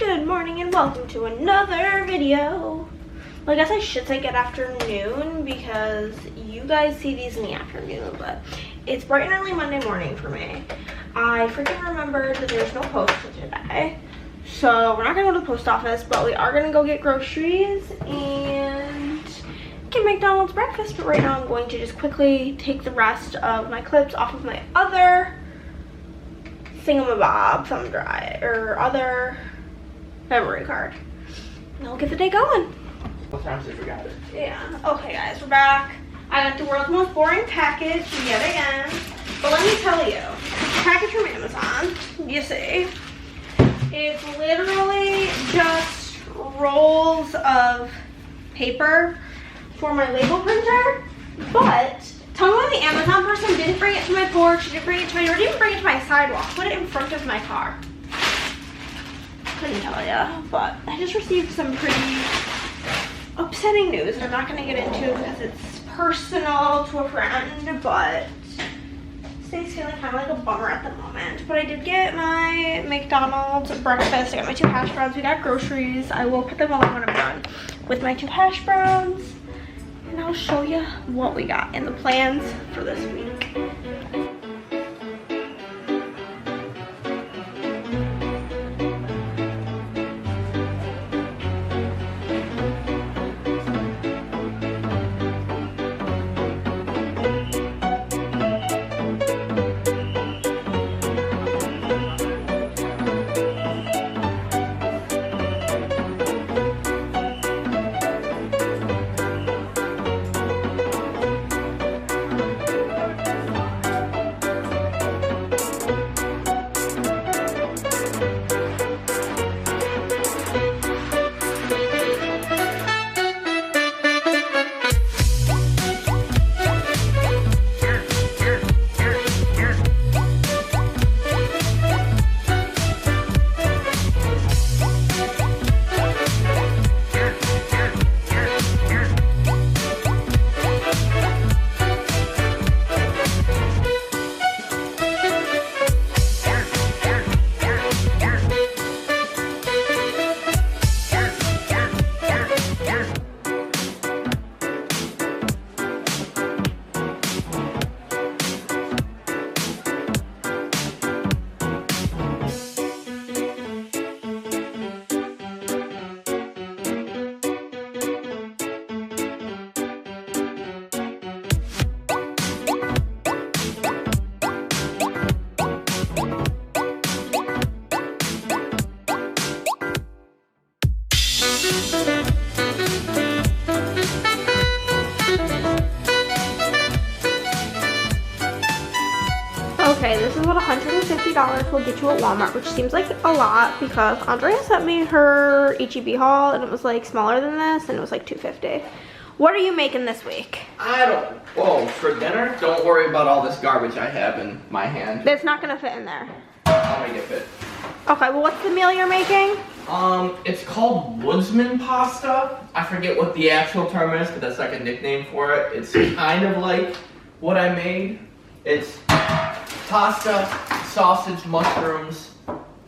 Good morning and welcome to another video. Well, I guess I should say good afternoon because you guys see these in the afternoon, but it's bright and early Monday morning for me. I freaking remembered that there's no post today. So we're not gonna go to the post office, but we are gonna go get groceries and get McDonald's breakfast. But right now I'm going to just quickly take the rest of my clips off of my other thingamabob thumb drive or other memory card. And I'll get the day going. What time did you forget it? Yeah. Okay guys, we're back. I got the world's most boring package yet again. But let me tell you, package from Amazon, you see, it's literally just rolls of paper for my label printer. But tell me why the Amazon person didn't bring it to my porch, didn't bring it to my door, didn't bring it to my sidewalk, put it in front of my car. Couldn't tell ya, but I just received some pretty upsetting news that I'm not gonna get into because it's personal to a friend, but Stacy's feeling kind of like a bummer at the moment. But I did get my McDonald's breakfast. I got my 2 hash browns. We got groceries. I will put them all when I'm done with my 2 hash browns, and I'll show you what we got in the plans for this week. Okay, this is what $150 will get you at Walmart, which seems like a lot because Andrea sent me her HEB haul and it was like smaller than this and it was like $250. What are you making this week? Whoa, for dinner? Don't worry about all this garbage I have in my hand. That's not gonna fit in there. I'll make it fit. Okay, well what's the meal you're making? It's called woodsman pasta. I forget what the actual term is, but that's like a nickname for it. It's kind of like what I made. It's pasta, sausage, mushrooms,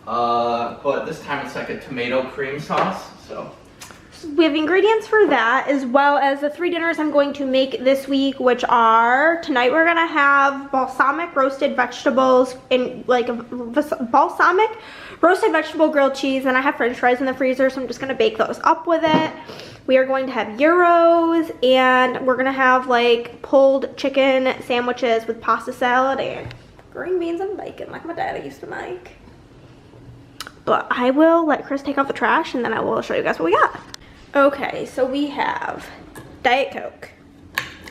but this time it's like a tomato cream sauce, so. We have ingredients for that, as well as the 3 dinners I'm going to make this week, which are, tonight we're gonna have balsamic roasted vegetables and like a balsamic roasted vegetable grilled cheese, and I have french fries in the freezer, so I'm just gonna bake those up with it. We are going to have gyros, and we're gonna have like pulled chicken sandwiches with pasta salad and green beans and bacon like my daddy used to make. But I will let Chris take out the trash and then I will show you guys what we got. Okay, so we have Diet Coke,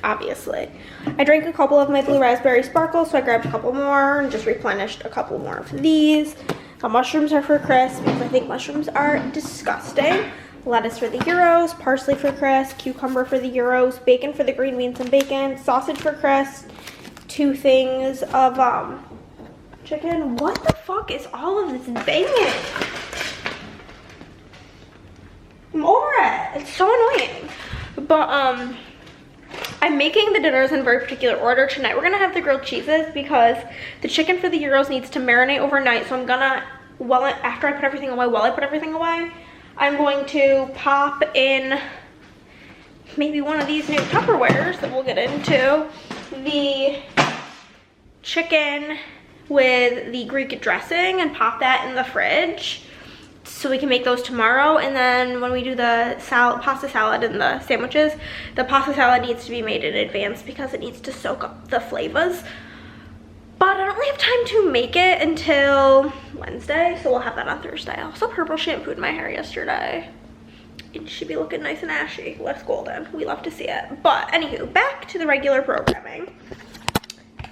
obviously. I drank a couple of my blue raspberry sparkles, so I grabbed a couple more and just replenished a couple more of these. The mushrooms are for Chris because I think mushrooms are disgusting. Lettuce for the gyros, parsley for Chris, cucumber for the gyros, bacon for the green beans and bacon, sausage for Chris, 2 things of chicken. What the fuck is all of this banging? I'm over it. It's so annoying. But I'm making the dinners in a very particular order. Tonight we're gonna have the grilled cheeses because the chicken for the gyros needs to marinate overnight, so I'm gonna after I put everything away, while I put everything away, I'm going to pop in maybe one of these new Tupperwares that we'll get into, the chicken with the Greek dressing, and pop that in the fridge so we can make those tomorrow. And then when we do the pasta salad and the sandwiches, the pasta salad needs to be made in advance because it needs to soak up the flavors. But I don't really have time to make it until Wednesday, so we'll have that on Thursday. I also purple shampooed my hair yesterday. It should be looking nice and ashy, less golden. We love to see it. But anywho, back to the regular programming.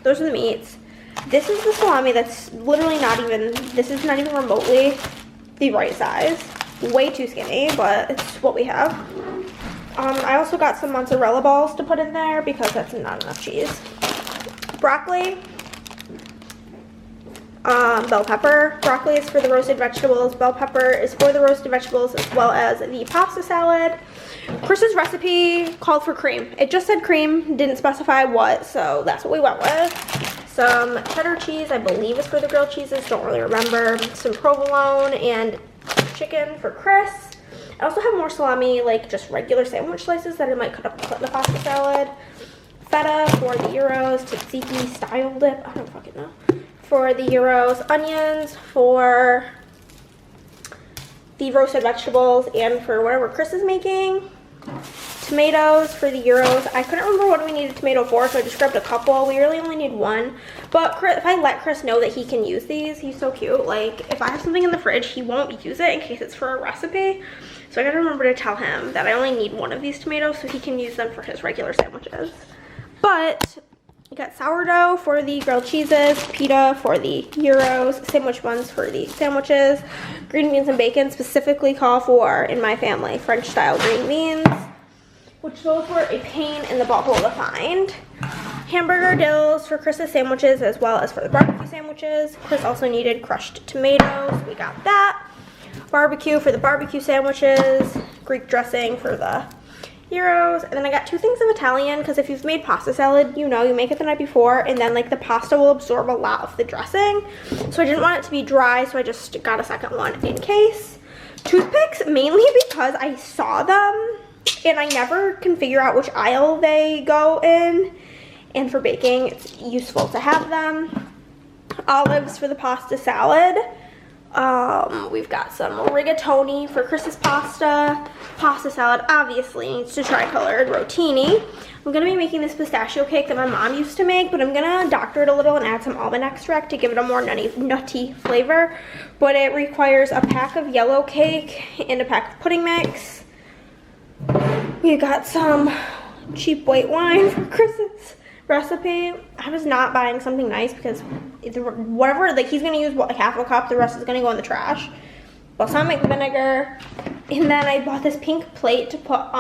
Those are the meats. This is the salami that's literally not even, this is not even remotely the right size. Way too skinny, but it's what we have. I also got some mozzarella balls to put in there because that's not enough cheese. Broccoli. Bell pepper. Broccoli is for the roasted vegetables. Bell pepper is for the roasted vegetables, as well as the pasta salad. Chris's recipe called for cream. It just said cream, didn't specify what, so that's what we went with. Some cheddar cheese, I believe is for the grilled cheeses, don't really remember. Some provolone and chicken for Chris. I also have more salami, like just regular sandwich slices that I might cut up and put in the pasta salad. Feta for the gyros, tzatziki style dip, I don't fucking know. For the gyros, onions for the roasted vegetables and for whatever Chris is making. Tomatoes for the gyros. I couldn't remember what we needed tomato for, so I just grabbed a couple. We really only need one. But Chris, if I let Chris know that he can use these, he's so cute. Like, if I have something in the fridge, he won't use it in case it's for a recipe. So I gotta remember to tell him that I only need one of these tomatoes so he can use them for his regular sandwiches. But we got sourdough for the grilled cheeses, pita for the gyros, sandwich buns for the sandwiches, green beans and bacon specifically call for, in my family, French style green beans, which those were a pain in the butthole to find. Hamburger dills for Chris's sandwiches as well as for the barbecue sandwiches. Chris also needed crushed tomatoes, we got that. Barbecue for the barbecue sandwiches, Greek dressing for the gyros, and then I got 2 things of Italian because if you've made pasta salad, you know you make it the night before and then like the pasta will absorb a lot of the dressing. So I didn't want it to be dry, so I just got a second one in case. Toothpicks, mainly because I saw them and I never can figure out which aisle they go in, and for baking it's useful to have them. Olives for the pasta salad. We've got some rigatoni for Chris's pasta. Pasta salad obviously needs to tri-colored rotini. I'm gonna be making this pistachio cake that my mom used to make, but I'm gonna doctor it a little and add some almond extract to give it a more nutty flavor. But it requires a pack of yellow cake and a pack of pudding mix. We got some cheap white wine for Chris's recipe. I was not buying something nice because whatever, like he's gonna use like half a cup, the rest is gonna go in the trash. Balsamic vinegar, and then I bought this pink plate to put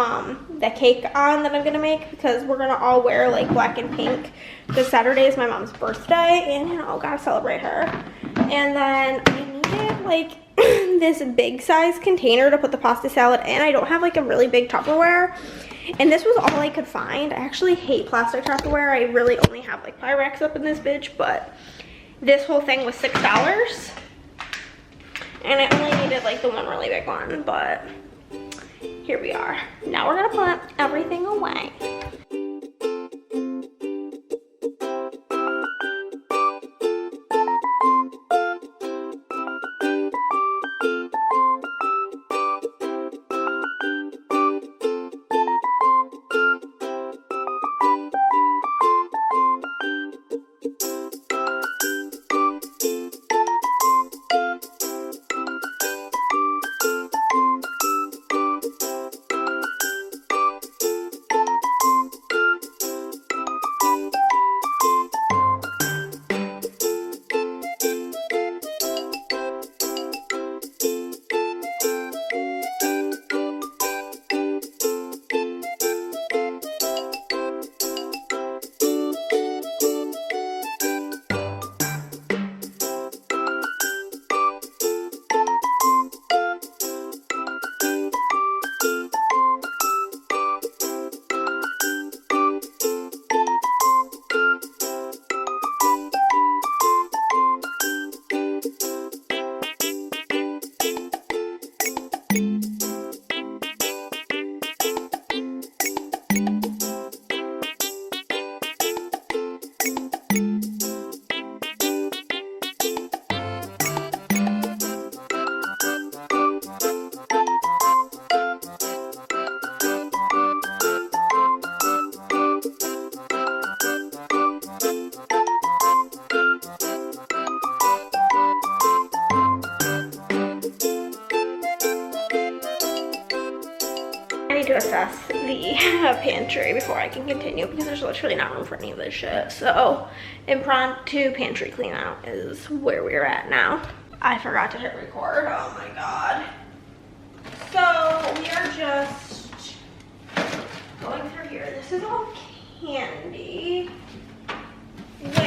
the cake on that I'm gonna make because we're gonna all wear like black and pink because Saturday is my mom's birthday and you know, gotta celebrate her. And then I needed like this big size container to put the pasta salad in. I don't have like a really big Tupperware. And this was all I could find. I actually hate plastic Tupperware. I really only have like Pyrex up in this bitch, but this whole thing was $6. And I only needed like the one really big one, but here we are. Now we're gonna put everything away. need to assess the pantry before I can continue because there's literally not room for any of this shit. So impromptu pantry clean out is where we're at now. I forgot to hit record. Oh my god. So we are just going through here. This is all candy, which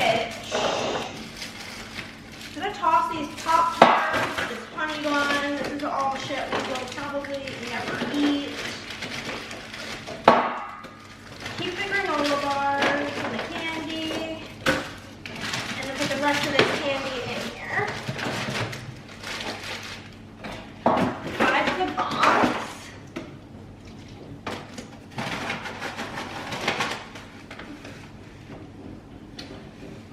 I'm gonna toss these Pop-Tarts, this honey bun. This is all shit we will probably never eat. Keep the granola bars and the candy, and then put the rest of this candy in here. Add the box.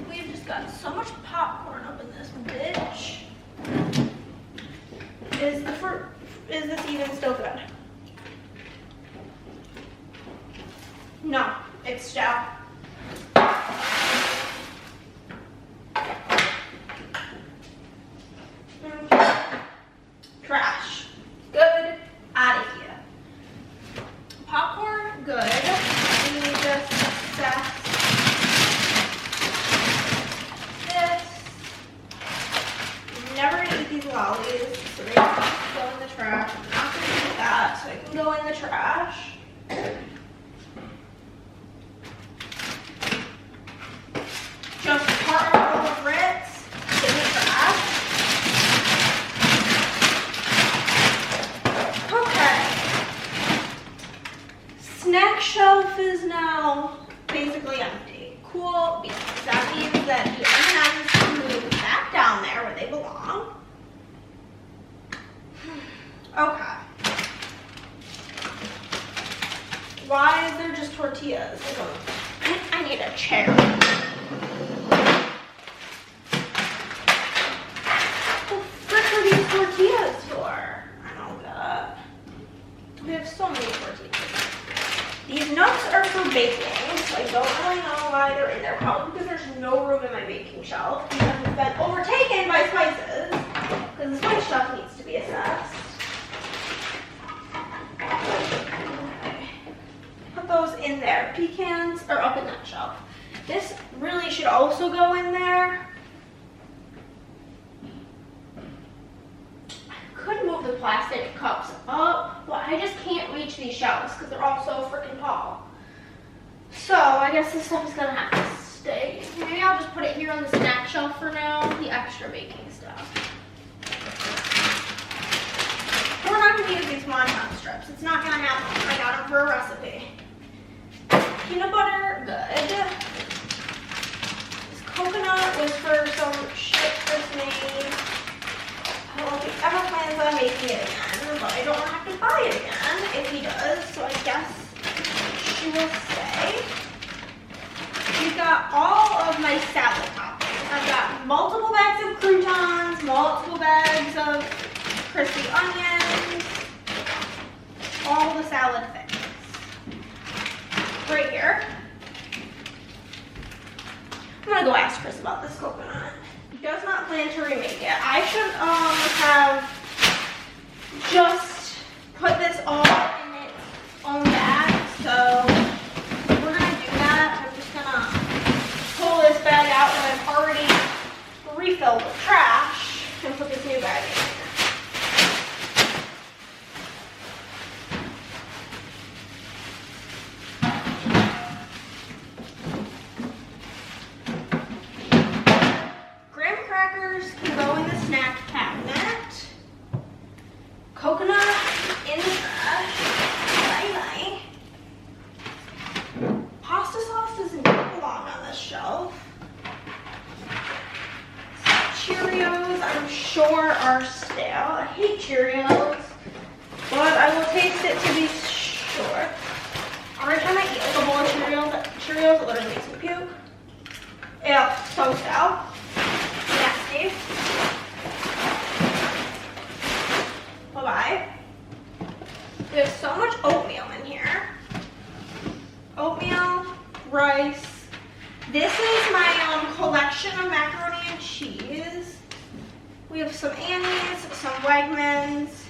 We've just got so much popcorn up in this bitch. Is this even still good? No, it's stout. Trash. Good. Out of here. Popcorn, good. We just assess this. Never gonna eat these lollies, so they can go in the trash. I'm not gonna eat that, so they can go in the trash. Just part of all the Ritz in the trash. Okay. Snack shelf is now basically empty. Cool, because that means that the M&Ms can move back down there where they belong. Okay. Why is there just tortillas? I need a chair. What the frick are these tortillas for? I don't get it. We have so many tortillas. These nuts are for baking, so I don't really know why they're in there. Probably because there's no room in my baking shelf because it's been overtaken by spices. Because the spice shelf needs to be assessed. Okay. Put those in there. Pecans are up in that shelf. This really should also go in there. I could move the plastic cups up, but I just can't reach these shelves because they're all so freaking tall. So I guess this stuff is gonna have to stay. Maybe I'll just put it here on the snack shelf for now, the extra baking stuff. We're not gonna use these wonton strips. It's not gonna happen. I got them for a recipe. Peanut butter, good. This coconut was for some shit Chris made. I don't know if he ever plans on making it again, but I don't want to have to buy it again if he does, so I guess she will stay. We've got all of my salad toppings. I've got multiple bags of croutons, multiple bags of crispy onions, all the salad things. Right here. I'm gonna go ask Chris about this coconut. He does not plan to remake it. I should have just put this all in its own bag. So we're gonna do that. I'm just gonna pull this bag out that I've already refilled with trash and put this new bag in. Can go in the snack cabinet. Coconut in the trash. Bye bye. Pasta sauce doesn't belong on this shelf. Cheerios, I'm sure, are stale. I hate Cheerios, but I will taste it to be sure. Every time I eat like a bowl of Cheerios, it literally makes me puke. Ew, so stale. Nasty. Bye-bye. We have so much oatmeal in here. Oatmeal, rice. This is my collection of macaroni and cheese. We have some Annie's, some Wegmans,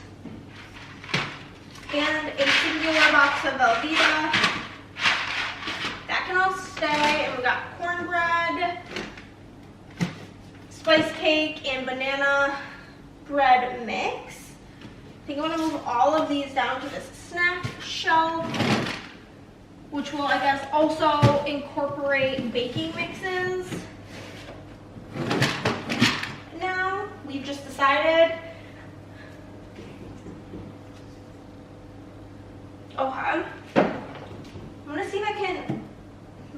and a singular box of Velveeta. That can all stay. And we got cornbread, spice cake, and banana bread mix. I think I'm gonna move all of these down to this snack shelf, which will, I guess, also incorporate baking mixes. Now, we've just decided. Okay. I'm gonna see if I can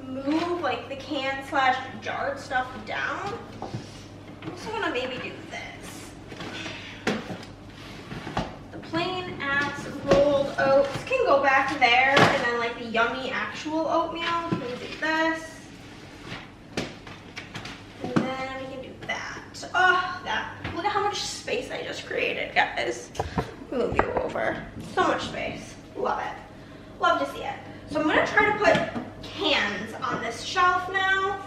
move like the can slash jarred stuff down. I'm also gonna maybe do this. The plain ass rolled oats can go back there, and then like the yummy actual oatmeal can do this. And then we can do that. Oh, that. Look at how much space I just created, guys. Move you over. So much space. Love it. Love to see it. So I'm gonna try to put cans on this shelf now.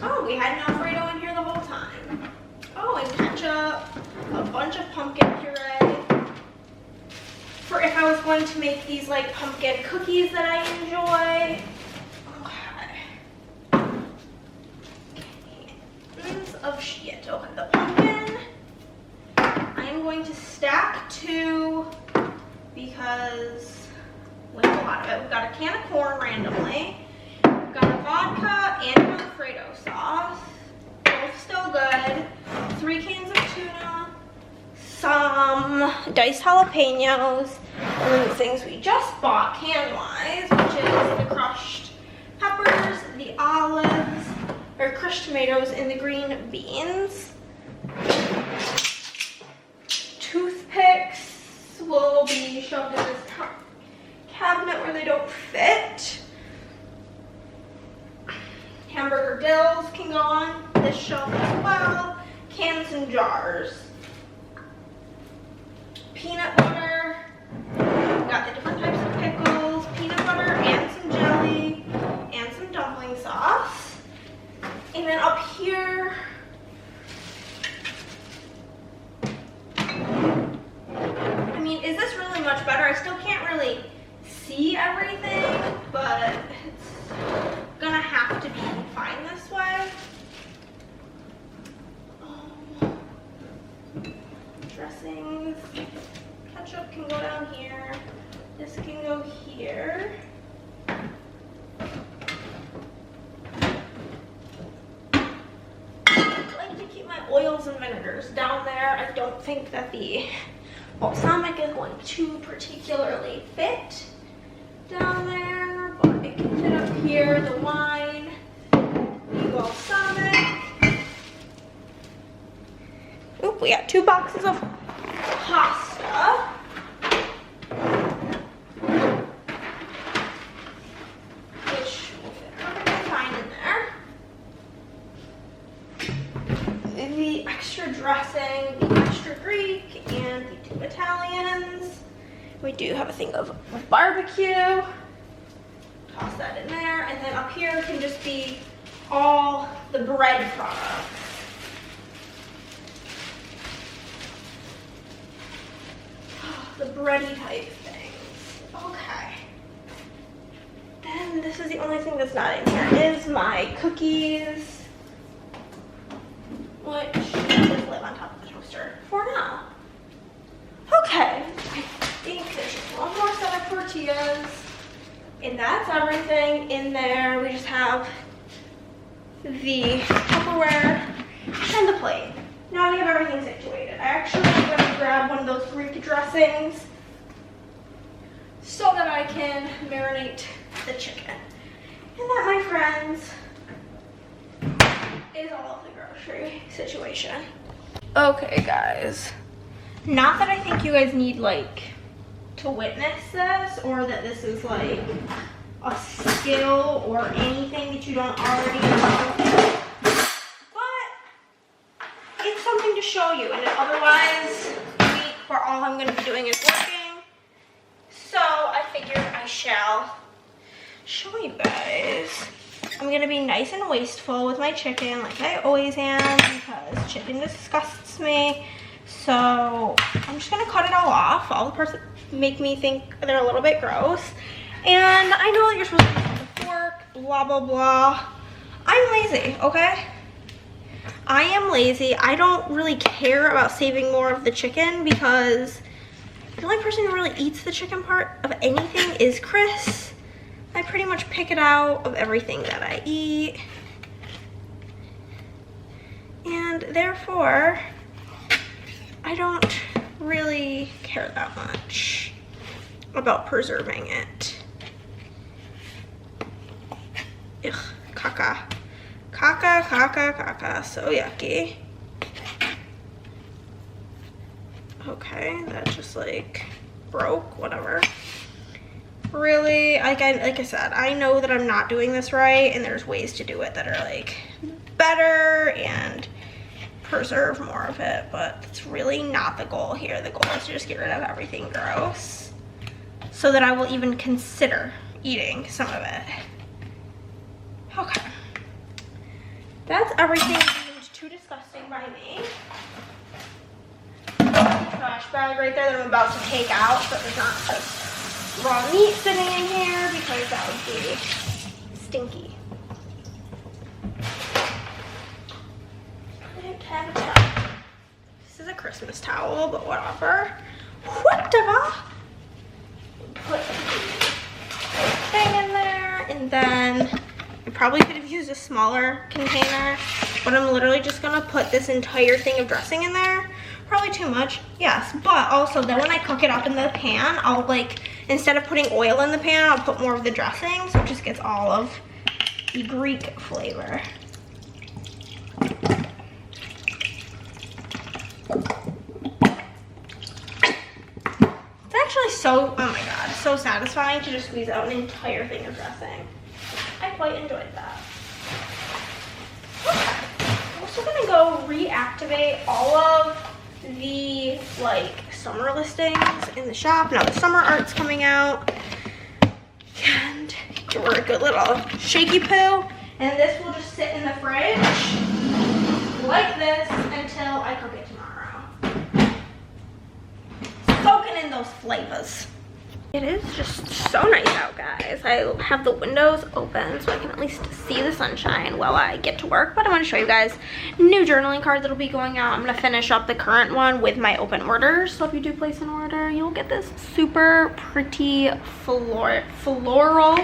Oh, we had an Alfredo in here the whole time. Oh, and ketchup, a bunch of pumpkin puree. For if I was going to make these like pumpkin cookies that I enjoy. Of shit. Okay, the pumpkin I am going to stack 2 because we have a lot of it. We've got a can of corn randomly. We've got a vodka and an Alfredo sauce. Both still good. 3 cans of tuna. Some diced jalapenos. And then the things we just bought can-wise, which is the crushed peppers, the olives, or crushed tomatoes, and the green beans. Toothpicks will be shoved in this cabinet where they don't fit. Hamburger dills can go on this shelf as well. Cans and jars. Peanut butter. We've got the different types of pickles, peanut butter, and some jelly, and some dumpling sauce. And then up here, I mean, is this really much better? I still can't really see everything, but it's gonna have to be fine this way. Dressings, ketchup can go down here. This can go here. Oils and vinegars down there. I don't think that the balsamic is going to particularly fit down there, but it can fit up here. The wine, the balsamic. Oop, we got 2 boxes of pasta. Which will fit perfectly fine in there. The extra dressing, the extra Greek, and the 2 Italians. We do have a thing of barbecue. Toss that in there. And then up here can just be all the bread products. The bready type things. Okay. Then this is the only thing that's not in here is my cookies, which just live on top of the toaster for now. Okay, I think there's just one more set of tortillas, and that's everything in there. We just have the Tupperware and the plate. Now we have everything situated. I actually am going to grab one of those Greek dressings so that I can marinate the chicken. And that, my friends, is all of the grocery situation. Okay, guys. Not that I think you guys need, like, to witness this, or that this is, like, a skill or anything that you don't already know. But it's something to show you, and otherwise, where all I'm going to be doing is working. So I figured I shall show you guys. I'm gonna be nice and wasteful with my chicken like I always am because chicken disgusts me. So I'm just gonna cut it all off. All the parts that make me think they're a little bit gross. And I know that you're supposed to use the fork, blah, blah, blah. I'm lazy, okay? I am lazy. I don't really care about saving more of the chicken because the only person who really eats the chicken part of anything is Chris. I pretty much pick it out of everything that I eat. And therefore, I don't really care that much about preserving it. Ugh, caca. Caca, caca, caca. So yucky. Okay, that just like broke, whatever. Really, like I said, I know that I'm not doing this right and there's ways to do it that are like better and preserve more of it, but that's really not the goal here. The goal is to just get rid of everything gross so that I will even consider eating some of it. Okay. That's everything deemed too disgusting by me. Trash bag right there that I'm about to take out so there's not just raw meat sitting in here because that would be stinky. I didn't have a towel. This is a Christmas towel, but whatever. Whatever. Put the thing in there, and then I probably could have used a smaller container, but I'm literally just gonna put this entire thing of dressing in there. Probably too much, yes, but also then when I cook it up in the pan, I'll like, instead of putting oil in the pan, I'll put more of the dressing, so it just gets all of the Greek flavor. It's actually so, oh my god, so satisfying to just squeeze out an entire thing of dressing. I quite enjoyed that. Okay, I'm also gonna go reactivate all of the like summer listings in the shop. Now the summer art's coming out. And give her a good little shaky poo. And this will just sit in the fridge like this until I cook it tomorrow. Soaking in those flavors. It is just so nice out, guys. I have the windows open so I can at least see the sunshine while I get to work. But I want to show you guys new journaling cards that'll be going out. I'm going to finish up the current one with my open orders. So if you do place an order, you'll get this super pretty floral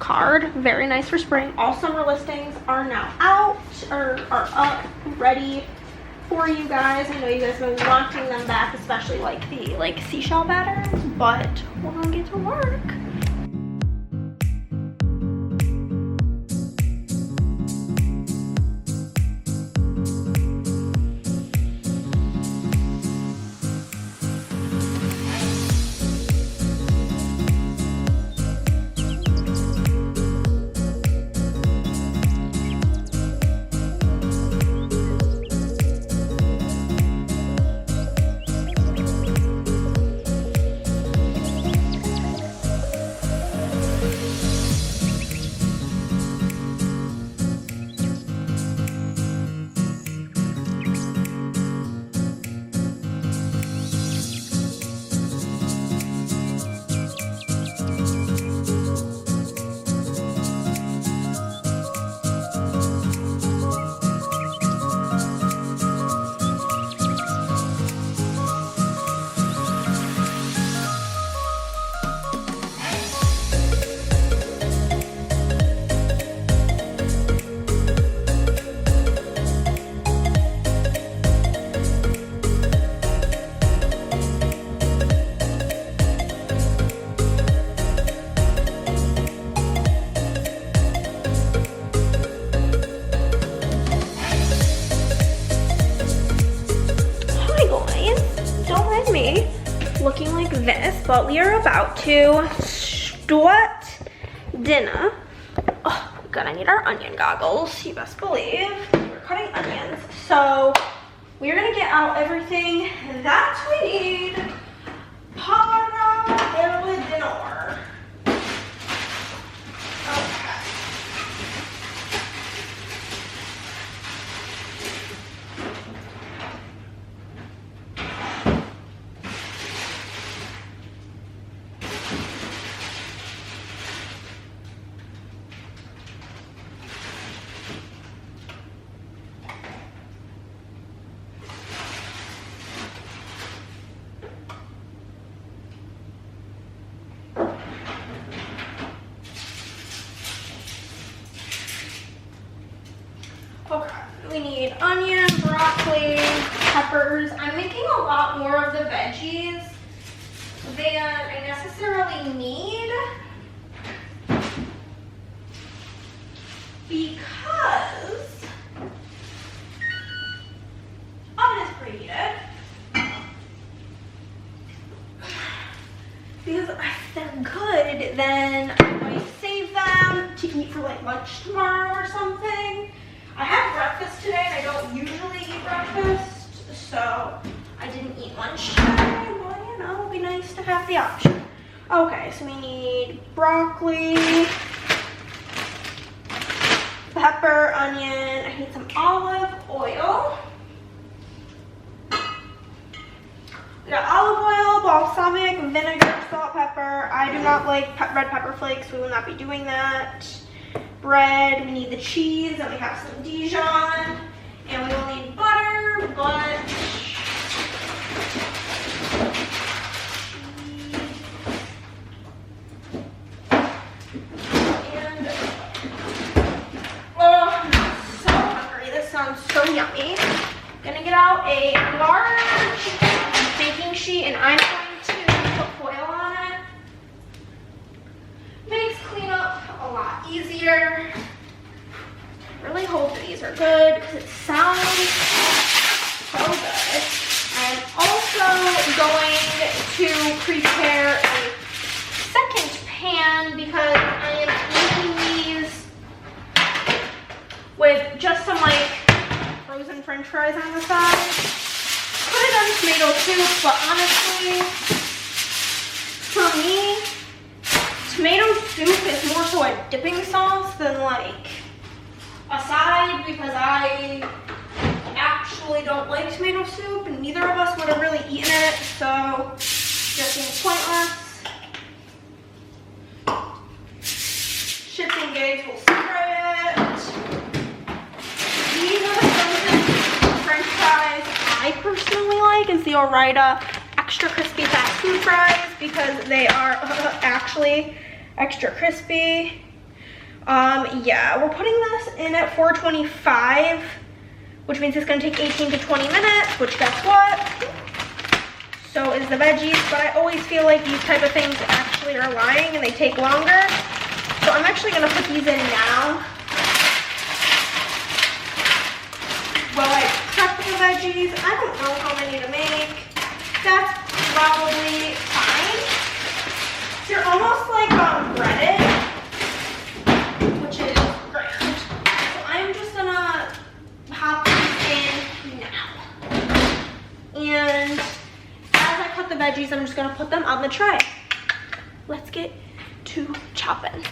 card. Very nice for spring. All summer listings are now out or are up, ready for you guys. I know you guys have been wanting them back, especially like the seashell patterns, but we're gonna get to work. Looking like this, but we are about to start dinner. Oh god, I need our onion goggles, you best believe. We're cutting onions, so we're gonna get out everything that we need para el dinner. Okay. onion, broccoli, peppers. I'm making a lot more of the veggies than I necessarily need because oven is preheated. Because if they're good, then I might save them to eat for like lunch tomorrow or something. I had breakfast today and I don't usually eat breakfast, so I didn't eat lunch today, but you know, it'd be nice to have the option. Okay, so we need broccoli, pepper, onion, I need some olive oil. We got olive oil, balsamic, vinegar, salt, pepper. I do not like red pepper flakes, we will not be doing that. Bread, we need the cheese, and we have some Dijon. And we will need butter, but and oh, I'm so hungry. This sounds so yummy. Gonna get out a large baking sheet and I'm going to put foil on it. Makes cleanup a lot easier. I really hope that these are good because it sounds so good. I'm also going to prepare a second pan because I am eating these with just some like frozen french fries on the side. Could have done tomato soup, but honestly, for me, tomato soup is more so a dipping sauce than like a side because I actually don't like tomato soup and neither of us would have really eaten it, so just seems pointless. Shits and gigs will spray it. These are the frozen french fries I personally like is the Ore-Ida extra crispy fast food fries because they are actually extra crispy. Yeah, we're putting this in at 425, which means it's gonna take 18 to 20 minutes, which guess what? So is the veggies, but I always feel like these type of things actually are lying and they take longer. So I'm actually gonna put these in now while I prep the veggies. I don't know how many to make. That's probably fine. They're almost like breaded, which is grand. So I'm just gonna pop these in now. And as I cut the veggies, I'm just gonna put them on the tray. Let's get to chopping.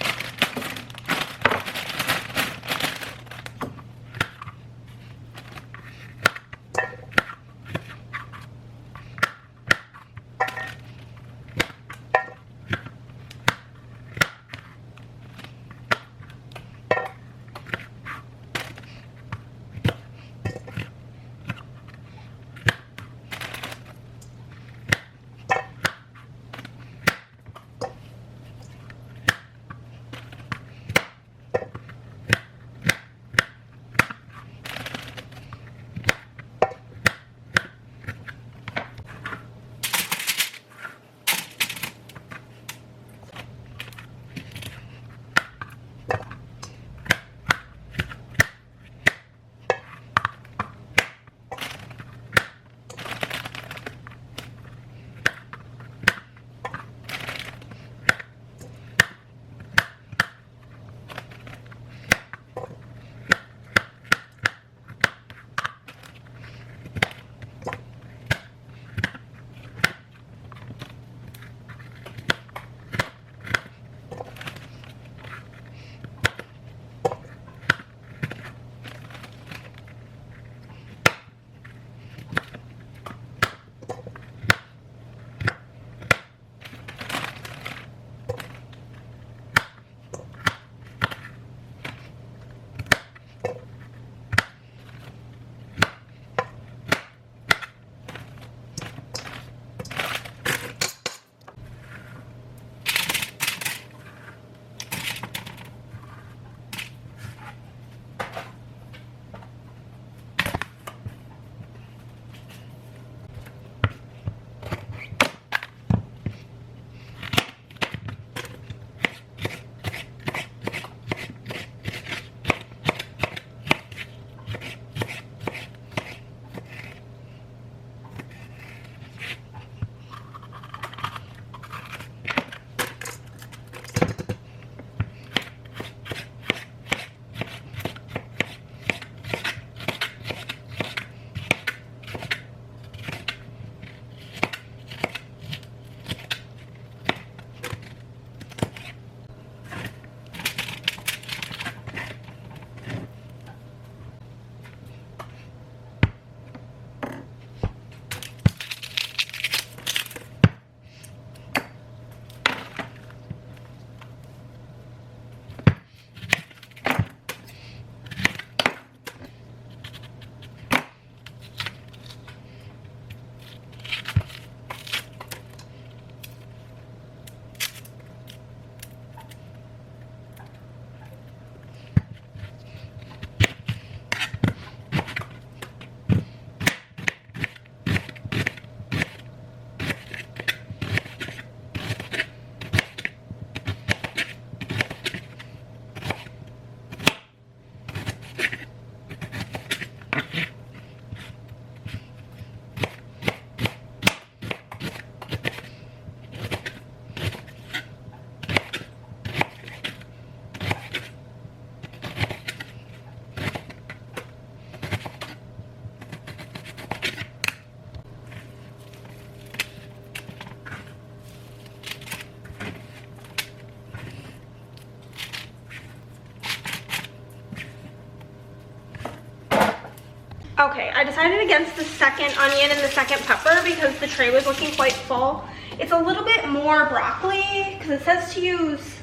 Okay, I decided against the second onion and the second pepper because the tray was looking quite full. It's a little bit more broccoli because it says to use,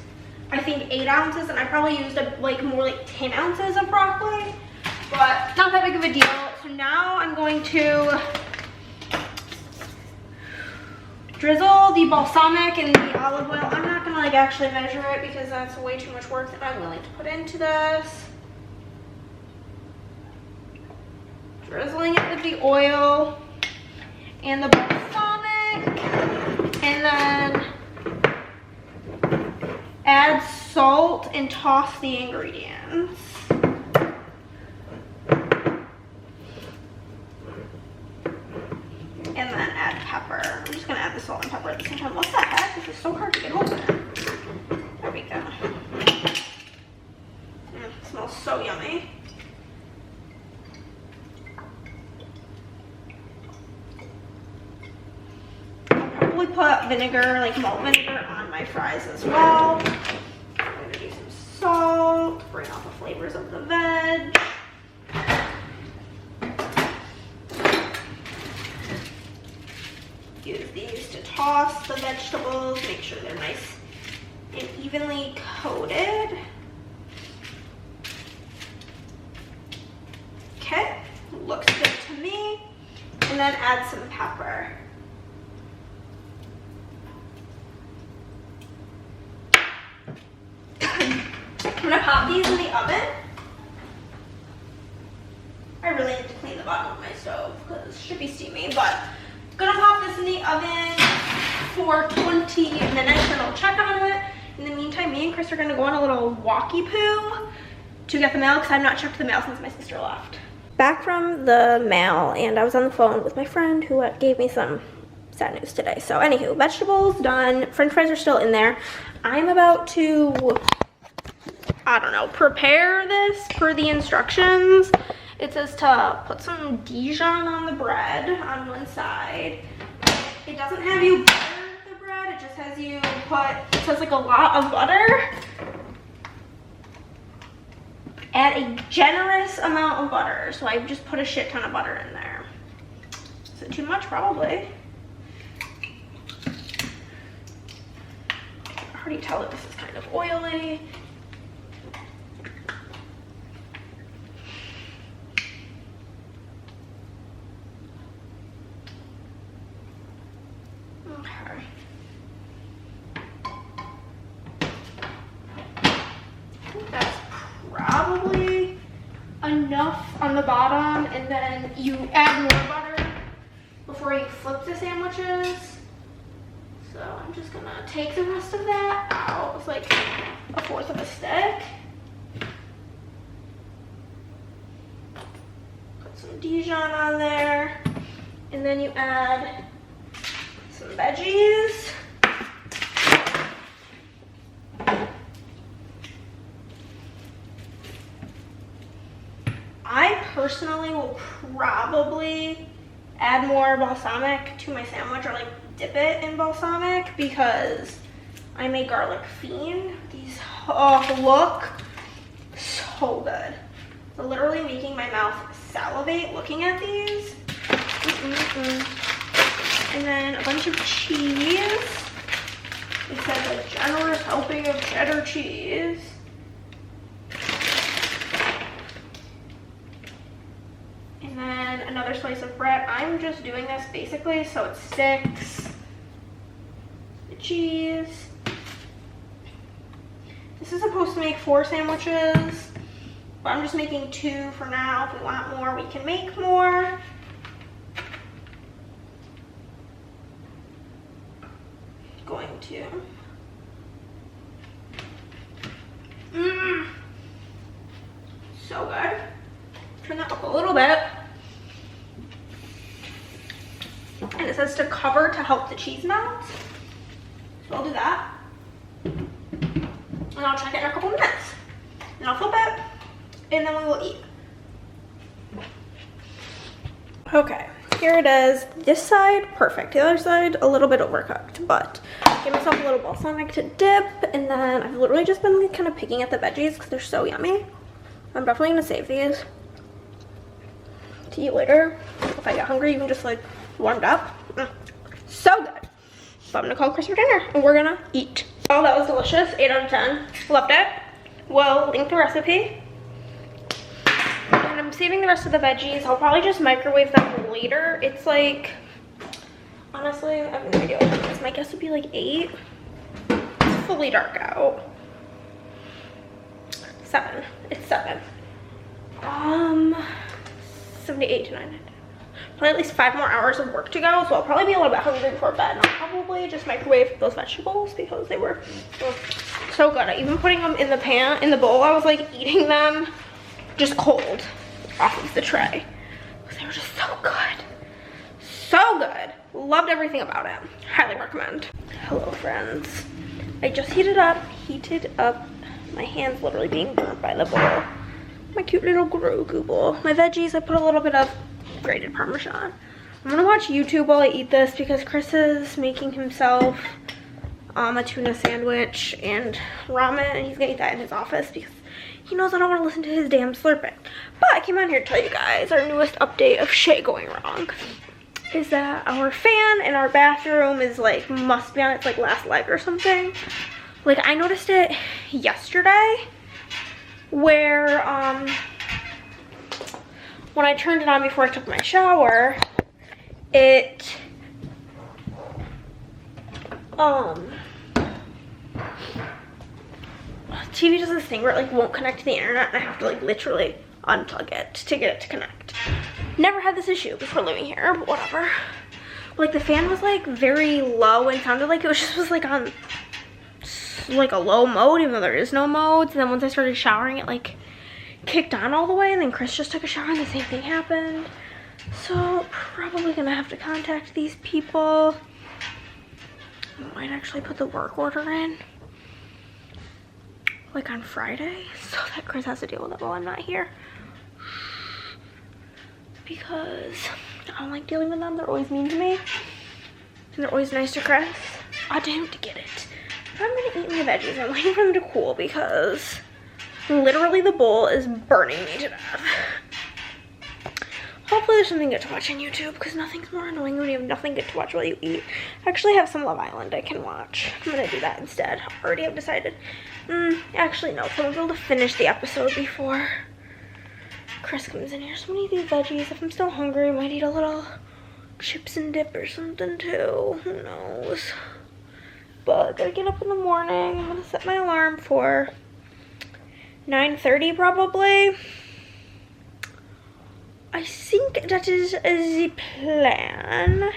I think, 8 ounces, and I probably used more like 10 ounces of broccoli, but not that big of a deal. So now I'm going to drizzle the balsamic and the olive oil. I'm not gonna like actually measure it because that's way too much work that I'm willing to put into this. Drizzling it with the oil and the balsamic, and then add salt and toss the ingredients. And then add pepper. I'm just gonna add the salt and pepper at the same time. What the heck? This is so hard to get hold of. There we go. It smells so yummy. Put vinegar, like malt vinegar, on my fries as well. I'm going to do some salt, bring out the flavors of the veg. Use these to toss the vegetables, make sure they're nice and evenly coated. Okay, looks good to me. And then add some pepper. I'm gonna pop these in the oven. I really need to clean the bottom of my stove because it should be steamy, but I'm gonna pop this in the oven for 20 minutes and I'll check on it. In the meantime, me and Chris are gonna go on a little walkie poo to get the mail because I've not checked the mail since my sister left. Back from the mail, and I was on the phone with my friend who gave me some sad news today. So anywho, vegetables done, french fries are still in there. I'm about to, I don't know, prepare this per the instructions. It says to put some Dijon on the bread on one side. It doesn't have you butter the bread, it just has you put, it says like a lot of butter. Add a generous amount of butter. So I just put a shit ton of butter in there. Is it too much? Probably. I already tell that this is kind of oily. Okay. I think that's probably enough on the bottom, and then you add more butter before you flip the sandwiches. So I'm just gonna take the rest of that out. It's like 1/4 of a stick. Put some Dijon on there, and then you add some veggies. I personally will probably add more balsamic to my sandwich, or like dip it in balsamic, because I'm a garlic fiend. These look so good. They're literally making my mouth salivate looking at these. And then a bunch of cheese. It says a generous helping of cheddar cheese. And then another slice of bread. I'm just doing this basically so it sticks. The cheese. This is supposed to make 4 sandwiches, but I'm just making 2 for now. If we want more, we can make more. Going to. So good. Turn that up a little bit. And it says to cover to help the cheese melt. So I'll do that. And I'll check it in a couple minutes. And I'll flip it. And then we will eat. Okay, here it is. This side, perfect. The other side, a little bit overcooked. But give myself a little balsamic to dip. And then I've literally just been kind of picking at the veggies because they're so yummy. I'm definitely going to save these. to eat later. If I get hungry, even just like warmed up. So good. So I'm gonna call Chris for dinner and we're gonna eat. Oh, that was delicious. 8 out of 10. Loved it. We'll link the recipe. And I'm saving the rest of the veggies. I'll probably just microwave them later. It's like, honestly, I have no idea what time it is. My guess would be like 8. It's fully dark out. 7. It's 7. 7 to 8 to 9. Probably at least 5 more hours of work to go, so I'll probably be a little bit hungry before bed. And I'll probably just microwave those vegetables because they were so good. Even putting them in the pan, in the bowl, I was like eating them just cold off of the tray. They were just so good. So good. Loved everything about it. Highly recommend. Hello, friends. I just heated up my hands literally being burnt by the bowl. My cute little Grogu bowl. My veggies, I put a little bit of grated Parmesan. I'm gonna watch YouTube while I eat this because Chris is making himself a tuna sandwich and ramen, and he's gonna eat that in his office because he knows I don't want to listen to his damn slurping. But I came on here to tell you guys our newest update of shit going wrong is that our fan in our bathroom is like, must be on its like last leg or something. Like I noticed it yesterday where when I turned it on before I took my shower, it TV does this thing where it like won't connect to the internet and I have to like literally unplug it to get it to connect. Never had this issue before living here, but whatever. Like the fan was like very low and sounded like it was like on like a low mode, even though there is no modes. And then once I started showering, it like kicked on all the way, and then Chris just took a shower and the same thing happened. So probably gonna have to contact these people. I might actually put the work order in like on Friday so that Chris has to deal with it while I'm not here, because I don't like dealing with them. They're always mean to me and they're always nice to Chris. I didn't to get it. I'm gonna eat my veggies. I'm waiting for them to cool because literally the bowl is burning me to death. Hopefully there's something good to watch on YouTube because nothing's more annoying when you have nothing good to watch while you eat. I actually have some Love Island I can watch. I'm gonna do that instead. I already have decided. Actually no, so I won't be able to finish the episode before Chris comes in here. So I'm gonna eat these veggies. If I'm still hungry, I might eat a little chips and dip or something too. Who knows? But I gotta get up in the morning. I'm gonna set my alarm for 9:30 probably. I think that is the plan.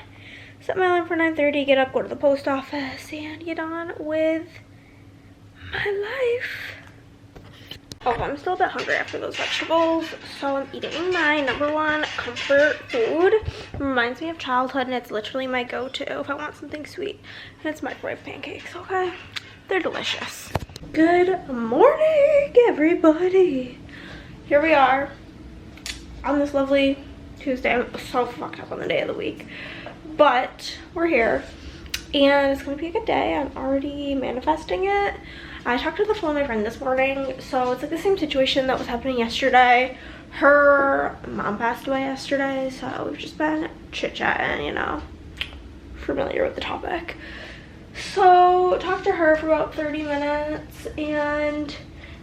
Set my alarm for 9:30, get up, go to the post office, and get on with my life. Oh, I'm still a bit hungry after those vegetables, so I'm eating my #1 comfort food. It reminds me of childhood, and it's literally my go-to if I want something sweet, and it's microwave pancakes, okay? They're delicious. Good morning, everybody. Here we are on this lovely Tuesday. I'm so fucked up on the day of the week, but we're here, and it's gonna be a good day. I'm already manifesting it. I talked to the phone with my friend this morning, so it's like the same situation that was happening yesterday. Her mom passed away yesterday, so we've just been chit-chatting, you know, familiar with the topic. So talked to her for about 30 minutes, and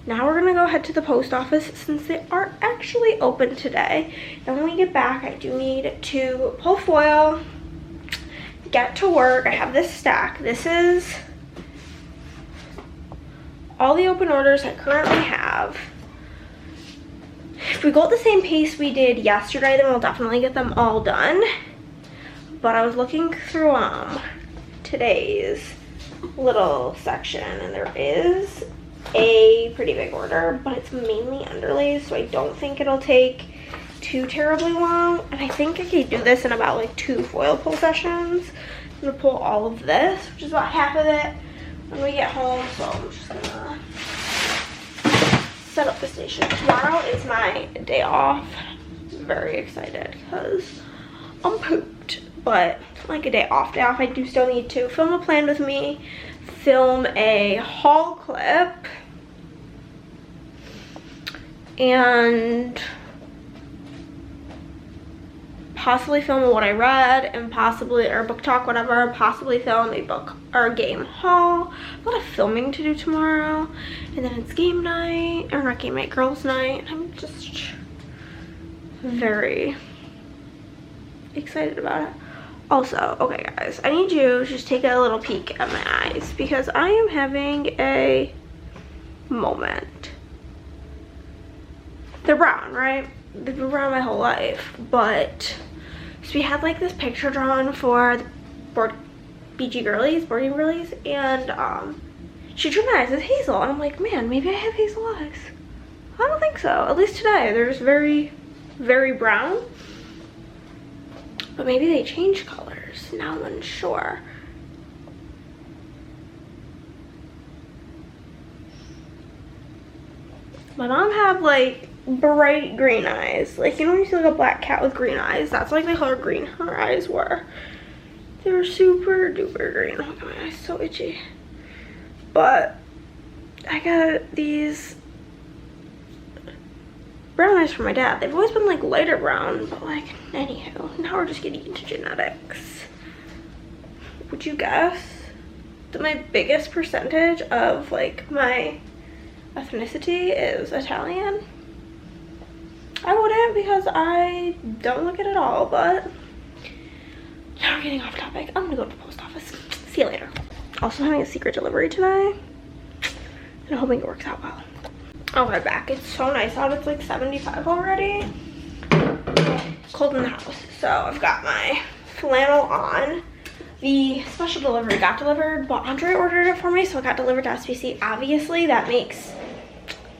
now we're gonna go head to the post office since they are actually open today. And when we get back, I do need to pull foil, get to work. I have this stack. This is all the open orders I currently have. If we go at the same pace we did yesterday, then we'll definitely get them all done. But I was looking through today's little section, and there is a pretty big order, but it's mainly underlays, so I don't think it'll take too terribly long. And I think I could do this in about like 2 foil pull sessions. I'm gonna pull all of this, which is about half of it, when we get home. So I'm just gonna set up the station. Tomorrow is my day off. I'm very excited because I'm pooped, but like a day off. I do still need to film a plan with me, film a haul clip, and possibly film what I read, and possibly, or book talk, whatever, possibly film a book or a game haul. A lot of filming to do tomorrow, and then it's game night, or not game night, girls night. I'm just very excited about it. Also, okay guys, I need you to just take a little peek at my eyes because I am having a moment. They're brown, right? They've been brown my whole life, but so we had like this picture drawn for the boarding girlies, and she drew my eyes as hazel, and I'm like, man, maybe I have hazel eyes. I don't think so. At least today, they're just very, very brown. But maybe they change colors. Now I'm unsure. My mom had like bright green eyes. Like, you know when you see like a black cat with green eyes? That's like the color green her eyes were. They were super duper green. Oh my god, my eyes so itchy. But I got these brown eyes from my dad. They've always been like lighter brown, but like, anywho, now we're just getting into genetics. Would you guess that my biggest percentage of like my ethnicity is Italian? I wouldn't, because I don't look it at all, but now we're getting off topic. I'm gonna go to the post office. See you later. Also having a secret delivery tonight, and I'm hoping it works out well. Okay, back. It's so nice out. It's like 75 already. Cold in the house. So I've got my flannel on. The special delivery got delivered, but Andre ordered it for me, so it got delivered to SBC. Obviously, that makes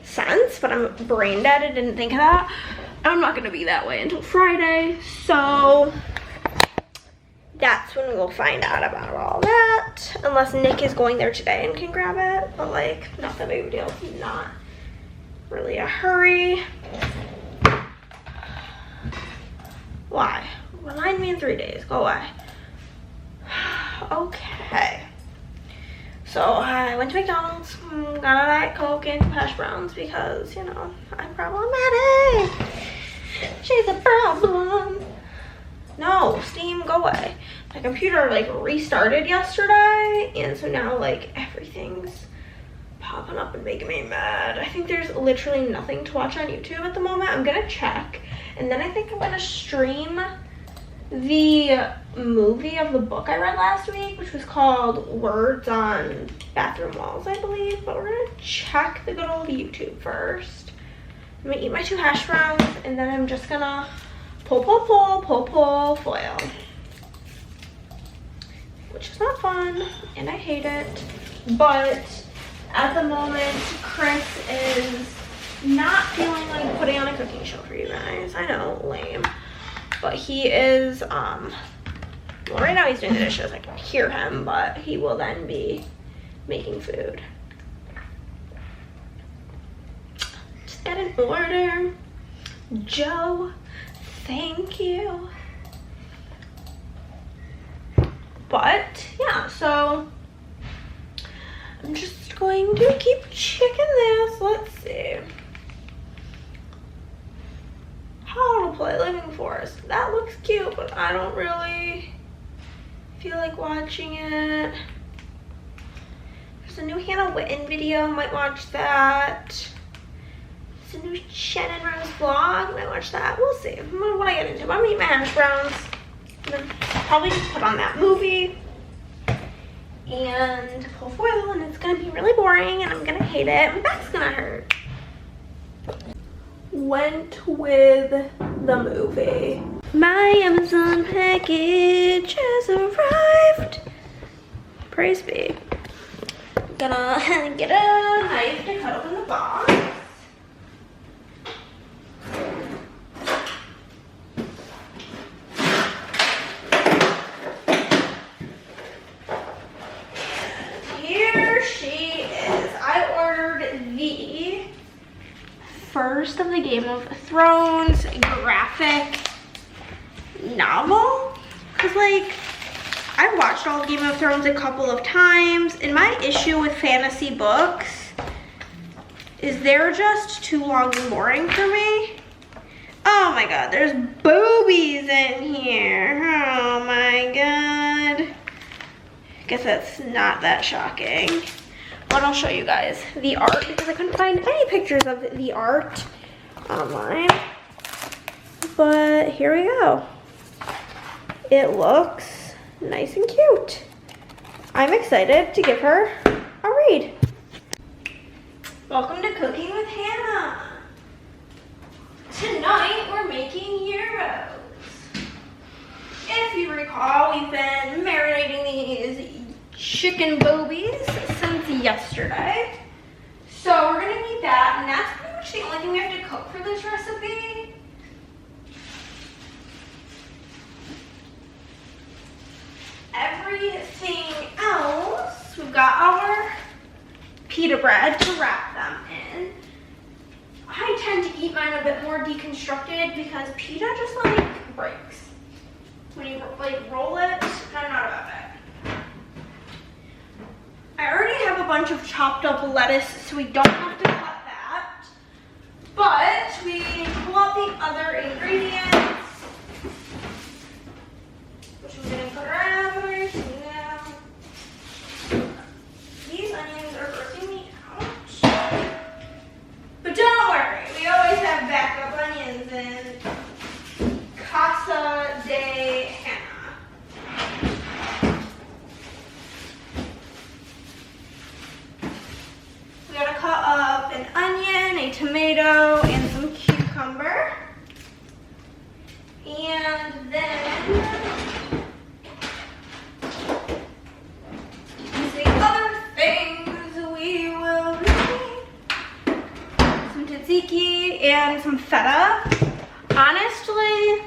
sense, but I'm brain dead. I didn't think of that. I'm not gonna be that way until Friday, so that's when we'll find out about all that. Unless Nick is going there today and can grab it, but like, not that big of a deal. Not really a hurry. Why? Remind me in 3 days. Go away. Okay. So I went to McDonald's, got a Diet Coke and hash browns because, you know, I'm problematic. She's a problem. No, Steam, go away. My computer like restarted yesterday, and so now like everything's popping up and making me mad. I think there's literally nothing to watch on YouTube at the moment. I'm gonna check, and then I think I'm gonna stream the movie of the book I read last week, which was called Words on Bathroom Walls, I believe. But we're gonna check the good old YouTube first. I'm gonna eat my 2 hash browns, and then I'm just gonna pull foil, which is not fun, and I hate it. But at the moment, Chris is not feeling like putting on a cooking show for you guys. I know, lame. But he is, well, right now he's doing the dishes. I can hear him, but he will then be making food. Just got an order. Joe, thank you. But, yeah, so I'm just going to keep checking this. Let's see. How to play Living Forest. That looks cute, but I don't really feel like watching it. There's a new Hannah Witten video. Might watch that. There's a new Shannon Rose vlog. Might watch that. We'll see what I get into. I'm gonna eat my hash browns. And then probably just put on that movie and pull foil, and it's gonna be really boring, and I'm gonna hate it. My back's gonna hurt. Went with the movie. My Amazon package has arrived. Praise be. Gonna get a knife to cut open the box. Here she is. I ordered the first of the Game of Thrones graphic novel, because like I've watched all of Game of Thrones a couple of times, and my issue with fantasy books is they're just too long and boring for me. Oh my god, there's boobies in here. Oh my god. Guess that's not that shocking. But I'll show you guys the art because I couldn't find any pictures of the art online. But here we go. It looks nice and cute. I'm excited to give her a read. Welcome to Cooking with Hannah. Tonight we're making gyros. If you recall, we've been marinating these chicken boobies since yesterday. So we're gonna need that, and that's pretty much the only thing we have to cook for this recipe. Everything else, we've got our pita bread to wrap them in. I tend to eat mine a bit more deconstructed because pita just like breaks. When you like roll it, I'm not about that. I already have a bunch of chopped up lettuce, so we don't have to cut that. But we pull out the other ingredients, which I'm gonna put around now. These onions are grossing me out. But don't worry, we always have backup onions in Casa de Hannah. We gotta cut up an onion, a tomato, and some cucumber. And then the other things we will need. Some tzatziki and some feta. Honestly,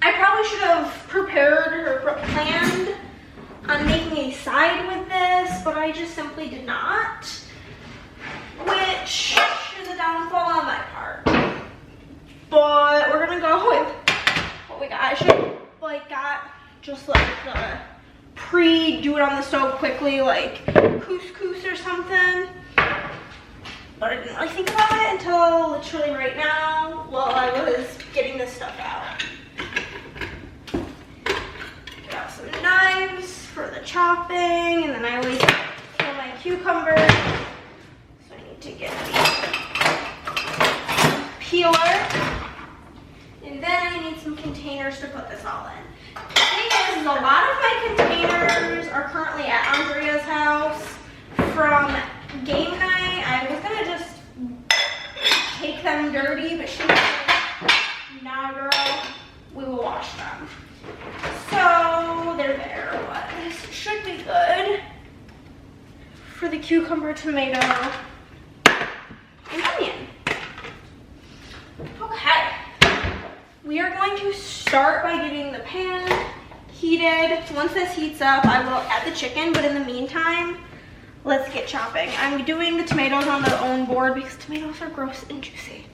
I probably should have prepared or planned on making a side with this, but I just simply did not, which is a downfall on my part. But we're gonna go with what we got. I should have like got just like the do it on the stove quickly, like couscous or something. But I didn't really think about it until literally right now while I was getting this stuff out. Got some knives for the chopping, and then I always kill my cucumbers. So I need to get the peeler. And then I need some containers to put this all in. The thing is a lot of my containers are currently at Andrea's house from game night. I was gonna just take them dirty, but she said, nah girl, we will wash them. So they're there, but this should be good for the cucumber, tomato, and onion. Okay, we are going to start by getting the pan heated. Once this heats up, I will add the chicken, but in the meantime, let's get chopping. I'm doing the tomatoes on their own board because tomatoes are gross and juicy.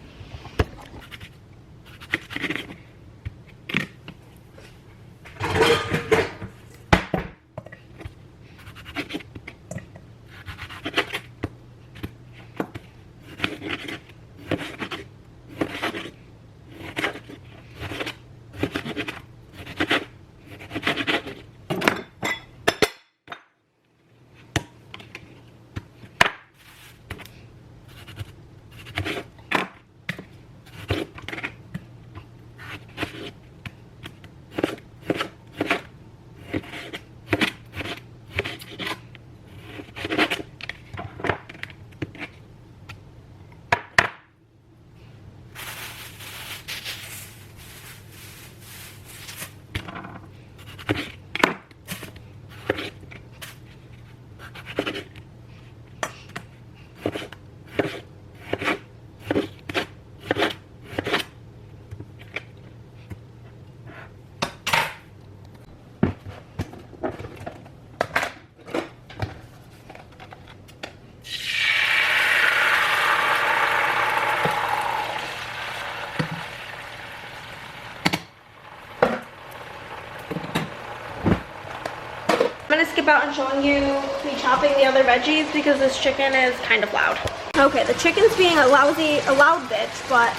I'm gonna skip out and showing you me chopping the other veggies because this chicken is kind of loud. Okay, the chicken's being a loud bitch, but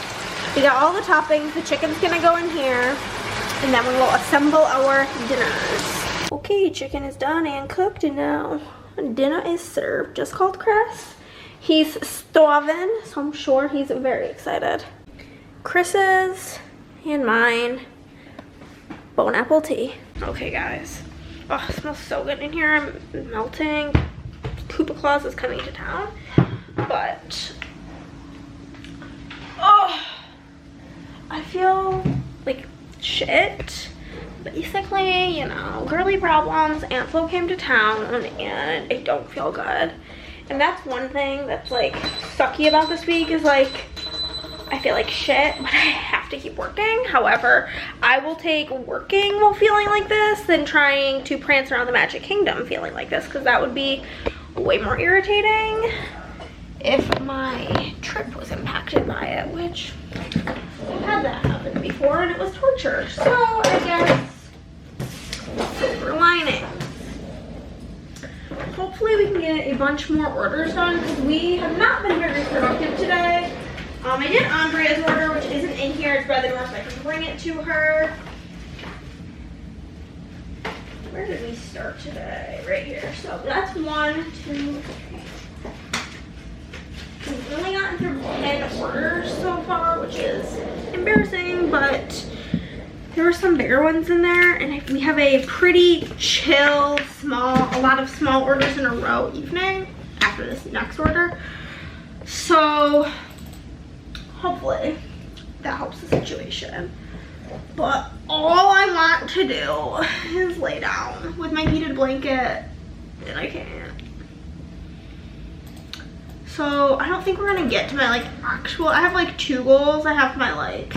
We got all the toppings. The chicken's gonna go in here, and then we will assemble our dinners. Okay, chicken is done and cooked, and now dinner is served. Just called Chris. He's starving, so I'm sure he's very excited. Chris's and mine, bone apple tea. Okay, guys. Oh, it smells so good in here. I'm melting. Koopa Claus is coming to town, but oh, I feel like shit. Basically, you know, girly problems. Aunt Flo came to town and I don't feel good. And that's one thing that's like sucky about this week is like, I feel like shit, but I have to keep working. However, I will take working while feeling like this than trying to prance around the Magic Kingdom feeling like this, because that would be way more irritating if my trip was impacted by it, which I've had that happen before and it was torture. So I guess silver lining. Hopefully we can get a bunch more orders done because we have not been very productive today. I did Andrea's order, which isn't in here. It's by the door, so I can bring it to her. Where did we start today? Right here. So that's 1, 2, 3. We've only gotten through 10 orders so far, which is embarrassing, but there were some bigger ones in there, and we have a pretty chill, a lot of small orders in a row evening after this next order. So hopefully that helps the situation. But all I want to do is lay down with my heated blanket, and I can't. So I don't think we're gonna get to my like actual, I have like 2 goals. I have my like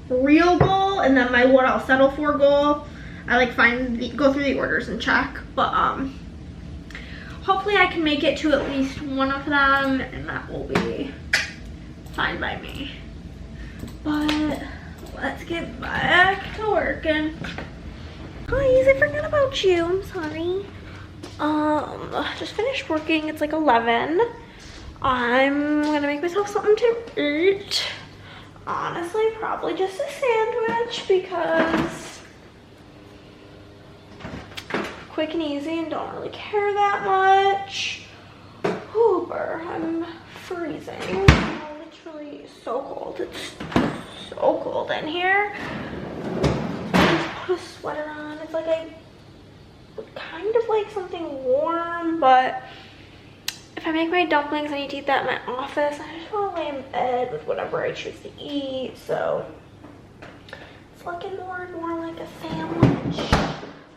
real goal and then my what I'll settle for goal. I like go through the orders and check, but hopefully I can make it to at least one of them, and that will be fine by me. But let's get back to working. Guys, I forgot about you. I'm sorry. Just finished working. It's like 11. I'm gonna make myself something to eat. Honestly, probably just a sandwich because quick and easy and don't really care that much. Hooper, I'm freezing. Oh, it's really so cold. It's so cold in here. I just put a sweater on. It's like I would kind of like something warm, but if I make my dumplings, I need to eat that in my office. I just want to lay in bed with whatever I choose to eat, so it's looking more and more like a sandwich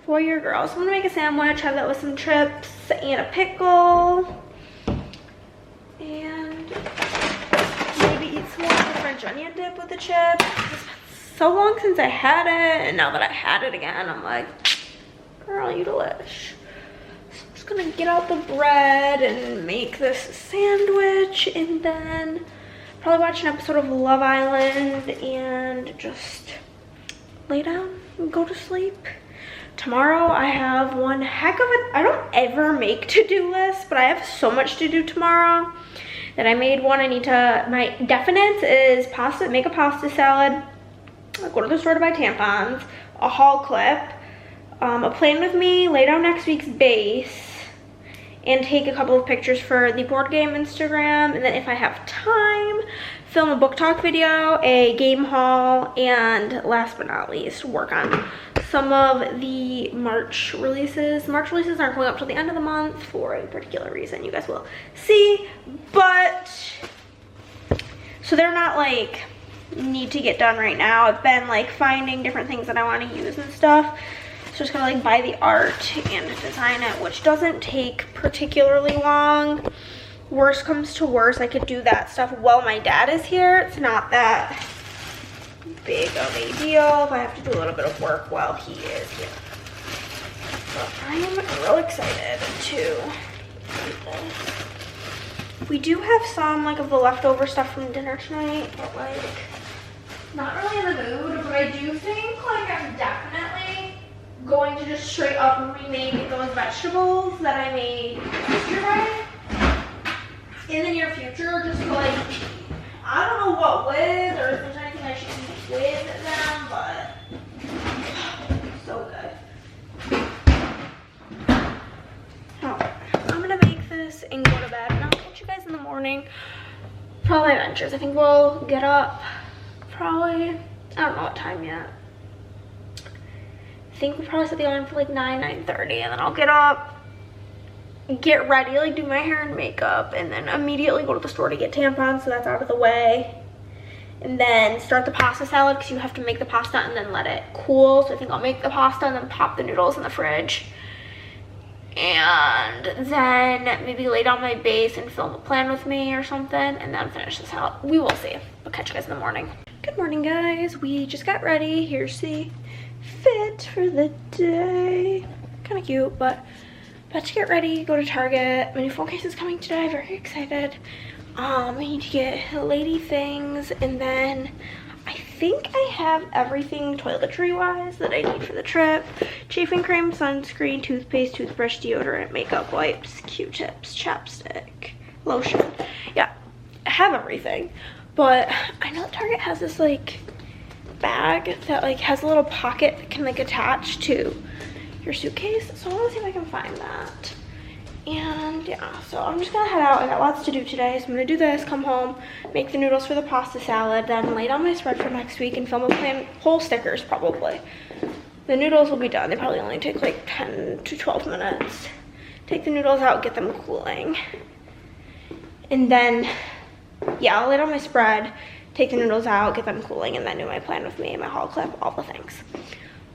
for your girls. I'm gonna make a sandwich, have that with some chips and a pickle, and maybe eat some more of the French onion dip with the chips. It's been so long since I had it, and now that I had it again, I'm like, girl, you delish. So I'm just gonna get out the bread and make this sandwich, and then probably watch an episode of Love Island and just lay down and go to sleep. Tomorrow I have one heck of a, I don't ever make to-do lists, but I have so much to do tomorrow that I made one. I need to, my definites is pasta, make a pasta salad, I'll go to the store to buy tampons, a haul clip, a plan with me, lay down next week's base, and take a couple of pictures for the board game Instagram, and then if I have time, film a book talk video, a game haul, and last but not least, work on some of the March releases. March releases aren't going up till the end of the month for a particular reason you guys will see, but so they're not like need to get done right now. I've been like finding different things that I want to use and stuff. So just gonna like buy the art and design it, which doesn't take particularly long. Worst comes to worst, I could do that stuff while my dad is here. It's not that big of a deal if I have to do a little bit of work while he is here. But I am real excited to eat this. We do have some like of the leftover stuff from dinner tonight, but like not really in the mood. But I do think like I'm definitely going to just straight up remake those vegetables that I made yesterday in the near future, just to like I don't know what with, or if there's anything I should eat with them, but so good. Oh, I'm gonna make this and go to bed, and I'll catch you guys in the morning for all my adventures. I think we'll get up probably, I don't know what time yet. I think we'll probably set the alarm for like 9:30, and then I'll get up, get ready, like do my hair and makeup, and then immediately go to the store to get tampons, so that's out of the way. And then start the pasta salad, because you have to make the pasta and then let it cool. So I think I'll make the pasta and then pop the noodles in the fridge. And then maybe lay down my base and film a plan with me or something, and then finish this out. We will see. I'll catch you guys in the morning. Good morning, guys. We just got ready. Here's the fit for the day. Kind of cute, but about to get ready, go to Target. My new phone case is coming today. Very excited. I need to get lady things, and then I think I have everything toiletry-wise that I need for the trip. Chafing cream, sunscreen, toothpaste, toothbrush, deodorant, makeup wipes, Q-tips, chapstick, lotion. Yeah, I have everything. But I know Target has this like bag that like has a little pocket that can like attach to your suitcase. So I want to see if I can find that. And yeah, so I'm just gonna head out. I got lots to do today, so I'm gonna do this, come home, make the noodles for the pasta salad, then lay down my spread for next week and film a plan, whole stickers probably. The noodles will be done. They probably only take like 10 to 12 minutes. Take the noodles out, get them cooling. And then, yeah, I'll lay down my spread, take the noodles out, get them cooling, and then do my plan with me, my haul clip, all the things.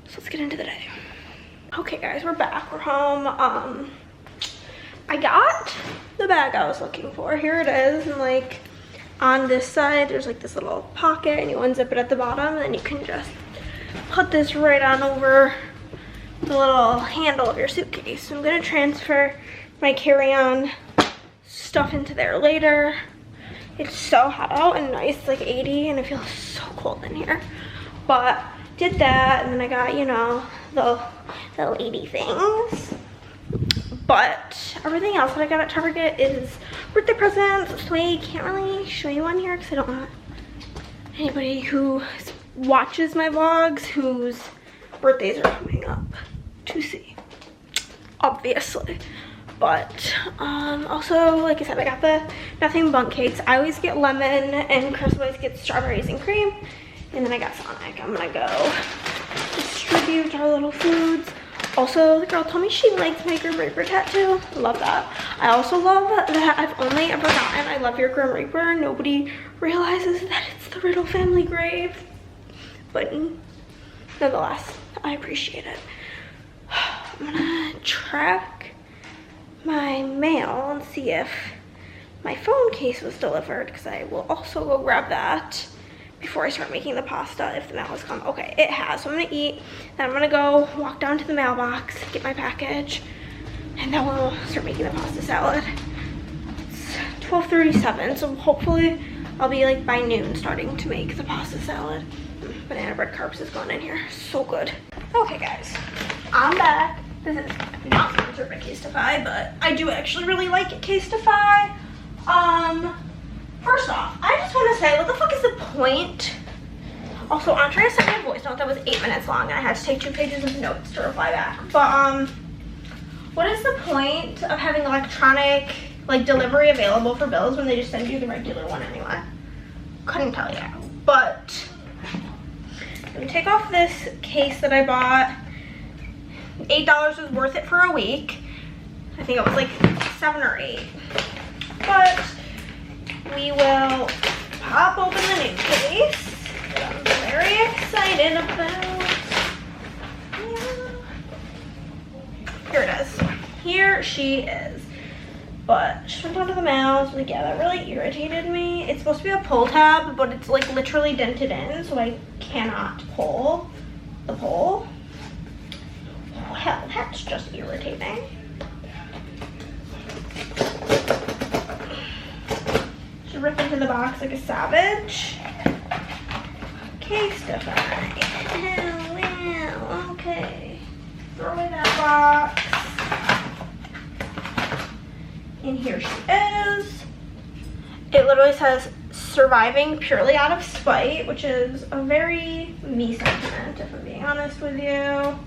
So let's get into the day. Okay guys, we're back, we're home. I got the bag I was looking for. Here it is, and like on this side there's like this little pocket, and you unzip it at the bottom, and then you can just put this right on over the little handle of your suitcase. So I'm gonna transfer my carry-on stuff into there later. It's so hot out and nice, like 80, and it feels so cold in here. But did that, and then I got, you know, the lady things. But everything else that I got at Target is birthday presents, so I can't really show you on here because I don't want anybody who watches my vlogs whose birthdays are coming up to see, obviously. But also, like I said, I got the Nothing Bundt cakes. I always get lemon, and Chris always gets strawberries and cream. And then I got Sonic. I'm gonna go distribute our little foods. Also, the girl told me she likes my Grim Reaper tattoo. Love that. I also love that I've only ever gotten I love your Grim Reaper. Nobody realizes that it's the Riddle family grave. But nonetheless, I appreciate it. I'm gonna track my mail and see if my phone case was delivered, because I will also go grab that before I start making the pasta if the mail has come. Okay, it has. So I'm gonna eat, then I'm gonna go walk down to the mailbox, get my package, and then we'll start making the pasta salad. It's 12:37, so hopefully I'll be like by noon starting to make the pasta salad. Banana bread carbs is going in here, so good. Okay guys, I'm back. This is not sponsored by Casetify, but I do actually really like Casetify. First off, I just want to say, what the fuck is the point? Also, Andrea sent me a voice note that was 8 minutes long, and I had to take 2 pages of notes to reply back. But, what is the point of having electronic, like, delivery available for bills when they just send you the regular one anyway? Couldn't tell you. But, I'm gonna take off this case that I bought. $8 was worth it for a week. I think it was like 7 or 8. But we will pop open the new case that I'm very excited about. Here it is. Here she is. But she went onto the mail, so like, yeah, that really irritated me. It's supposed to be a pull tab, but it's like literally dented in, so I cannot pull the pull. Oh, hell, that's just irritating. Should rip into the box like a savage. Casetify. Oh, wow, okay. Throw away that box. And here she is. It literally says surviving purely out of spite, which is a very me sentiment, if I'm being honest with you.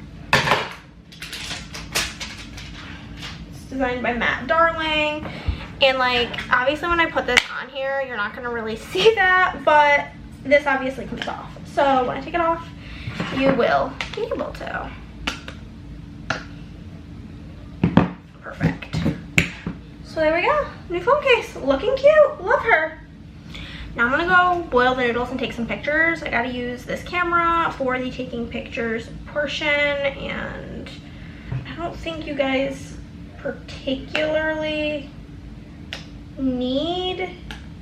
It's designed by Matt Darling. And like, obviously when I put this on here, you're not gonna really see that, but this obviously comes off. So when I take it off, you will be able to. Perfect. So there we go, new phone case, looking cute, love her. Now I'm gonna go boil the noodles and take some pictures. I gotta use this camera for the taking pictures portion, and I don't think you guys particularly need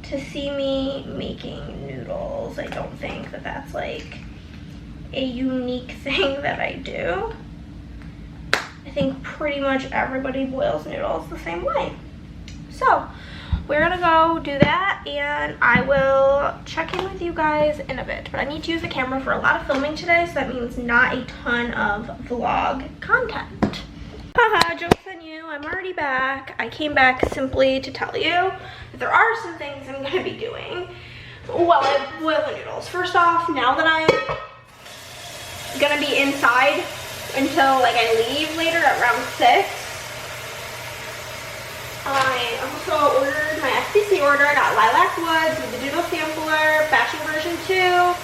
to see me making noodles. I don't think that that's like a unique thing that I do. I think pretty much everybody boils noodles the same way. So we're gonna go do that, and I will check in with you guys in a bit. But I need to use the camera for a lot of filming today, so that means not a ton of vlog content. Haha, joke's on you, I'm already back. I came back simply to tell you that there are some things I'm gonna be doing while I boil the noodles. First off, now that I'm gonna be inside until like I leave later at around 6, I also ordered my SPC order. I got lilac woods with the doodle sampler, batching version 2,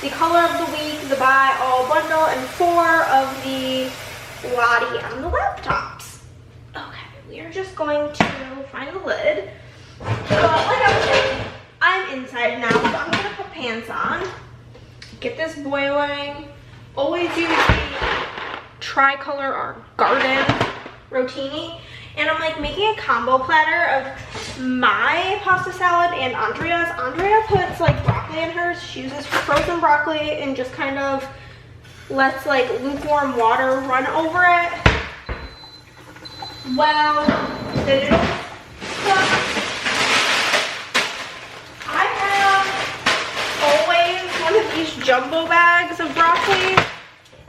the color of the week, the buy all bundle, and 4 of the Lottie on the laptops. Okay, we are just going to find the lid. But like I was saying, I'm inside now, so I'm gonna put pants on, get this boiling. Always use the tricolor or garden rotini. And I'm like making a combo platter of my pasta salad and Andrea's. Andrea puts like broccoli in hers. She uses frozen broccoli and just kind of lets like lukewarm water run over it. Well, the noodles cook. I have always one of these jumbo bags of broccoli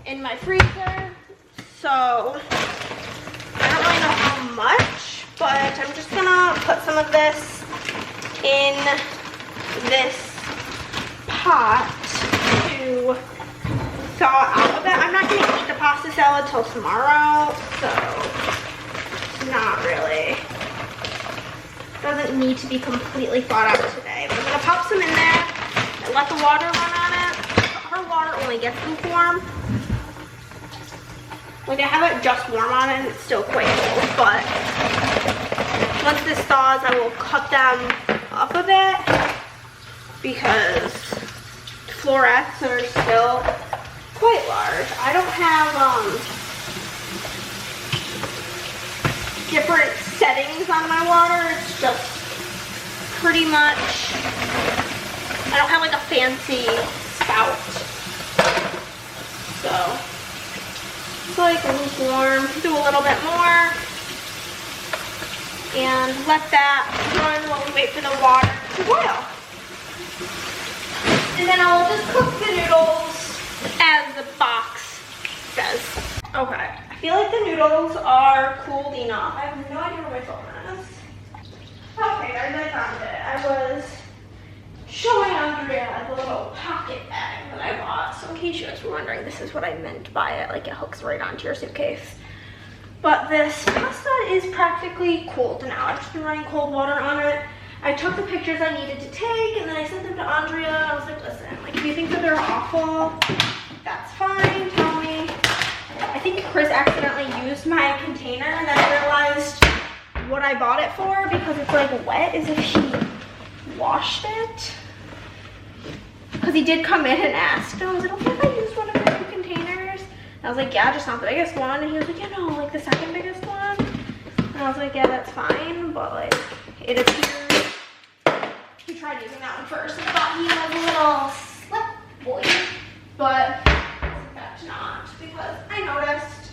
in my freezer. So I don't really know how much, but I'm just gonna put some of this in this pot to thaw out a bit. I'm not gonna eat the pasta salad till tomorrow, so it's not really, doesn't need to be completely thawed out today. But I'm gonna pop some in there and let the water run on it. Her water only gets lukewarm. Like I have it just warm on it and it's still quite cold, but once this thaws, I will cut them up a bit because florets are still quite large. I don't have different settings on my water. It's just pretty much, I don't have like a fancy spout. So it's like lukewarm. Do a little bit more and let that run while we wait for the water to boil. And then I'll just cook the noodles as the box says. Okay, I feel like the noodles are cooled enough. I have no idea where my phone is. Okay guys, I found it. I was showing Andrea the little pocket bag that I bought. So in case you guys were wondering, this is what I meant by it. Like it hooks right onto your suitcase. But this pasta is practically cooled now. I've just been running cold water on it. I took the pictures I needed to take and then I sent them to Andrea. I was like, listen, like if you think that they're awful, that's fine, tell me. I think Chris accidentally used my container and then I realized what I bought it for because it's like wet as if he washed it. Because he did come in and asked. And I was like, okay, if I used one of your containers. And I was like, yeah, just not the biggest one. And he was like, yeah, no, like the second biggest one. And I was like, yeah, that's fine. But like, it appears he tried using that one first and thought he was a little slip boy. But in fact not, because I noticed.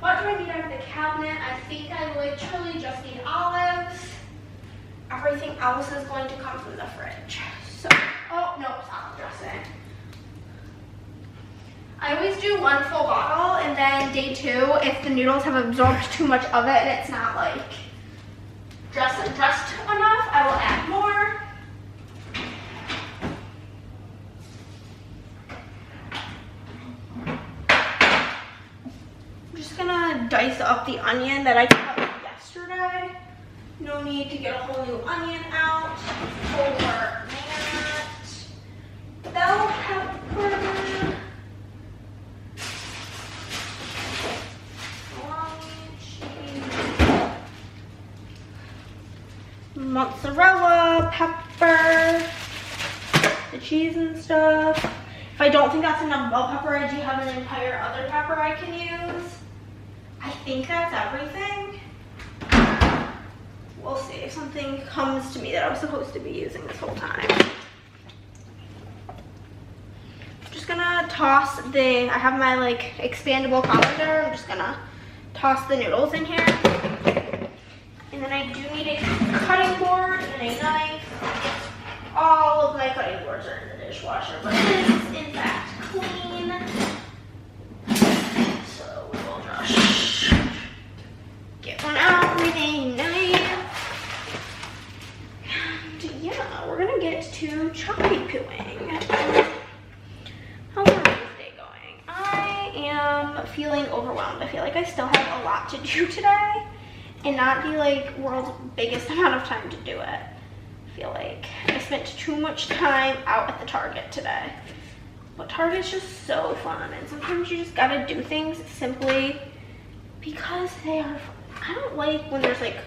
What do I need out of the cabinet? I think I literally just need olives. Everything else is going to come from the fridge. So, oh no, salad dressing. I always do one full bottle and then day 2, if the noodles have absorbed too much of it and it's not like dressed enough, dice up the onion that I cut yesterday. No need to get a whole new onion out for that. Bell pepper. Mozzarella, pepper, the cheese and stuff. If I don't think that's enough bell pepper, I do have an entire other pepper I can use. I think that's everything. We'll see if something comes to me that I was supposed to be using this whole time. I'm just gonna toss I have my like expandable colander. I'm just gonna toss the noodles in here. And then I do need a cutting board and a knife. All of my cutting boards are in the dishwasher, but this is in fact clean. So we will just get one out with a knife. And yeah, we're gonna get to choppy pooing. How's our Wednesday going? I am feeling overwhelmed. I feel like I still have a lot to do today. And not be like world's biggest amount of time to do it. I feel like I spent too much time out at the Target today. But Target's just so fun, and sometimes you just gotta do things simply because they are fun. I don't like when there's like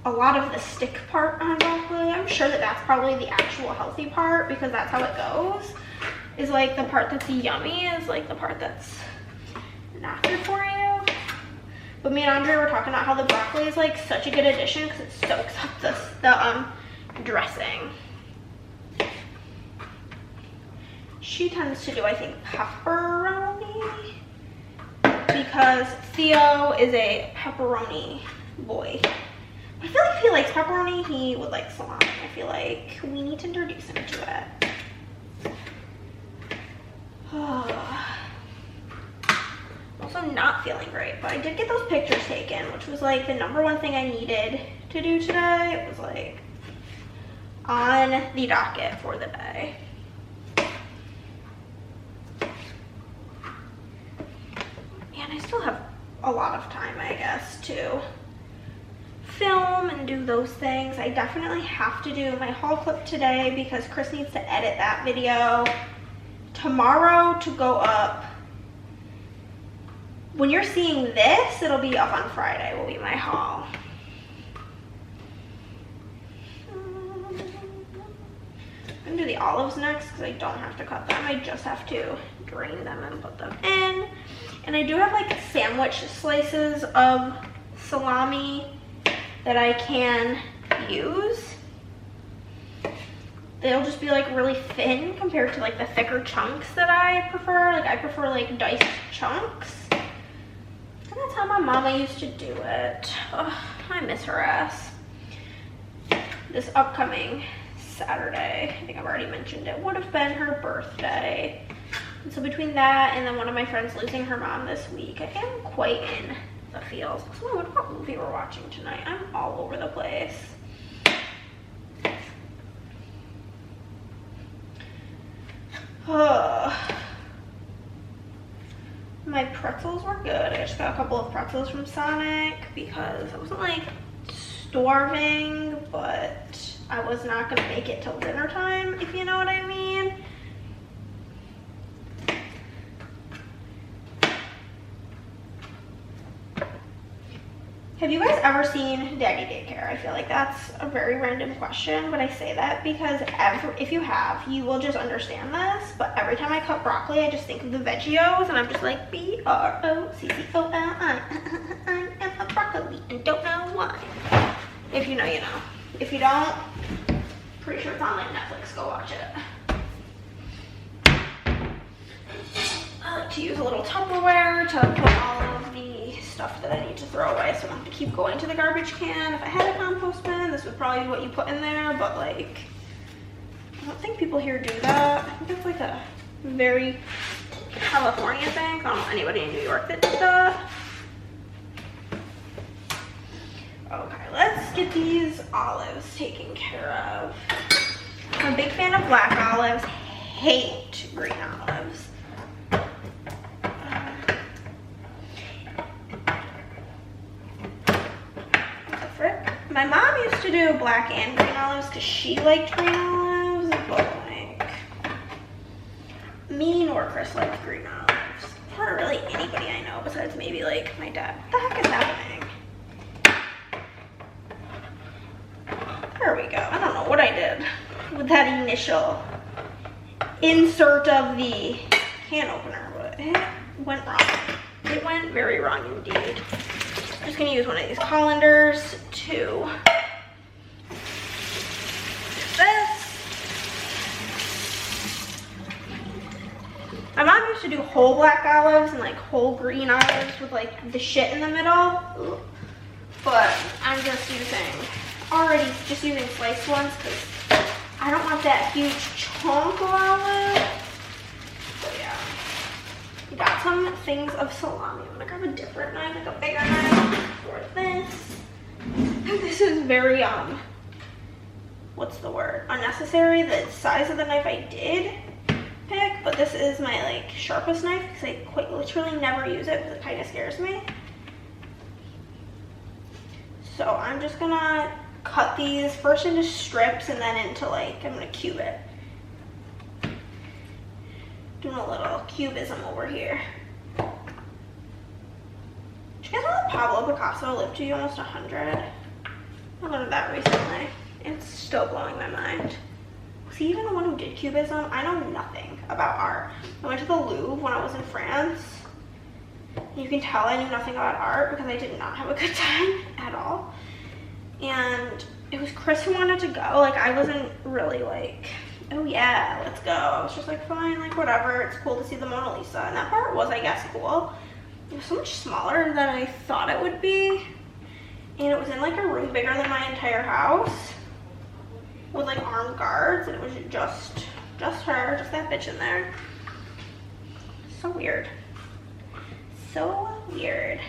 a lot of the stick part on broccoli. I'm sure that that's probably the actual healthy part because that's how it goes. Is like the part that's yummy is like the part that's not good for you. But me and Andre were talking about how the broccoli is like such a good addition because it soaks up the dressing. She tends to do, I think, pepperoni because Theo is a pepperoni boy. I feel like if he likes pepperoni, he would like salami. I feel like we need to introduce him to it. Also not feeling great, but I did get those pictures taken, which was like the #1 thing I needed to do today. It was like on the docket for the day. And I still have a lot of time, I guess, to film and do those things. I definitely have to do my haul clip today because Chris needs to edit that video tomorrow to go up. When you're seeing this, it'll be up on Friday, will be my haul. I'm gonna do the olives next because I don't have to cut them. I just have to drain them and put them in. And I do have like sandwich slices of salami that I can use. They'll just be like really thin compared to like the thicker chunks that I prefer. Like I prefer like diced chunks. And that's how my mama used to do it. Ugh, I miss her ass. This upcoming Saturday, I think I've already mentioned it, would have been her birthday. And so between that and then one of my friends losing her mom this week, I am quite in the feels. So I wonder what movie we're watching tonight. I'm all over the place. My pretzels were good. I just got a couple of pretzels from Sonic because I wasn't like starving, but I was not gonna make it till dinner time, if you know what I mean. Have you guys ever seen Daddy Daycare? I feel like that's a very random question, but I say that because if you have, you will just understand this. But every time I cut broccoli, I just think of the Veggios, and I'm just like, B-R-O-C-C-O-L-I. I am a broccoli and don't know why. If you know, you know. If you don't, pretty sure it's on like Netflix. Go watch it. I like to use a little Tupperware to put all of the stuff that I need to throw away so I don't have to keep going to the garbage can. If I had a compost bin, this would probably be what you put in there, but like, I don't think people here do that. I think it's like a very California thing. I don't know anybody in New York that does that. Okay, let's get these olives taken care of. I'm a big fan of black olives, hate green olives. My mom used to do black and green olives because she liked green olives, but like me nor Chris liked green olives. Not really anybody I know besides maybe like my dad. What the heck is happening? There we go. I don't know what I did with that initial insert of the can opener, but it went wrong. It went very wrong indeed. I'm just gonna use one of these colanders to do this. My mom used to do whole black olives and like whole green olives with like the shit in the middle. But I'm just using sliced ones because I don't want that huge chunk of olive. So yeah. Got some things of salami. I'm gonna grab a different knife, like a bigger knife for this. And this is very, what's the word? Unnecessary, the size of the knife I did pick, but this is my like sharpest knife because I quite literally never use it because it kind of scares me. So I'm just gonna cut these first into strips and then into like, I'm gonna cube it. Doing a little cubism over here. Did you guys know that Pablo Picasso lived to be almost 100? I learned that recently. It's still blowing my mind. Was he even the one who did cubism? I know nothing about art. I went to the Louvre when I was in France. You can tell I knew nothing about art because I did not have a good time at all. And it was Chris who wanted to go. Like, I wasn't really like, oh yeah, let's go. I was just like, fine, like whatever. It's cool to see the Mona Lisa. And that part was, I guess, cool. It was so much smaller than I thought it would be. And it was in like a room bigger than my entire house with like armed guards. And it was just her, just that bitch in there. So weird. So weird.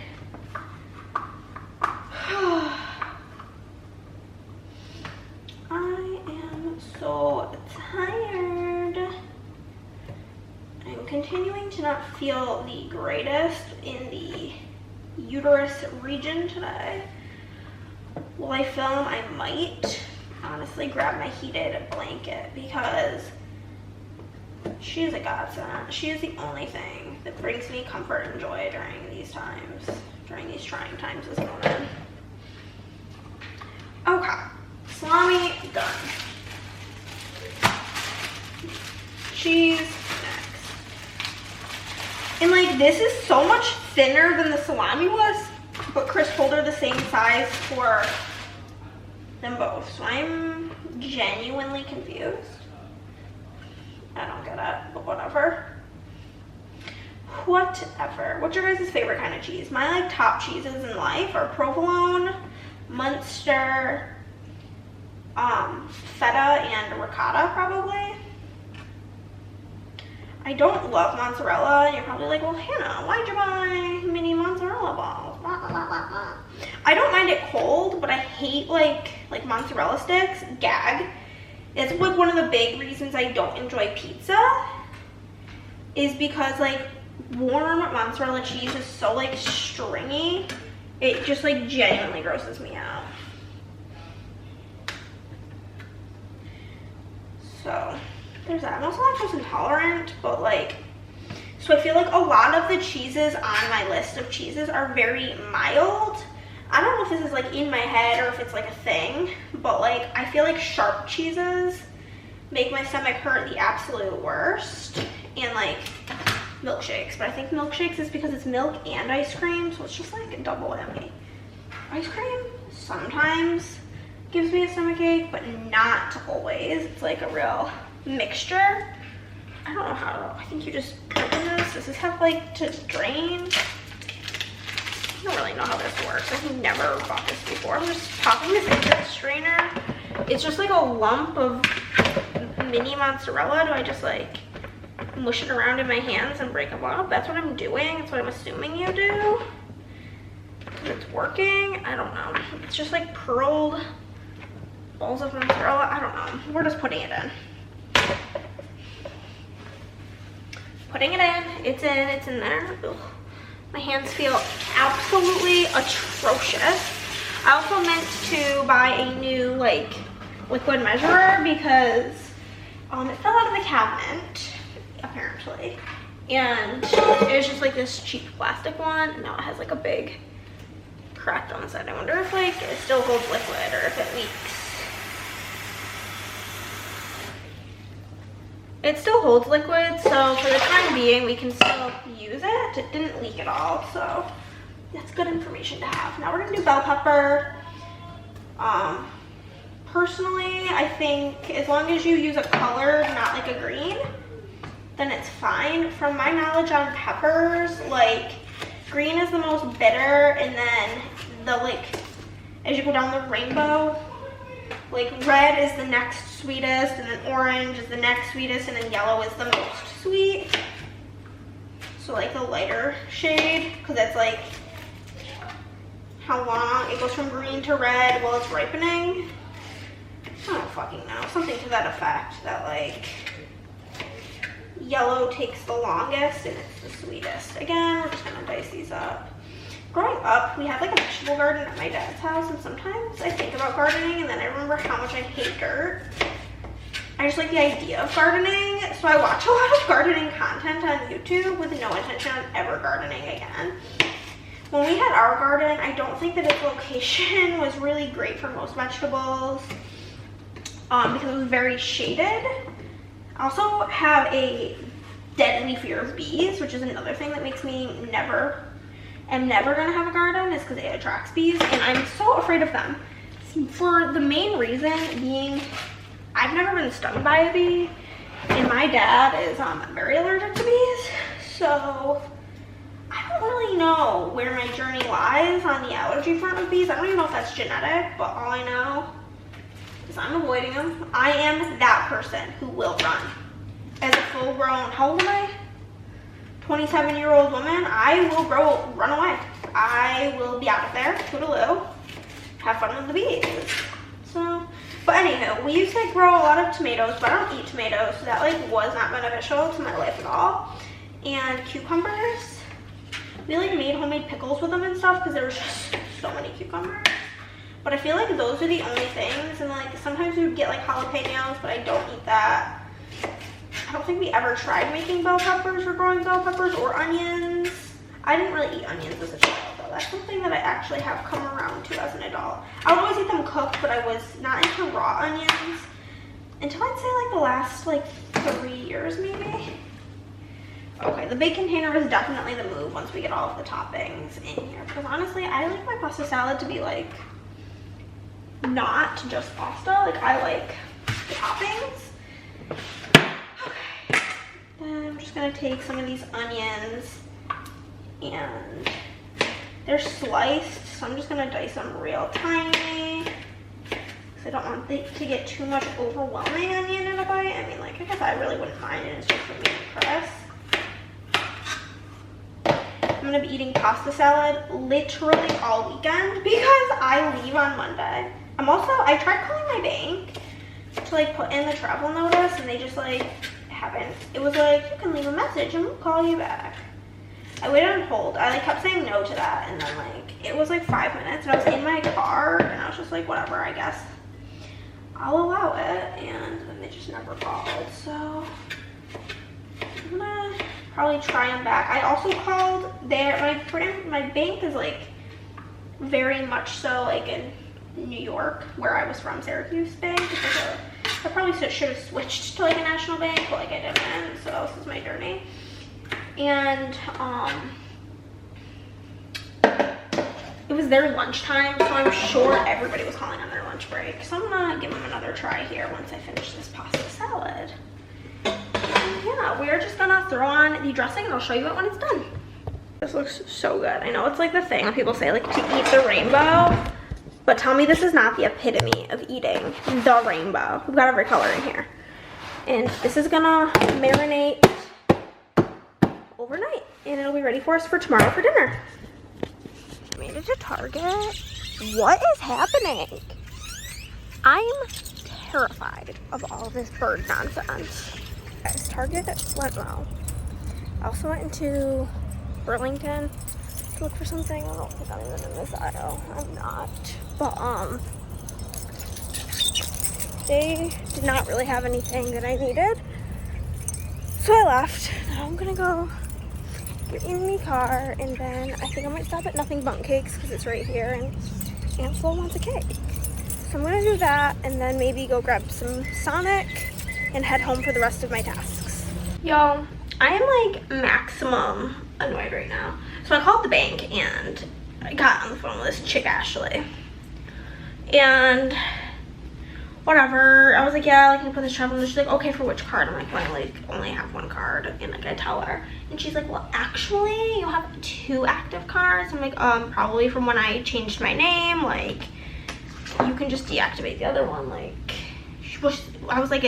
I am so tired. I'm continuing to not feel the greatest in the uterus region today. While I film, I might honestly grab my heated blanket because she is a godsend. She is the only thing that brings me comfort and joy during these times, during these trying times this moment. Okay. Salami done. Cheese next. And like this is so much thinner than the salami was, but Chris told her the same size for them both. So I'm genuinely confused. I don't get it, but whatever. Whatever. What's your guys' favorite kind of cheese? My like top cheeses in life are provolone, Munster, feta and ricotta probably. I don't love mozzarella, and you're probably like, well, Hannah, why'd you buy mini mozzarella balls? I don't mind it cold, but I hate like mozzarella sticks. Gag. It's like one of the big reasons I don't enjoy pizza is because like warm mozzarella cheese is so like stringy. It just like genuinely grosses me out. So there's that. I'm also lactose intolerant, but like, so I feel like a lot of the cheeses on my list of cheeses are very mild. I don't know if this is like in my head or if it's like a thing, but like I feel like sharp cheeses make my stomach hurt the absolute worst, and like milkshakes. But I think milkshakes is because it's milk and ice cream, so it's just like a double whammy. Ice cream sometimes gives me a stomach ache, but not always. It's like a real mixture. I don't know how to, I think you just open this. Does this have like to drain? I don't really know how this works. I've never bought this before. I'm just popping this into the strainer. It's just like a lump of mini mozzarella. Do I just like mush it around in my hands and break them up? That's what I'm doing. That's what I'm assuming you do. It's working. I don't know. It's just like pearled balls of mozzarella. I don't know. We're just putting it in. Putting it in. It's in there. Ugh. My hands feel absolutely atrocious. I also meant to buy a new like liquid measurer because it fell out of the cabinet apparently, and it was just like this cheap plastic one, and now it has like a big crack on the side. I wonder if like it still holds liquid or if it leaks. It still holds liquid, so for the time being we can still use it. It didn't leak at all, so that's good information to have. Now we're gonna do bell pepper. Personally, I think as long as you use a color, not like a green, then it's fine. From my knowledge on peppers, like green is the most bitter, and then the like as you go down the rainbow, like red is the next sweetest, and then orange is the next sweetest, and then yellow is the most sweet. So like the lighter shade, because that's like how long it goes from green to red while it's ripening. I don't fucking know, something to that effect, that like yellow takes the longest and it's the sweetest. Again, we're just gonna dice these up. Growing up, we had like a vegetable garden at my dad's house, and sometimes I think about gardening and then I remember how much I hate dirt. I just like the idea of gardening, so I watch a lot of gardening content on YouTube with no intention on ever gardening again. When we had our garden, I don't think that its location was really great for most vegetables because it was very shaded. I also have a deadly fear of bees, which is another thing that makes me never gonna have a garden, is because it attracts bees, and I'm so afraid of them. For the main reason being, I've never been stung by a bee, and my dad is very allergic to bees, so I don't really know where my journey lies on the allergy front of bees. I don't even know if that's genetic, but all I know is I'm avoiding them. I am that person who will run. As a full-grown, how old am I? 27-year-old woman, I will run away. I will be out of there, toodaloo, have fun with the bees. So, but anywho, we used to grow a lot of tomatoes, but I don't eat tomatoes, so that like was not beneficial to my life at all. And cucumbers, we like made homemade pickles with them and stuff because there was just so many cucumbers. But I feel like those are the only things, and like sometimes we would get like jalapenos, but I don't eat that. I don't think we ever tried making bell peppers or growing bell peppers or onions. I didn't really eat onions as a child though. That's something that I actually have come around to as an adult. I would always eat them cooked, but I was not into raw onions until I'd say like the last like 3 years maybe. Okay, the big container is definitely the move once we get all of the toppings in here. Because honestly, I like my pasta salad to be like not just pasta. Like I like the toppings. Okay, then I'm just gonna take some of these onions, and they're sliced, so I'm just gonna dice them real tiny. Because I don't want it to get too much overwhelming onion in a bite. I mean, like I guess I really wouldn't mind it. It's just for me to press. I'm gonna be eating pasta salad literally all weekend because I leave on Monday. I tried calling my bank to like put in the travel notice, and they just like haven't. It was like, you can leave a message and we'll call you back. I waited on hold. I like kept saying no to that, and then like it was like 5 minutes and I was in my car and I was just like, whatever, I guess I'll allow it, and then they just never called. So I'm gonna probably try them back. I also called my bank is like very much so like in New York, where I was from, Syracuse Bank. I probably should have switched to like a national bank, but like I didn't, so this is my journey. And it was their lunchtime, so I'm sure everybody was calling on their lunch break. So I'm gonna give them another try here once I finish this pasta salad. And yeah, we're just gonna throw on the dressing and I'll show you it when it's done. This looks so good. I know it's like the thing when people say like to eat the rainbow, but tell me this is not the epitome of eating the rainbow. We've got every color in here. And this is gonna marinate overnight, and it'll be ready for us for tomorrow for dinner. I made it to Target. What is happening? I'm terrified of all this bird nonsense. Guys, Target went well. I also went into Burlington to look for something. I don't think I'm even in this aisle. I'm not. But, they did not really have anything that I needed. So I left. Now I'm gonna go get in the car, and then I think I might stop at Nothing Bundt Cakes because it's right here, and Ansel wants a cake. So I'm gonna do that, and then maybe go grab some Sonic and head home for the rest of my tasks. Y'all, I am like maximum annoyed right now. So I called the bank and I got on the phone with this chick, Ashley. And whatever, I was like, yeah, like, can you put this travel? And she's like, okay, for which card? I'm like, well, I like only have one card. And like I tell her, and she's like, well, actually you have 2 active cards. I'm like, probably from when I changed my name, like you can just deactivate the other one. Like, I was like,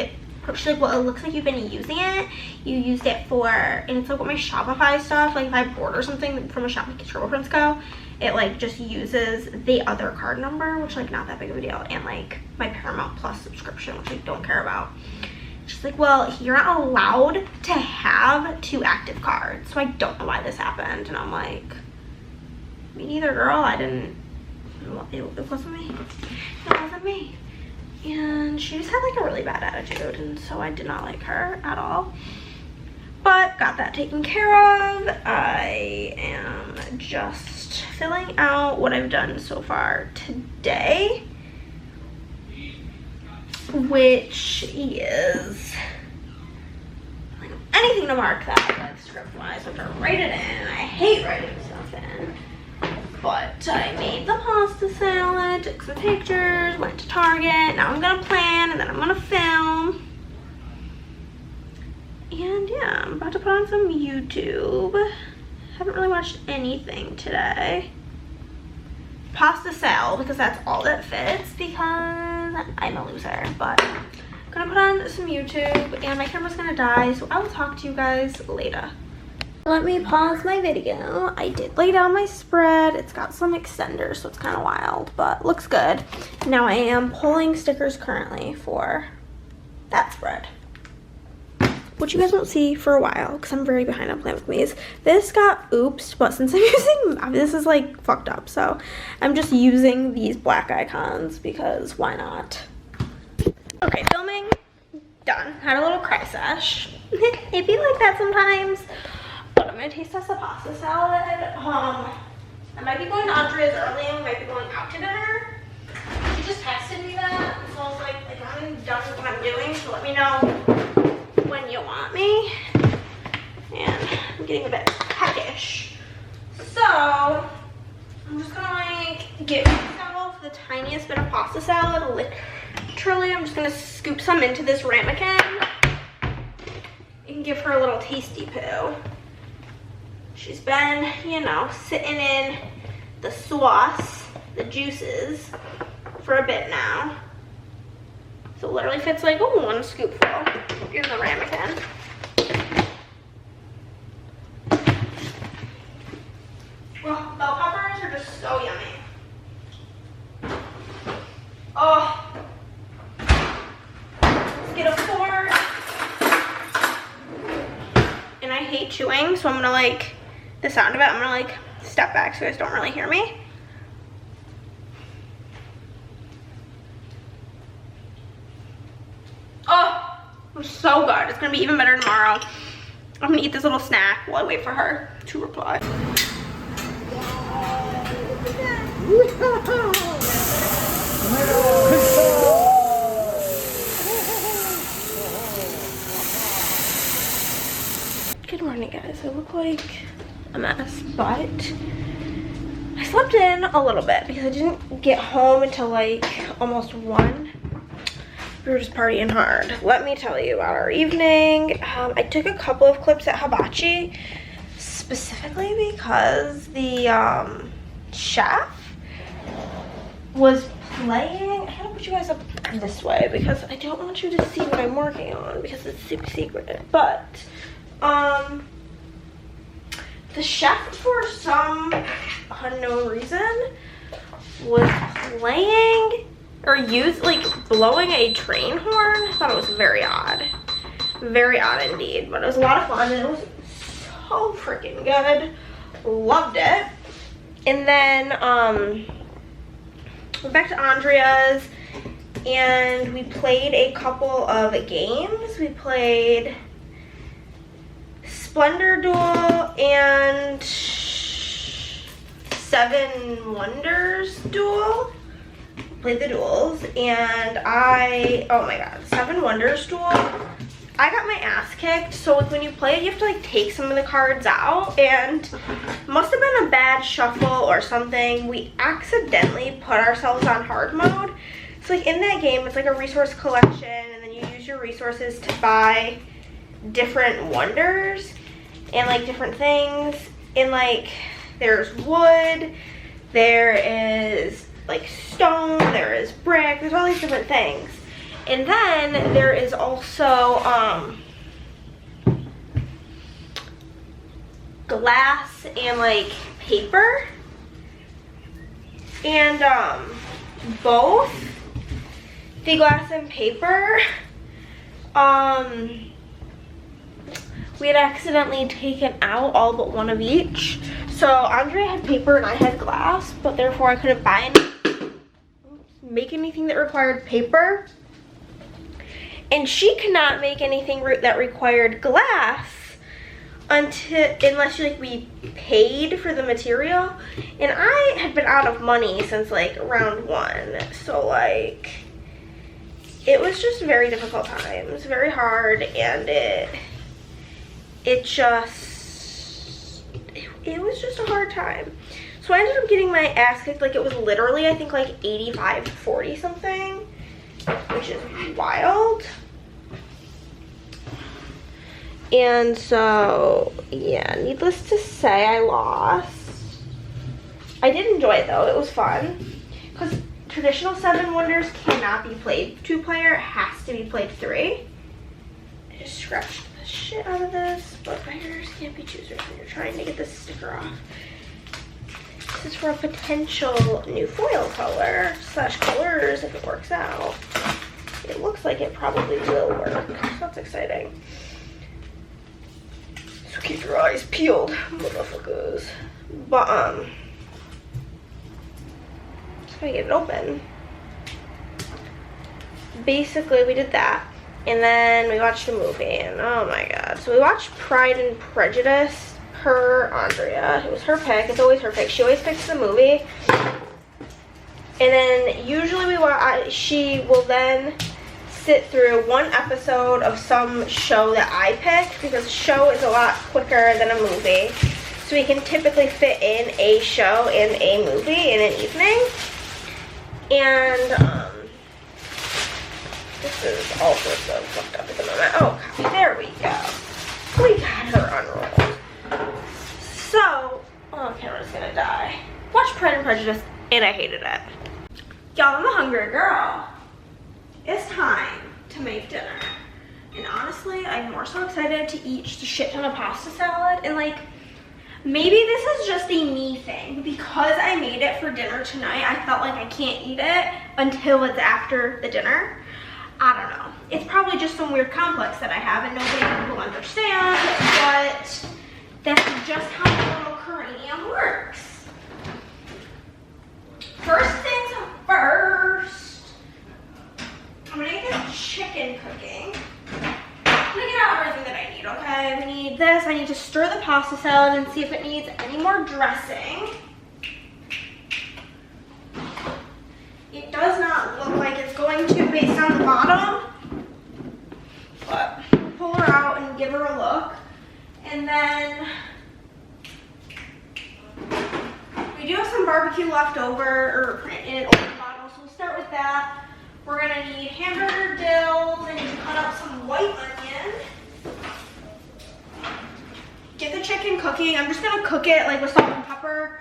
she's like, well, it looks like you've been using it. You used it for, and it's like with my Shopify stuff, like if I order something from a shop like Turbo Prince Co, it like just uses the other card number, which like not that big of a deal, and like my Paramount Plus subscription, which I don't care about. She's like, well, you're not allowed to have 2 active cards, so I don't know why this happened. And I'm like, me neither, girl. I didn't, it wasn't me. It wasn't me. And she just had like a really bad attitude, and so I did not like her at all. But got that taken care of. I am just filling out what I've done so far today, which is like anything to mark that like script wise. I have to write it in. I hate writing stuff in. But I made the pasta salad, took some pictures, went to Target. Now I'm gonna plan, and then I'm gonna film. And yeah, I'm about to put on some YouTube. Haven't really watched anything today. Pasta salad, because that's all that fits, because I'm a loser. But I'm gonna put on some YouTube, and my camera's gonna die, so I will talk to you guys later. Let me pause my video. I did lay down my spread. It's got some extenders, so it's kind of wild, but looks good. Now I am pulling stickers currently for that spread, which you guys won't see for a while because I'm very behind on Plan With Me's. This got oopsed, but since I'm using, this is like fucked up, so I'm just using these black icons because why not? Okay, filming done. Had a little cry sesh. It'd be like that sometimes. But I'm gonna taste test the pasta salad. I might be going to Andrea's early, and we might be going out to dinner. She just texted me that, so I was like I'm done with what I'm doing, so let me know when you want me. And I'm getting a bit peckish, so I'm just gonna like give myself the tiniest bit of pasta salad. Literally, I'm just gonna scoop some into this ramekin and give her a little tasty poo. She's been, you know, sitting in the sauce, the juices, for a bit now. So it literally fits like, oh, 1 scoopful in the ramekin. Well, bell peppers are just so yummy. Oh. Let's get a fork. And I hate chewing, so I'm gonna like, the sound of it, I'm gonna like step back so you guys don't really hear me. Oh, it's so good. It's gonna be even better tomorrow. I'm gonna eat this little snack while I wait for her to reply. Good morning, guys. I look like a mess, but I slept in a little bit because I didn't get home until like almost 1. We were just partying hard. Let me tell you about our evening. I took a couple of clips at Hibachi, specifically because the chef was playing. I gotta put you guys up this way because I don't want you to see what I'm working on because it's super secret. But the chef, for some unknown reason, was playing or blowing a train horn. I thought it was very odd indeed, but it was a lot of fun and it was so freaking good. Loved it. And then went back to Andrea's and we played a couple of games. We played Splendor Duel and Seven Wonders Duel. Played the duels, and oh my god, Seven Wonders Duel, I got my ass kicked. So like when you play it, you have to like take some of the cards out, and must have been a bad shuffle or something. We accidentally put ourselves on hard mode. So like in that game, it's like a resource collection, and then you use your resources to buy different wonders and like different things. And like there's wood, there is like stone, there is brick, there's all these different things. And then there is also glass and like paper. And both the glass and paper, we had accidentally taken out all but one of each. So Andrea had paper and I had glass, but therefore I couldn't make anything that required paper. And she could not make anything that required glass unless we paid for the material. And I had been out of money since like round 1. So like it was just very difficult times, very hard, and it was just a hard time. So I ended up getting my ass kicked. Like it was literally, I think like 85-40 something, which is wild. And so yeah, needless to say, I lost. I did enjoy it though, it was fun. Because traditional Seven Wonders cannot be played 2-player, it has to be played 3. I just scratched the shit out of this, but writers can't be choosers when you're trying to get this sticker off. This is for a potential new foil color / colors if it works out. It looks like it probably will work, so that's exciting. So keep your eyes peeled, motherfuckers. But just gotta get it open. Basically, we did that, and then we watched a movie, and oh my god. So we watched Pride and Prejudice per Andrea. It was her pick. It's always her pick. She always picks the movie. And then usually she will then sit through one episode of some show that I picked, because a show is a lot quicker than a movie. So we can typically fit in a show and a movie in an evening. And this is all sorts of fucked up at the moment. Oh, God, there we go. We got her unrolled. So, oh, camera's gonna die. Watched Pride and Prejudice, and I hated it. Y'all, I'm a hungry girl. It's time to make dinner. And honestly, I'm more so excited to eat just a shit ton of pasta salad. And like, maybe this is just a me thing. Because I made it for dinner tonight, I felt like I can't eat it until it's after the dinner. I don't know. It's probably just some weird complex that I have and nobody will understand, but that's just how my little cranium works. First things first, I'm gonna get this chicken cooking. I'm gonna get out everything that I need, okay? We need this. I need to stir the pasta salad and see if it needs any more dressing. It does not look like it's going to based on the bottom, but pull her out and give her a look. And then we do have some barbecue left over, or in an old bottle, so we'll start with that. We're gonna need hamburger dills. I need to cut up some white onion. Get the chicken cooking. I'm just gonna cook it like with salt and pepper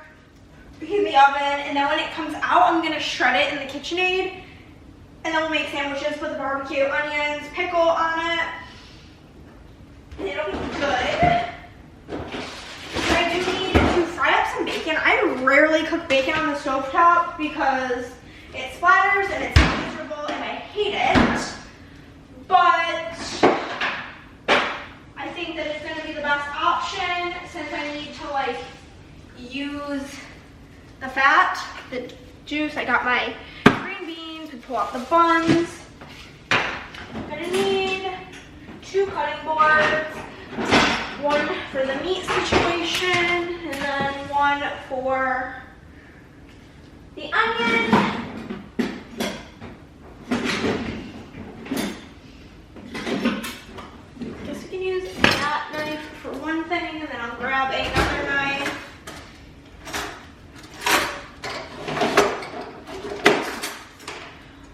in the oven, and then when it comes out, I'm gonna shred it in the KitchenAid, and then we'll make sandwiches, put the barbecue, onions, pickle on it, and it'll be good. I do need to fry up some bacon. I rarely cook bacon on the stovetop because it splatters and it's miserable and I hate it, but I think that it's gonna be the best option since I need to like use juice. I got my green beans. We pull out the buns. I'm gonna need 2 cutting boards. One for the meat situation, and then one for the onion. Guess we can use that knife for one thing, and then I'll grab another knife.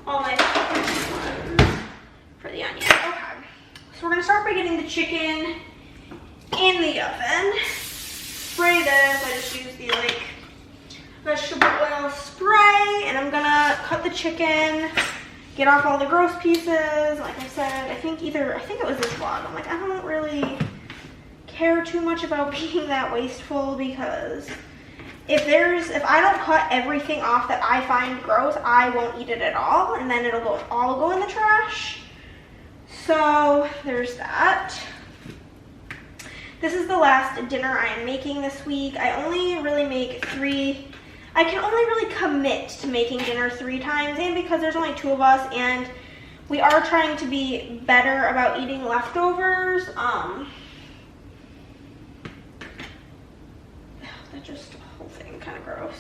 All my ones for the onion. Okay, so we're gonna start by getting the chicken in the oven. Spray this. I just use the like vegetable oil spray, and I'm gonna cut the chicken, get off all the gross pieces. Like I said, I think it was this vlog. I'm like, I don't really care too much about being that wasteful, because if I don't cut everything off that I find gross, I won't eat it at all, and then it'll all go in the trash. So there's that. This is the last dinner I am making this week. I can only really commit to making dinner 3 times, and because there's only 2 of us, and we are trying to be better about eating leftovers. That just, the whole thing kind of gross.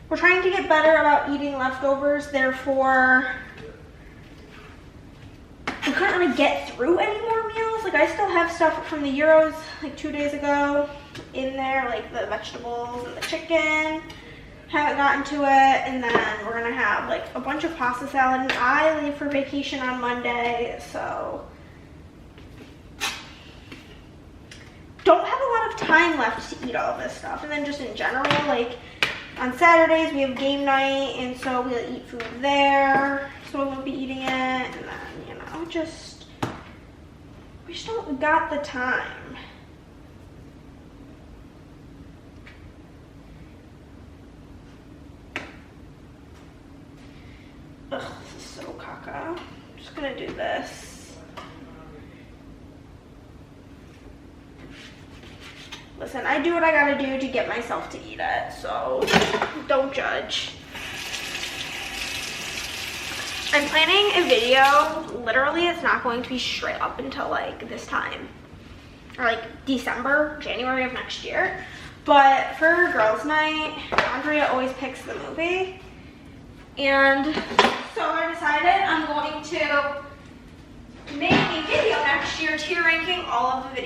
We're trying to get better about eating leftovers, therefore we couldn't really get through any more meals. Like, I still have stuff from the gyros like 2 days ago in there, like the vegetables and the chicken. Haven't gotten to it, and then we're gonna have like a bunch of pasta salad, and I leave for vacation on Monday, so don't have a lot of time left to eat all of this stuff. And then just in general, like on Saturdays we have game night, and so we'll eat food there, so we won't be eating it, and then, you know, we just don't got the time. Ugh, this is so caca. I'm just gonna do this. Listen, I do what I gotta do to get myself to eat it, so don't judge. I'm planning a video, literally it's not going to be straight up until like this time, or like December, January of next year. But for girls' night, Andrea always picks the movie. And so I decided I'm going to make a video next year tier ranking all of the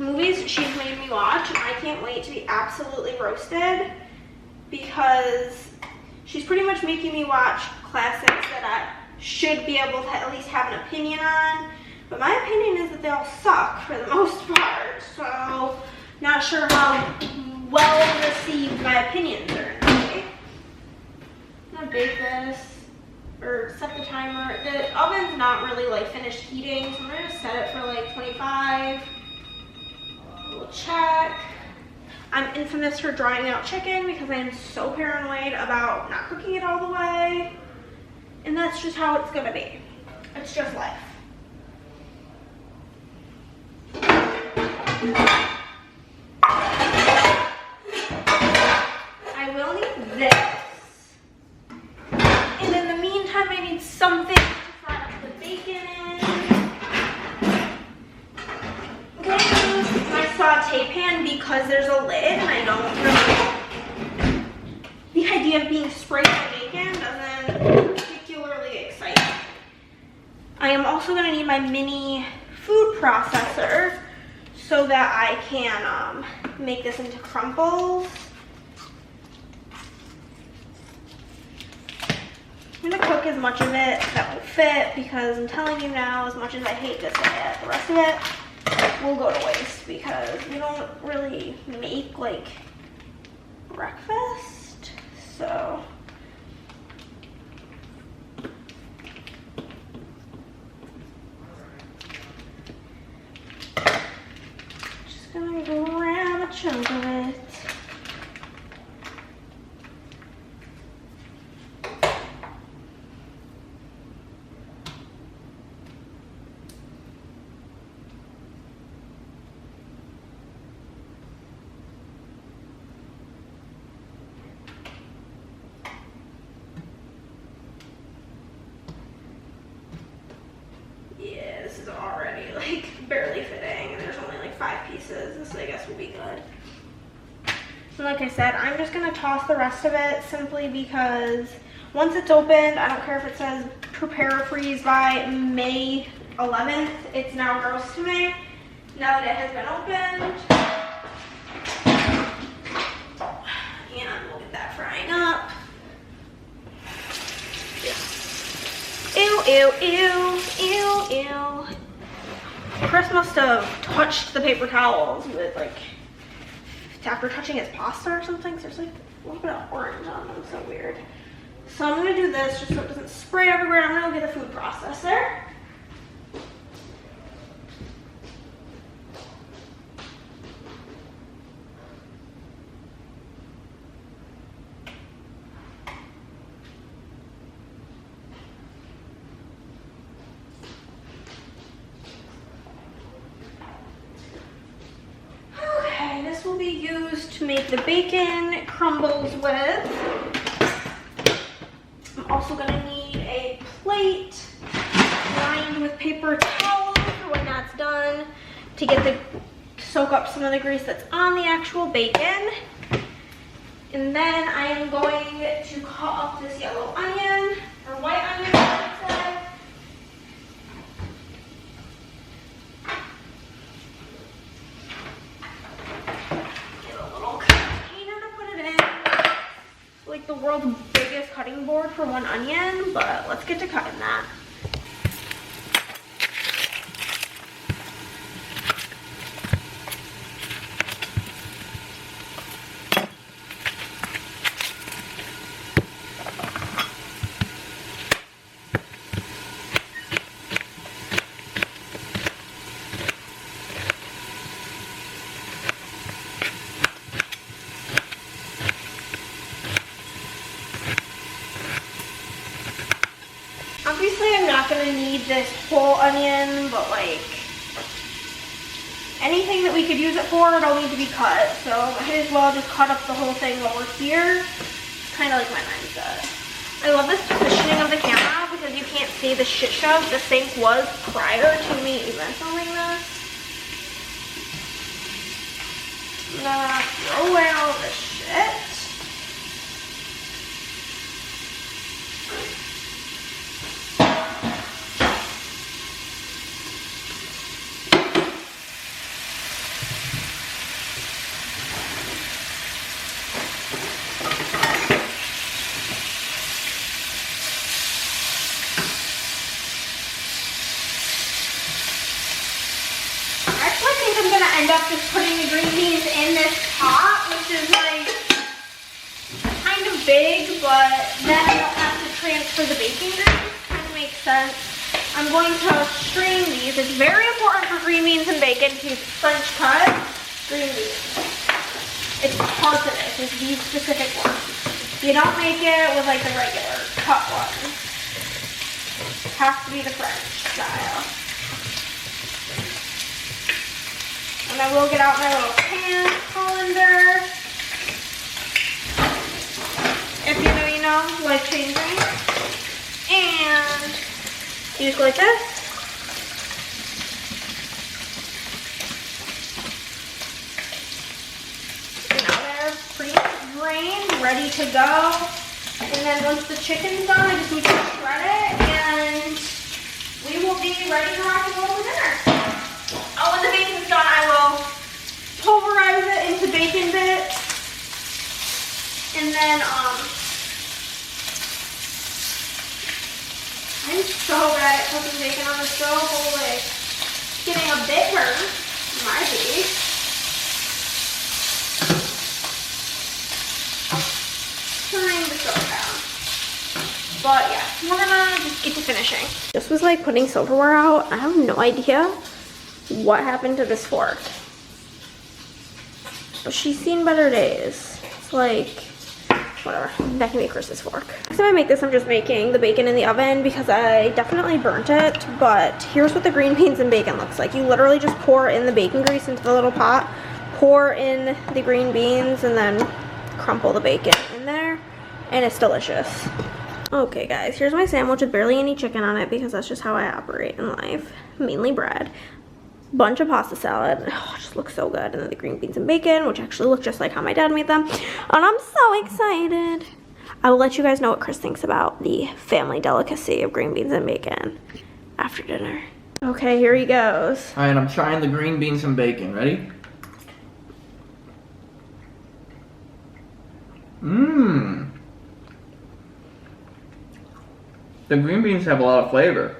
movies she's made me watch. And I can't wait to be absolutely roasted, because she's pretty much making me watch classics that I should be able to at least have an opinion on. But my opinion is that they all suck for the most part. So not sure how well received my opinions are. I'm gonna bake this, or set the timer. The oven's not really like finished heating, so I'm gonna set it for like 25. We'll check. I'm infamous for drying out chicken because I am so paranoid about not cooking it all the way. And that's just how it's gonna be. It's just life. I will need this. And in the meantime, I need something to fry up the bacon in. I'm going to use my saute pan because there's a lid, and I don't really... The idea of being sprayed by bacon doesn't particularly excite me. I am also going to need my mini food processor so that I can make this into crumbles. I'm going to cook as much of it that will fit, because I'm telling you now, as much as I hate this bit, the rest of it will go to waste because we don't really make like breakfast. So just gonna grab a chunk of it. is already like barely fitting, and there's only like 5 pieces. This I guess will be good. And like I said, I'm just gonna toss the rest of it simply because once it's opened, I don't care if it says prepare or freeze by May 11th. It's now gross to me now that it has been opened. And we'll get that frying up. Ew, ew, ew, ew, ew. Chris must have touched the paper towels with like, after touching his pasta or something. So there's like a little bit of orange on them, so weird. So I'm gonna do this just so it doesn't spray everywhere. I'm gonna go get a food processor. Will be used to make the bacon crumbles with. I'm also going to need a plate lined with paper towel for when that's done to get the soak up some of the grease that's on the actual bacon. And then I am going to cut up this yellow onion, or white onion, I should say. Like the world's biggest cutting board for one onion, but let's get to cutting that. Obviously, I'm not going to need this whole onion, but like anything that we could use it for, it'll need to be cut. So I might as well just cut up the whole thing while we're here. Kind of like my mindset. I love this positioning of the camera because you can't see the shit shove the sink was prior to me even filming this. I'm gonna throw away all this shit. End up just putting the green beans in this pot, which is like kind of big, but then I don't have to transfer the bacon grease. Kind of makes sense. I'm going to strain these. It's very important for green beans and bacon to use French cut green beans. It's part of it. It's these specific ones. You don't make it with like the regular cut ones. It has to be the French style. And I will get out my little pan colander. If you know, life changing. And you just go like this. And now they're pretty much drained, ready to go. And then once the chicken's done, I just need to shred it, and we will be ready to rock and roll for dinner. Oh, when the bacon's done, I will pulverize it into bacon bits. And then, I'm so bad at cooking bacon on the stove. Holy, it's getting a bit burnt. Might be. Trying to slow it down. But yeah, we're gonna just get to finishing. This was like putting silverware out. I have no idea what happened to this fork, but she's seen better days. It's like, whatever, that can be Chris's fork. Next time I make this, I'm just making the bacon in the oven because I definitely burnt it, but here's what the green beans and bacon looks like. You literally just pour in the bacon grease into the little pot, pour in the green beans, and then crumple the bacon in there, and it's delicious. Okay guys, here's my sandwich with barely any chicken on it because that's just how I operate in life. Mainly bread. Bunch of pasta salad. Oh, it just looks so good. And then the green beans and bacon, which actually look just like how my dad made them. And I'm so excited. I will let you guys know what Chris thinks about the family delicacy of green beans and bacon after dinner. Okay, here he goes. All right, I'm trying the green beans and bacon. Ready? Mmm. The green beans have a lot of flavor.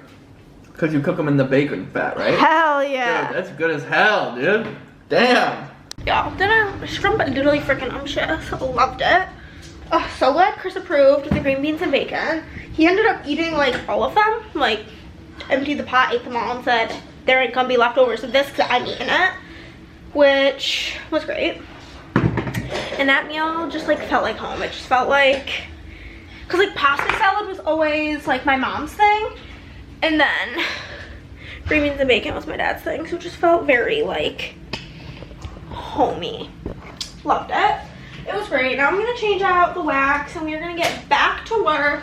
Because you cook them in the bacon fat, right? Hell yeah. Dude, that's good as hell, dude. Damn. Y'all, dinner shrimp literally freaking umptious. Loved it. Oh, so glad Chris approved of the green beans and bacon. He ended up eating like all of them. Like, emptied the pot, ate them all, and said there ain't gonna be leftovers of this because I'm eating it. Which was great. And that meal just like felt like home. It just felt like, because like pasta salad was always like my mom's thing. And then green beans and bacon was my dad's thing. So it just felt very like homey. Loved it. It was great. Now I'm going to change out the wax and we're going to get back to work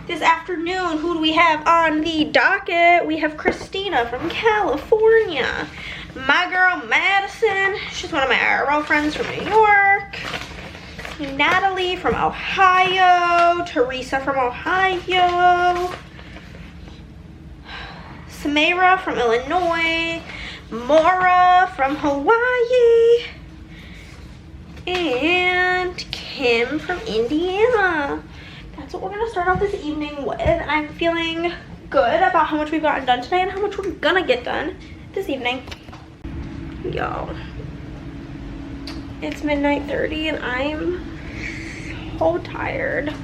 this afternoon. Who do we have on the docket? We have Christina from California. My girl Madison. She's one of my IRL friends from New York. Natalie from Ohio. Teresa from Ohio. Samara from Illinois, Maura from Hawaii, and Kim from Indiana. That's what we're gonna start off this evening with. And I'm feeling good about how much we've gotten done today and how much we're gonna get done this evening. Yo, it's midnight 30 and I'm so tired.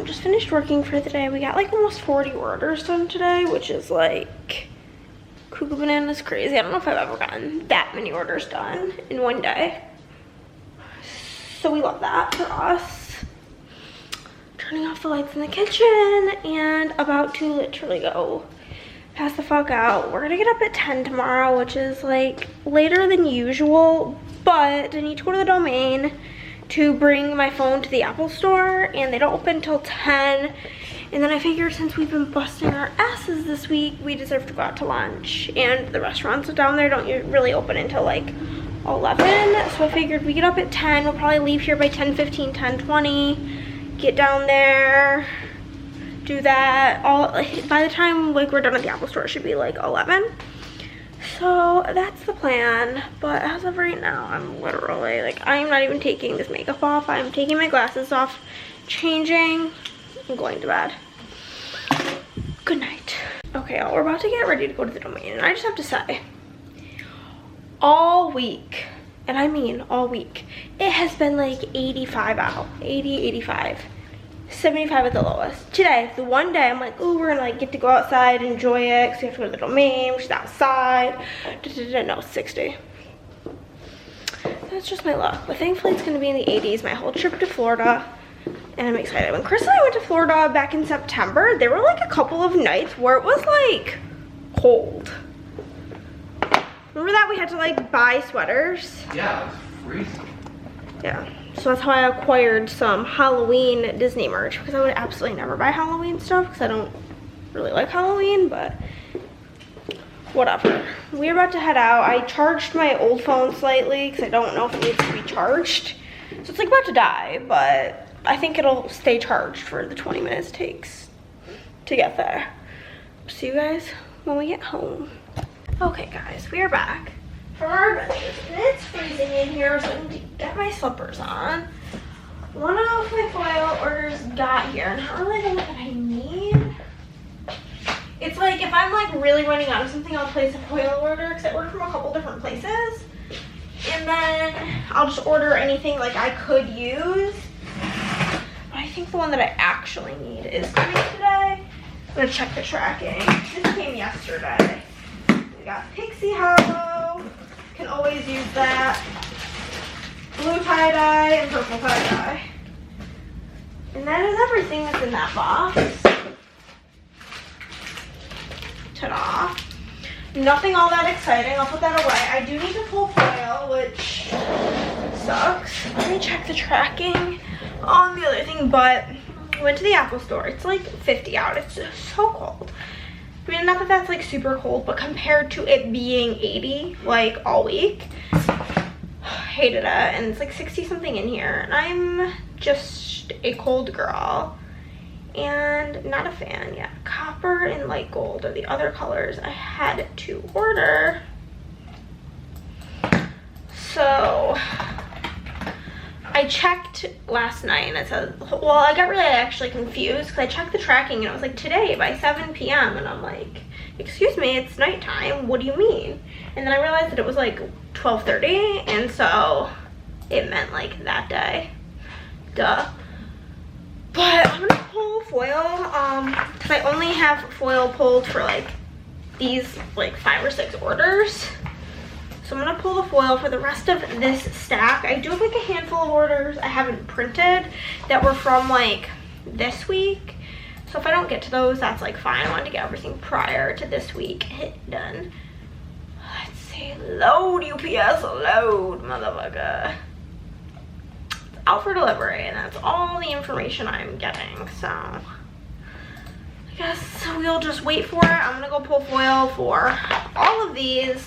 Just finished working for the day. We got like almost 40 orders done today, which is like cuckoo bananas crazy. I don't know if I've ever gotten that many orders done in one day. So we love that for us. Turning off the lights in the kitchen and about to literally go pass the fuck out. We're gonna get up at 10 tomorrow, which is like later than usual, but I need to go to the Domain to bring my phone to the Apple store, and they don't open till 10. And then I figured since we've been busting our asses this week, we deserve to go out to lunch. And the restaurants down there don't really open until like 11. So I figured we get up at 10. We'll probably leave here by 10:15, 10:20. Get down there, do that. By the time like we're done at the Apple store, it should be like 11. So that's the plan, but as of right now, I'm literally like, I'm not even taking this makeup off. I'm taking my glasses off, changing, and going to bed. Good night. Okay, y'all, we're about to get ready to go to the Domain, and I just have to say, all week, and I mean all week, it has been like 85 out, 80, 85. 75 at the lowest. Today, the one day I'm like, ooh, we're gonna like get to go outside, enjoy it, because we have to go to the Domain, which is outside. No, 60. That's just my luck. But thankfully it's gonna be in the 80s my whole trip to Florida, and I'm excited. When Chris and I went to Florida back in September, there were like a couple of nights where it was like cold. Remember that? We had to like buy sweaters. Yeah, it was freezing. Yeah. So that's how I acquired some Halloween Disney merch, because I would absolutely never buy Halloween stuff because I don't really like Halloween, but whatever. We're about to head out. I charged my old phone slightly because I don't know if it needs to be charged. So it's like about to die, but I think it'll stay charged for the 20 minutes it takes to get there. See you guys when we get home. Okay guys, we are back from our adventures, and it's freezing in here, so I need to get my slippers on. One of my foil orders got here, not really the one that I need. It's like if I'm like really running out of something, I'll place a foil order, because I ordered from a couple different places, and then I'll just order anything like I could use. But I think the one that I actually need is coming today. I'm gonna check the tracking. This came yesterday. We got Pixie Hollow. Can always use that. Blue tie-dye and purple tie-dye. And that is everything that's in that box. Ta-da. Nothing all that exciting. I'll put that away. I do need to pull foil, which sucks. Let me check the tracking on the other thing, but went to the Apple store. It's like 50 out. It's just so cold. I mean, not that that's like super cold, but compared to it being 80 like all week, hated it. And it's like 60 something in here, and I'm just a cold girl and not a fan yet. Copper and light gold are the other colors I had to order. So I checked last night and it said, well, I got really actually confused because I checked the tracking and it was like today by 7 p.m. and I'm like, excuse me, it's nighttime, what do you mean? And then I realized that it was like 12:30, and so it meant like that day, duh. But I'm gonna pull foil because I only have foil pulled for like these like 5 or 6 orders. So I'm gonna pull the foil for the rest of this stack. I do have like a handful of orders I haven't printed that were from like this week. So if I don't get to those, that's like fine. I wanted to get everything prior to this week done. Let's see, load UPS, load, motherfucker. It's out for delivery, and that's all the information I'm getting. So I guess we'll just wait for it. I'm gonna go pull foil for all of these.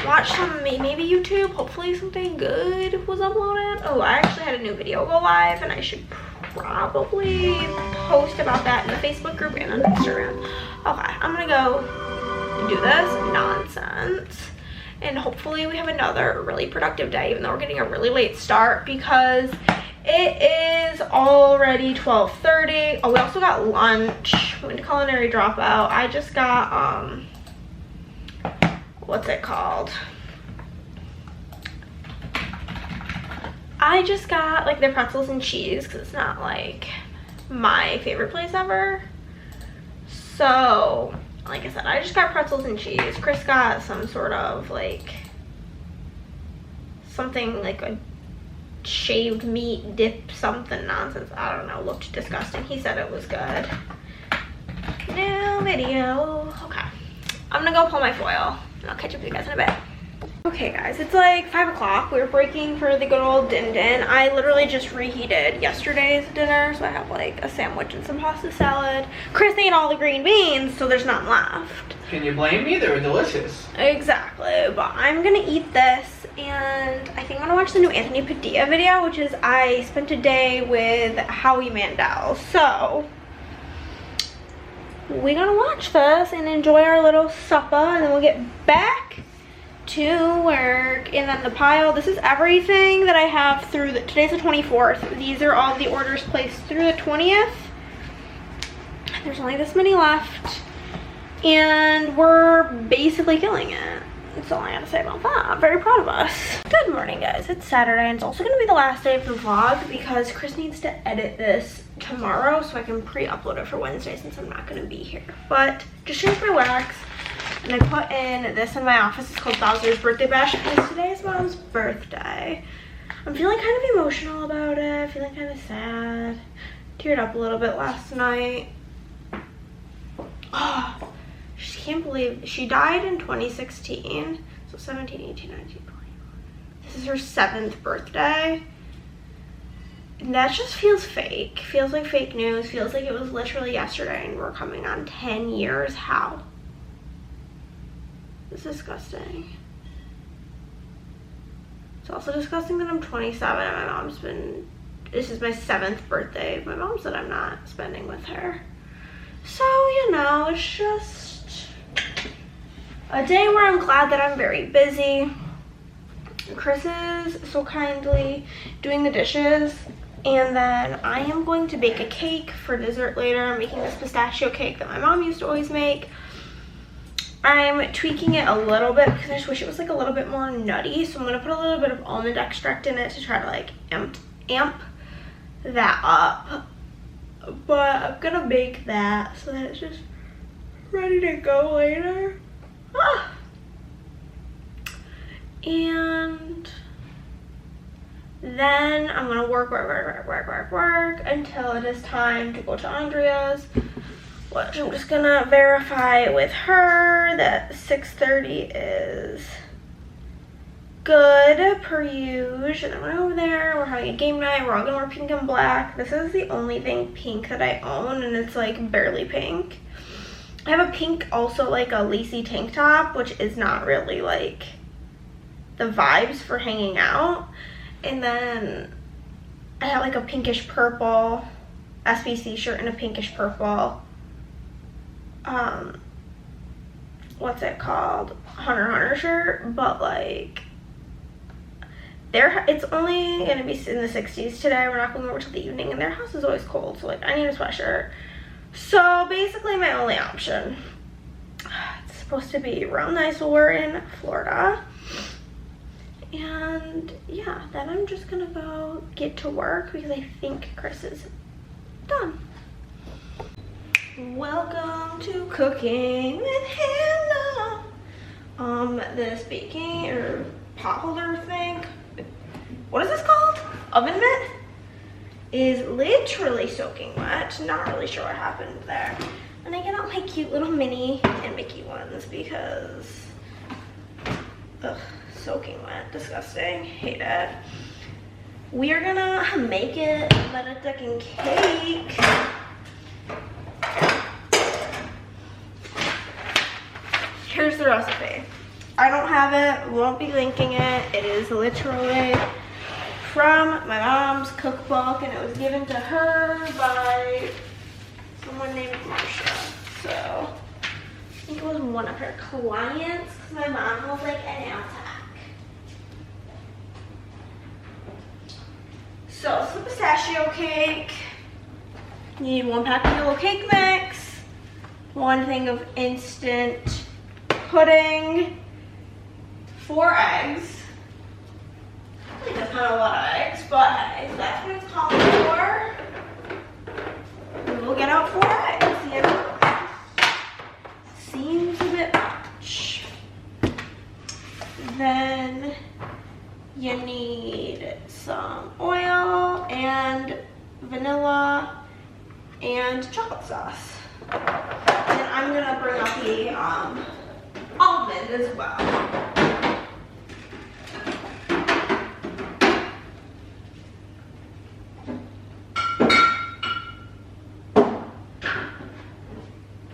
Watch some, maybe YouTube, hopefully something good was uploaded. Oh, I actually had a new video go live, and I should probably post about that in the Facebook group and on Instagram. Okay, I'm gonna go do this nonsense, and hopefully we have another really productive day, even though we're getting a really late start because it is already 12:30. Oh, we also got lunch. We went to Culinary Dropout. I just got what's it called? I just got like their pretzels and cheese because it's not like my favorite place ever. So, like I said, I just got pretzels and cheese. Chris got some sort of like something like a shaved meat dip something nonsense. I don't know, looked disgusting. He said it was good. New video. Okay, I'm gonna go pull my foil. I'll catch up with you guys in a bit. Okay guys, it's like 5 o'clock. We're breaking for the good old din din. I literally just reheated yesterday's dinner, so I have like a sandwich and some pasta salad. Chris ate all the green beans, so there's none left. Can you blame me? They were delicious. Exactly, but I'm gonna eat this, and I think I'm gonna watch the new Anthony Padilla video, which is I spent a day with Howie Mandel. So we're gonna watch this and enjoy our little supper, and then we'll get back to work. And then the pile, this is everything that I have through today's the 24th. These are all the orders placed through the 20th. There's only this many left, and we're basically killing it. That's all I gotta say about that. I'm very proud of us. Good morning guys, it's Saturday, and it's also gonna be the last day of the vlog because Chris needs to edit this tomorrow so I can pre-upload it for Wednesday since I'm not gonna be here. But just changed my wax, and I put in this in my office. It's called Bowser's Birthday Bash because today is Mom's birthday. I'm feeling kind of emotional about it, feeling kind of sad. Teared up a little bit last night. Oh, she can't believe she died in 2016. So 17, 18, 19, 20. This is her 7th birthday. And that just feels fake. Feels like fake news. Feels like it was literally yesterday and we're coming on 10 years. How? It's disgusting. It's also disgusting that I'm 27 and my mom's been, this is my 7th birthday. My mom said I'm not spending with her. So, you know, it's just a day where I'm glad that I'm very busy. Chris is so kindly doing the dishes, and then I am going to bake a cake for dessert later. I'm making this pistachio cake that my mom used to always make. I'm tweaking it a little bit because I just wish it was like a little bit more nutty, so I'm going to put a little bit of almond extract in it to try to like amp that up. But I'm gonna bake that so that it's just ready to go later. Ah. And then I'm gonna work until it is time to go to Andrea's, which I'm just gonna verify with her that 6:30 is good per usual. And then we're over there, we're having a game night, we're all gonna wear pink and black. This is the only thing pink that I own, and it's like barely pink. I have a pink, also like a lacy tank top, which is not really like the vibes for hanging out. And then I have like a pinkish purple SBC shirt and a pinkish purple what's it called, Hunter shirt, but like it's only gonna be in the 60s today. We're not going over till the evening, and their house is always cold, so like I need a sweatshirt. So basically my only option, it's supposed to be real nice while we're in Florida. And yeah, then I'm just gonna go get to work because I think Chris is done. Welcome to Cooking with Hannah. This baking or pot holder thing, what is this called? Oven mitt? Is literally soaking wet. Not really sure what happened there. And I get out my cute little Minnie and Mickey ones because, ugh, soaking wet, disgusting, hate it. We are gonna make it Benedictine cake. Here's the recipe. I don't have it, won't be linking it. It is literally from my mom's cookbook, and it was given to her by someone named Marsha. So I think it was one of her clients, because my mom was like an nail tech. So it's the pistachio cake. You need 1 pack of yellow cake mix, 1 thing of instant pudding, 4 eggs. I think that's kind of a lot of eggs, but hey, if that's what it's calling for, we will get out 4 eggs. You know? Seems a bit much. Then you need some oil and vanilla and chocolate sauce. And I'm gonna bring out the almond as well.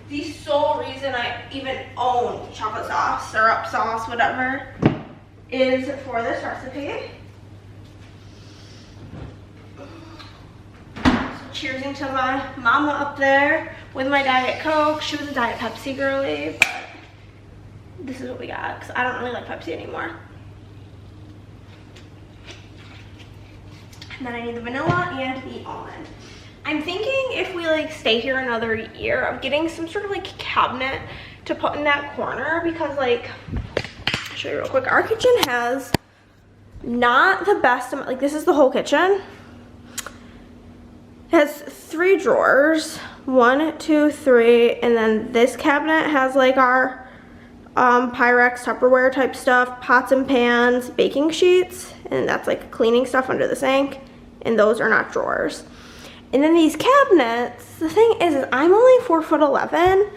The sole reason I even own chocolate sauce, syrup sauce, whatever, is for this recipe. So cheersing to my mama up there with my Diet Coke. She was a Diet Pepsi girly, but this is what we got because I don't really like Pepsi anymore. And then I need the vanilla and the almond. I'm thinking if we like stay here another year of getting some sort of like cabinet to put in that corner, because like, I'll show you real quick. Our kitchen has not the best amount, like this is the whole kitchen. It has 3 drawers, 1, 2, 3, and then this cabinet has like our Pyrex Tupperware type stuff, pots and pans, baking sheets, and that's like cleaning stuff under the sink, and those are not drawers. And then these cabinets, the thing is I'm only 4'11",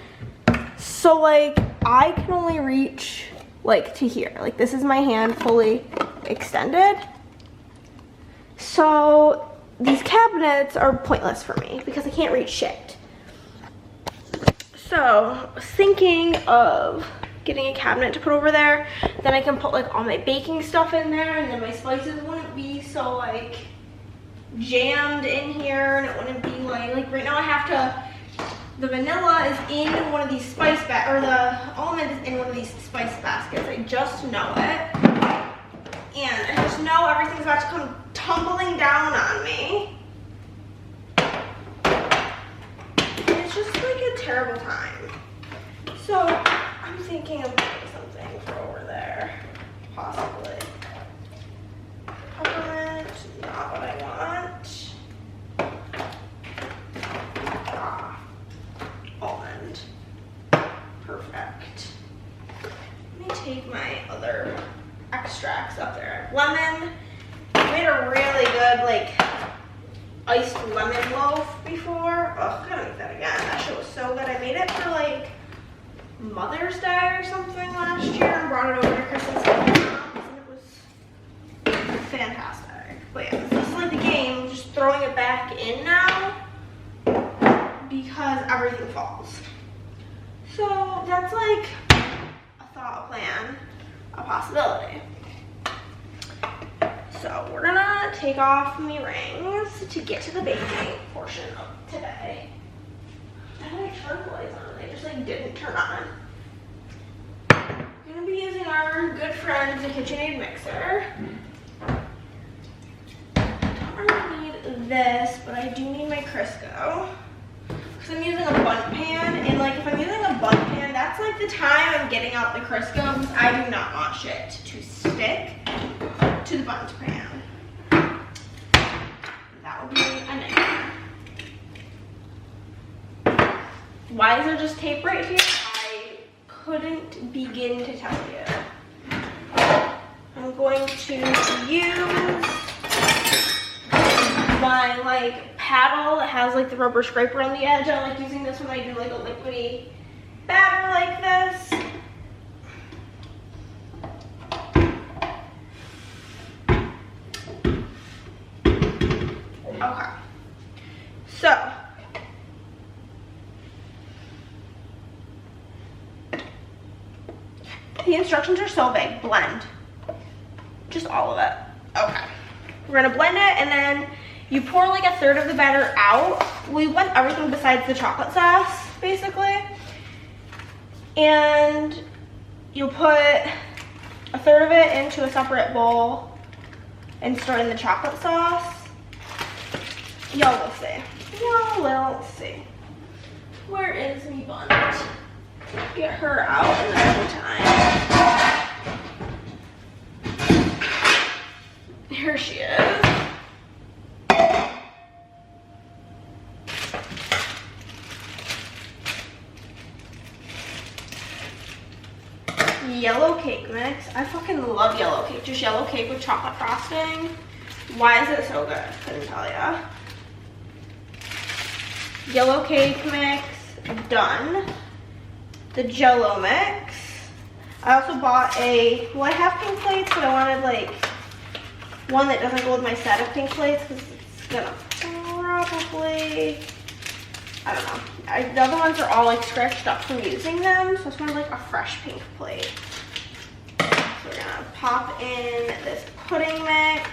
so like I can only reach like to here. Like this is my hand fully extended. So these cabinets are pointless for me because I can't reach shit. So I was thinking of getting a cabinet to put over there. Then I can put like all my baking stuff in there, and then my spices wouldn't be so like jammed in here, and it wouldn't be like right now I have to, the vanilla is in one of these spice or the almond is in one of these spice baskets. I just know it, and I just know everything's about to come tumbling down on me. It's just like a terrible time. So I'm thinking of doing something for over there, possibly. Peppermint, not what I want. Almond. Perfect. Let me take my other extracts up there. Lemon. I made a really good like iced lemon loaf before. Oh, I gotta make that again. That shit was so good. I made it for like Mother's Day or something last year and brought it over to Christmas. And it was fantastic. But yeah, this is like the game, just throwing it back in now because everything falls. So that's like a thought, a plan, a possibility. So we're gonna take off my rings to get to the baking portion of today. I had my turn lights on, they just like didn't turn on. We're gonna be using our good friend, the KitchenAid mixer. Don't really need this, but I do need my Crisco. Because I'm using a bundt pan, and like if I'm using a bundt pan, that's like the time I'm getting out the Crisco, because I do not want shit to stick to the bundt pan. That would be a nightmare. Why is there just tape right here? I couldn't begin to tell you. I'm going to use my like paddle that has like the rubber scraper on the edge. I like using this when I do like a liquidy batter like this. Okay, so the instructions are so vague. Blend, just all of it. Okay, we're gonna blend it, and then you pour like a third of the batter out. We want everything besides the chocolate sauce, basically. And you'll put a third of it into a separate bowl and stir in the chocolate sauce. Y'all will see. Y'all will see. Where is me bundt? Get her out in the meantime. Here she is. Yellow cake mix. I fucking love yellow cake. Just yellow cake with chocolate frosting. Why is it so good? Couldn't tell ya. Yellow cake mix, done. The Jello mix. I also bought well, I have pink plates, but I wanted like one that doesn't go with my set of pink plates because it's gonna probably, I don't know. The other ones are all like scratched up from using them, so I just wanted like a fresh pink plate. So we're gonna pop in this pudding mix.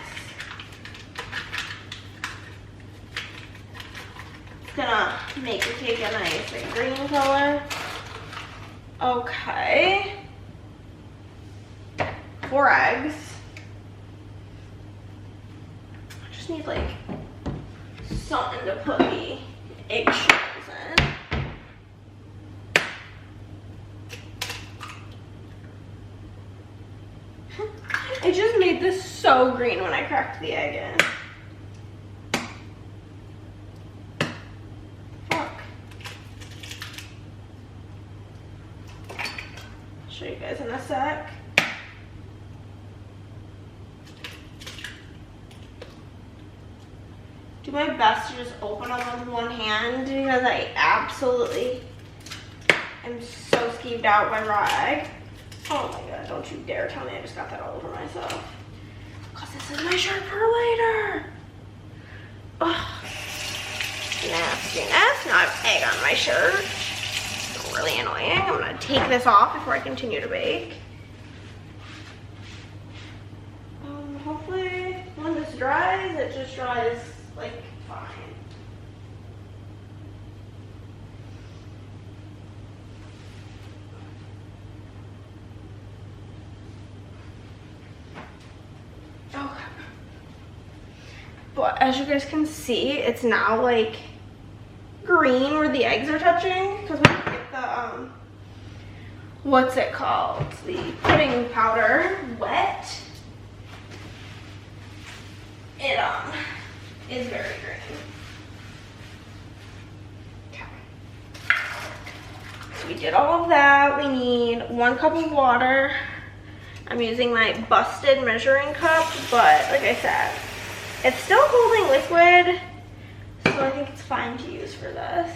Gonna make the cake a nice like, green color. Okay. 4 eggs. I just need like something to put the eggshells in. I just made this so green when I cracked the egg in. Show you guys in a sec. Do my best to just open them with one hand because I absolutely am so skeeved out by raw egg. Oh my god, don't you dare tell me I just got that all over myself. Because this is my shirt for later. Ugh. Nastiness. Now I have egg on my shirt. Really annoying. I'm gonna take this off before I continue to bake. Hopefully when this dries, it just dries like fine. Okay. But as you guys can see, it's now like green where the eggs are touching because we get the what's it called, the pudding powder wet. It is very green. Okay. So we did all of that. We need 1 cup of water. I'm using my busted measuring cup, but like I said, it's still holding liquid. So I think it's fine to use for this.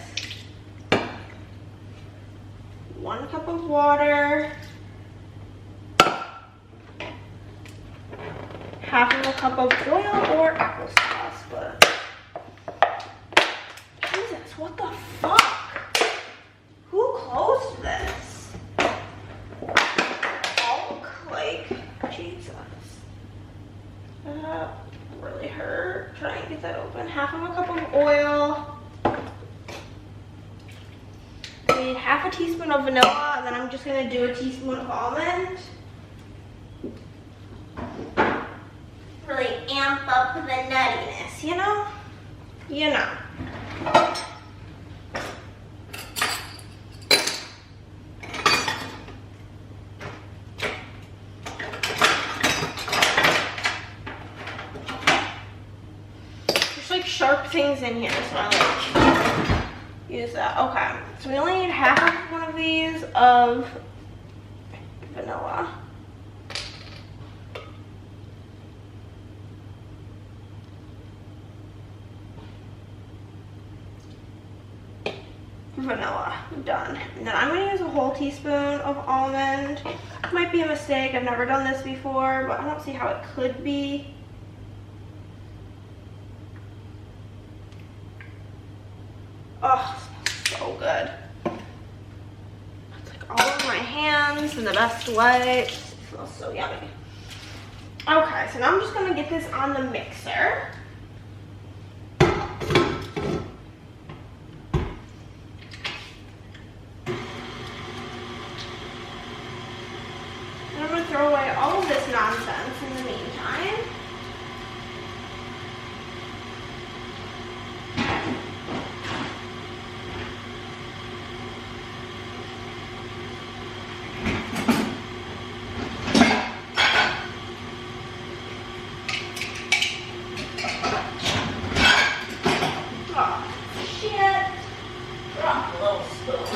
1 cup of water. half of a cup of oil or applesauce, but Jesus, what the fuck? Who closed this? Like, Jesus. That really hurt. Trying to get that open. Half of a cup of oil. I need half a teaspoon of vanilla, and then I'm just gonna do a teaspoon of almond. Really amp up the nuttiness, you know? You know. There's like sharp things in here, so I like use that. Okay, so we only need half of one of these of vanilla. Vanilla, done. And then I'm gonna use a whole teaspoon of almond. Might be a mistake, I've never done this before, but I don't see how it could be. Oh, it smells so good. It's like all over my hands in the best way. It just smells so yummy. Okay, so now I'm just gonna get this on the mixer. I'm gonna throw away all of this nonsense in the meantime. Oh, shit. Drop a little spoon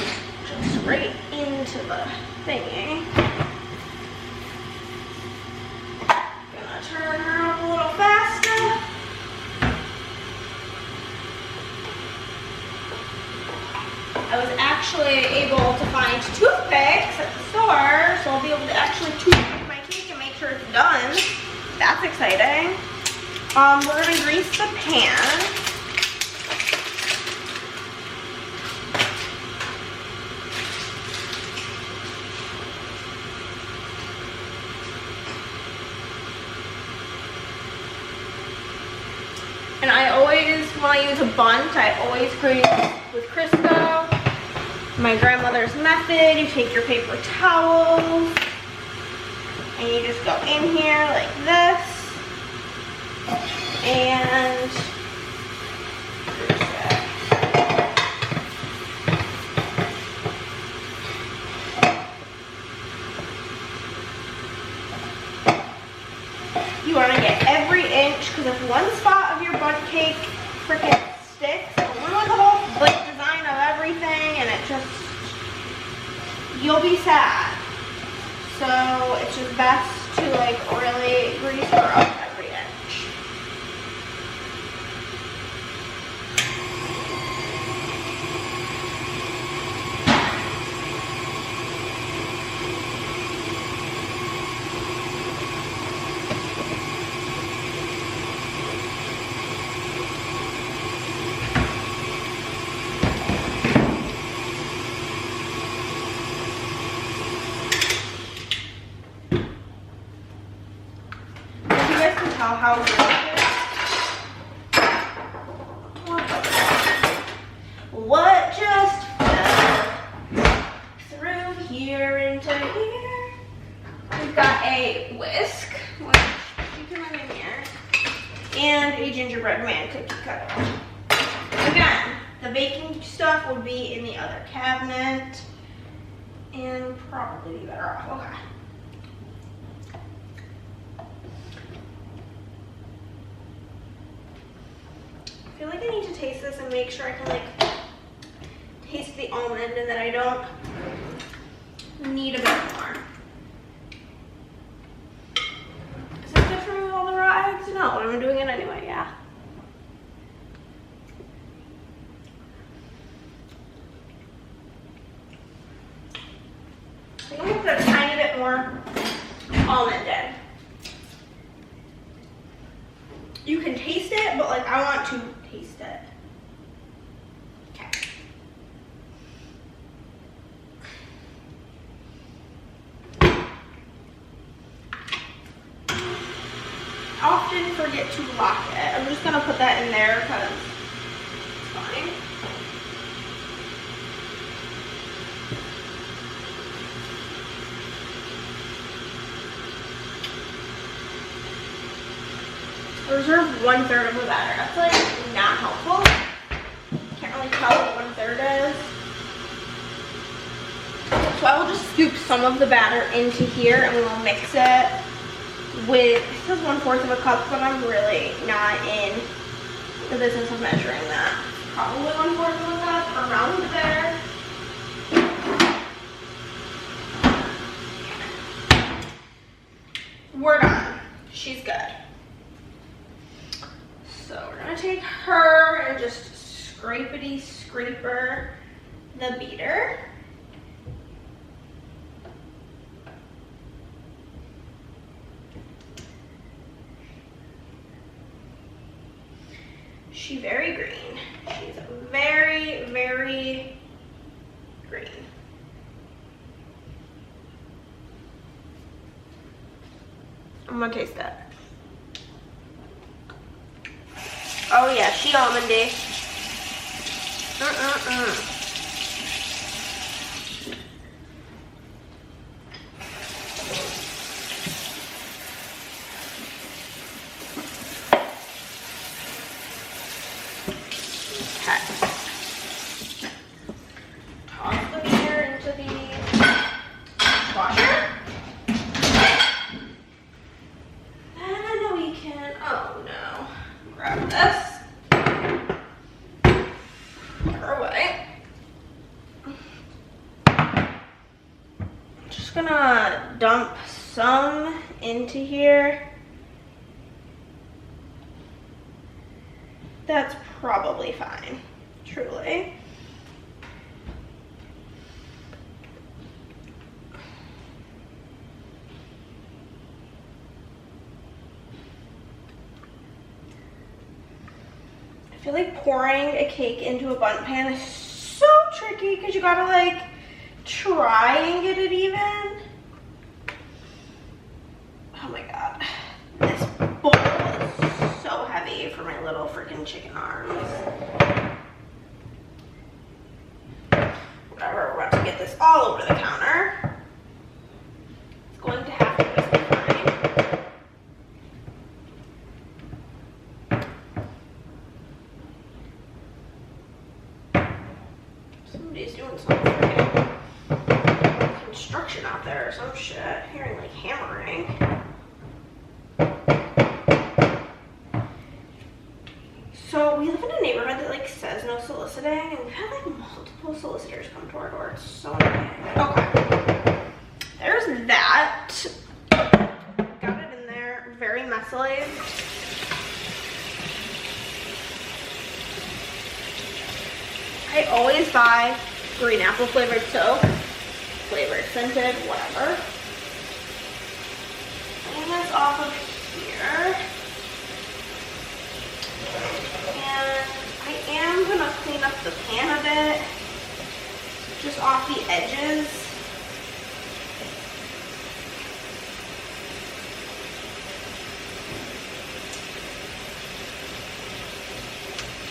just right into the thingy. Gonna turn her up a little faster. I was actually able to find toothpicks at the store, so I'll be able to actually toothpick my cake and make sure it's done. That's exciting. We're gonna grease the pan. And I always, when I use a bundt, I always grease with Crisco. My grandmother's method, you take your paper towels and you just go in here like this and grease it. You want to get every inch, because if one spot of your bundt cake freaking sticks, it'll ruin the whole like design of everything, and it just, you'll be sad. So it's just best to like really grease her up every inch. How good what just fell through here into here? We've got a whisk, which you can leave in here, and a gingerbread man cookie cutter. Again, the baking stuff would be in the other cabinet and probably be better off. Okay. I feel like I need to taste this and make sure I can like taste the almond and that I don't need a bit more. Is this good for me with all the raw eggs? No, but I'm doing it anyway, yeah. I think I'm gonna put a tiny bit more almond in. I want to taste it. Okay. I often forget to lock it. I'm just gonna put that in there because it's fine. Reserve 1/3 of the batter. That's like not helpful. Can't really tell what 1/3 is. So I will just scoop some of the batter into here and we will mix it with, it says 1/4 of a cup, but I'm really not in the business of measuring that. Probably 1/4 of a cup, around there. We're done. She's good. So we're gonna take her and just scrapity scraper the beater. She's very green. She's very, very green. I'm gonna taste that. Oh yeah, she almondy. Okay. Toss the beer into the washer. And we can, oh no, grab this. Put her away. I'm just gonna dump some into here. That's probably fine, truly. I feel like pouring a cake into a bundt pan is so tricky because you gotta like try and get it even. Oh my god. This bowl is so heavy for my little freaking chicken arms. Whatever, we're about to get this all over the counter. It's going to have to be fine. Somebody's doing some freaking construction out there or some shit. Hearing like hammering. So we live in a neighborhood that like says no soliciting, and we've had like multiple solicitors come to our door. It's so annoying. Okay, there's that. Got it in there very messily. I always buy green apple flavored soap, flavored scented, whatever. Clean this off of here. And I am gonna clean up the pan a bit, just off the edges.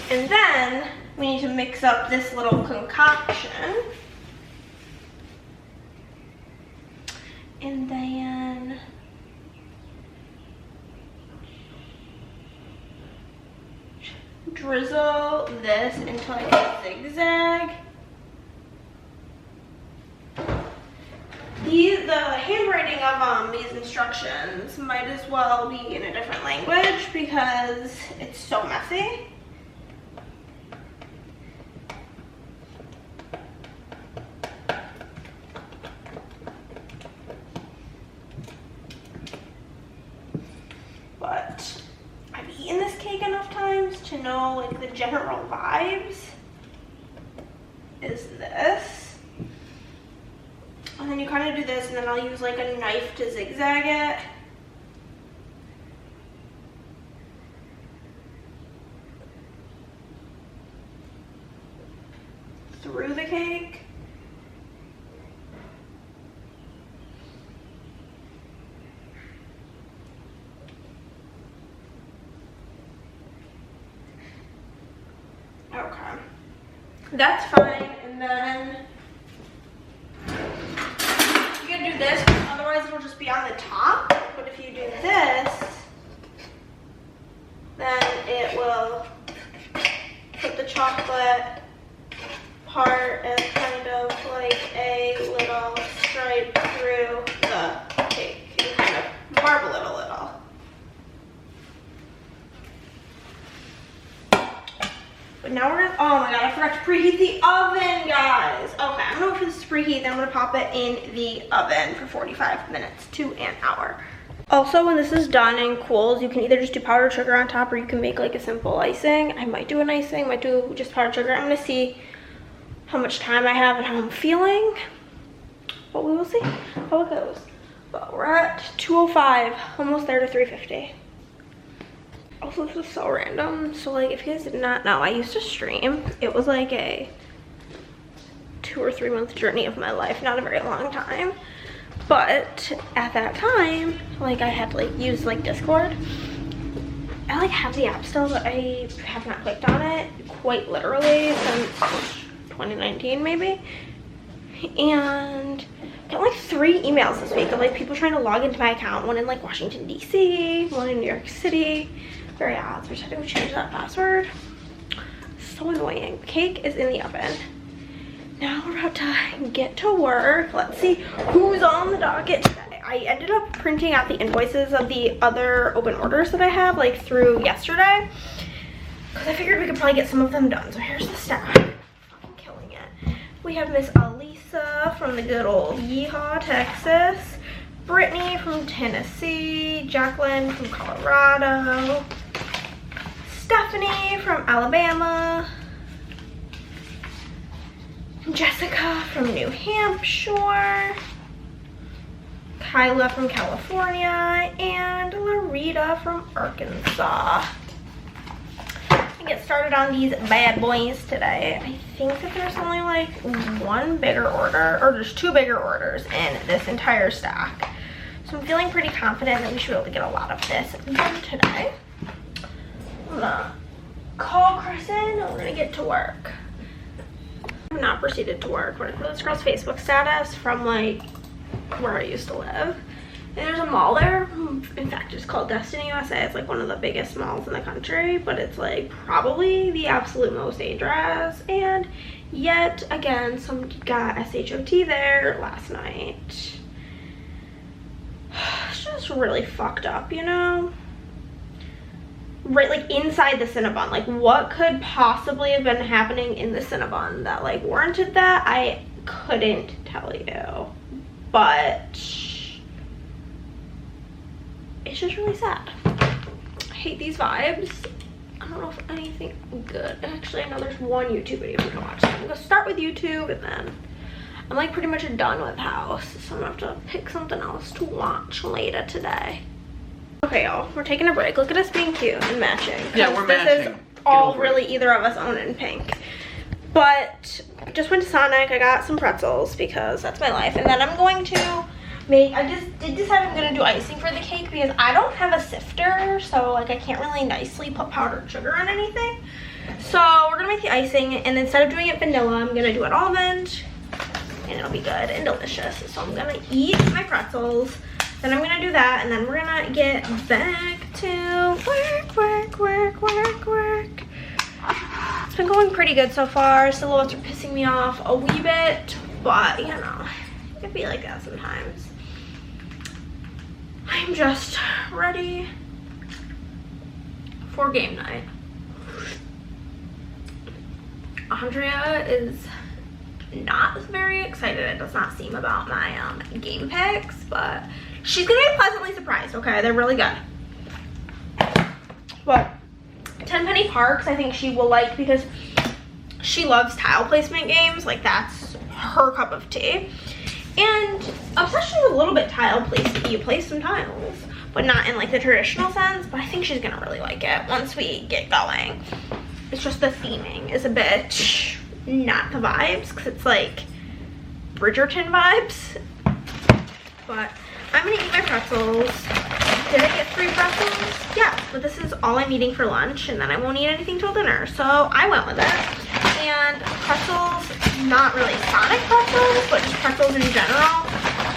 And then we need to mix up this little concoction. And then drizzle this into like a zigzag. The handwriting of these instructions might as well be in a different language because it's so messy. But I've eaten this cake enough times to know like the general vibes is this. And then you kind of do this, and then I'll use like a knife to zigzag it. that's fine. And then you can do this, otherwise it'll just be on the top. But if you do this, then it will put the chocolate part as kind of like a little stripe through the cake. You can kind of marble it a little. But now we're gonna, oh my god, I forgot to preheat the oven, guys. Okay, I'm gonna wait for this to preheat, then I'm gonna pop it in the oven for 45 minutes to an hour. Also, when this is done and cools, you can either just do powdered sugar on top or you can make like a simple icing. I might do an icing, might do just powdered sugar. I'm gonna see how much time I have and how I'm feeling. But we will see how it goes. But we're at 2:05, almost there to 3:50. Also, this is so random. So like, if you guys did not know, I used to stream. It was like a 2 or 3 month journey of my life, not a very long time. But at that time, like I had to like use like Discord. I like have the app still, but I have not clicked on it quite literally since 2019 maybe. And I got like 3 emails this week of like people trying to log into my account. One in like Washington DC, one in New York City. Very odd. So I had to change that password. So annoying. Cake is in the oven. Now we're about to get to work. Let's see who's on the docket today. I ended up printing out the invoices of the other open orders that I have like through yesterday, because I figured we could probably get some of them done. So here's the stack. Fucking killing it. We have Miss Alisa from the good old Yeehaw, Texas. Brittany from Tennessee. Jacqueline from Colorado. Stephanie from Alabama. Jessica from New Hampshire, Kyla from California, and Larita from Arkansas. And get started on these bad boys today. I think that there's only like 1 bigger order, or there's 2 bigger orders in this entire stack. So I'm feeling pretty confident that we should be able to get a lot of this done today. I'm gonna call Chris in and we're gonna get to work. I'm not proceeded to work, but I put this girl's Facebook status from like where I used to live. And there's a mall there. In fact, it's called Destiny USA. It's like one of the biggest malls in the country, but it's like probably the absolute most dangerous. And yet again, somebody got SHOT there last night. It's just really fucked up, you know? Right, like inside the Cinnabon, like what could possibly have been happening in the Cinnabon that like warranted that? I couldn't tell you, but it's just really sad. I hate these vibes. I don't know if anything good. Actually, I know there's one YouTube video I'm gonna watch. So I'm gonna start with YouTube and then I'm like pretty much done with house, so I'm gonna have to pick something else to watch later today. Okay, y'all, we're taking a break. Look at us being cute and matching. Yeah, we're matching. This is all really either of us own in pink. But just went to Sonic. I got some pretzels because that's my life. And then I'm going to make, I just did decide I'm going to do icing for the cake because I don't have a sifter. So like I can't really nicely put powdered sugar on anything. So we're going to make the icing. And instead of doing it vanilla, I'm going to do it almond. And it'll be good and delicious. So I'm going to eat my pretzels. Then I'm gonna do that, and then we're gonna get back to work. It's been going pretty good so far. Silhouettes are pissing me off a wee bit, but you know, it can be like that sometimes. I'm just ready for game night. Andrea is not very excited, it does not seem, about my game picks, but she's gonna be pleasantly surprised. Okay, they're really good. Well, 10 Penny Parks I think she will like because she loves tile placement games. Like that's her cup of tea. And Obsession is a little bit tile placement. You place some tiles, but not in like the traditional sense. But I think she's gonna really like it once we get going. It's just the theming is a bit not the vibes, because it's like Bridgerton vibes. But I'm gonna eat my pretzels. Did I get 3 pretzels? Yeah, but this is all I'm eating for lunch, and then I won't eat anything till dinner. So I went with it. and pretzels, not really Sonic pretzels, but just pretzels in general,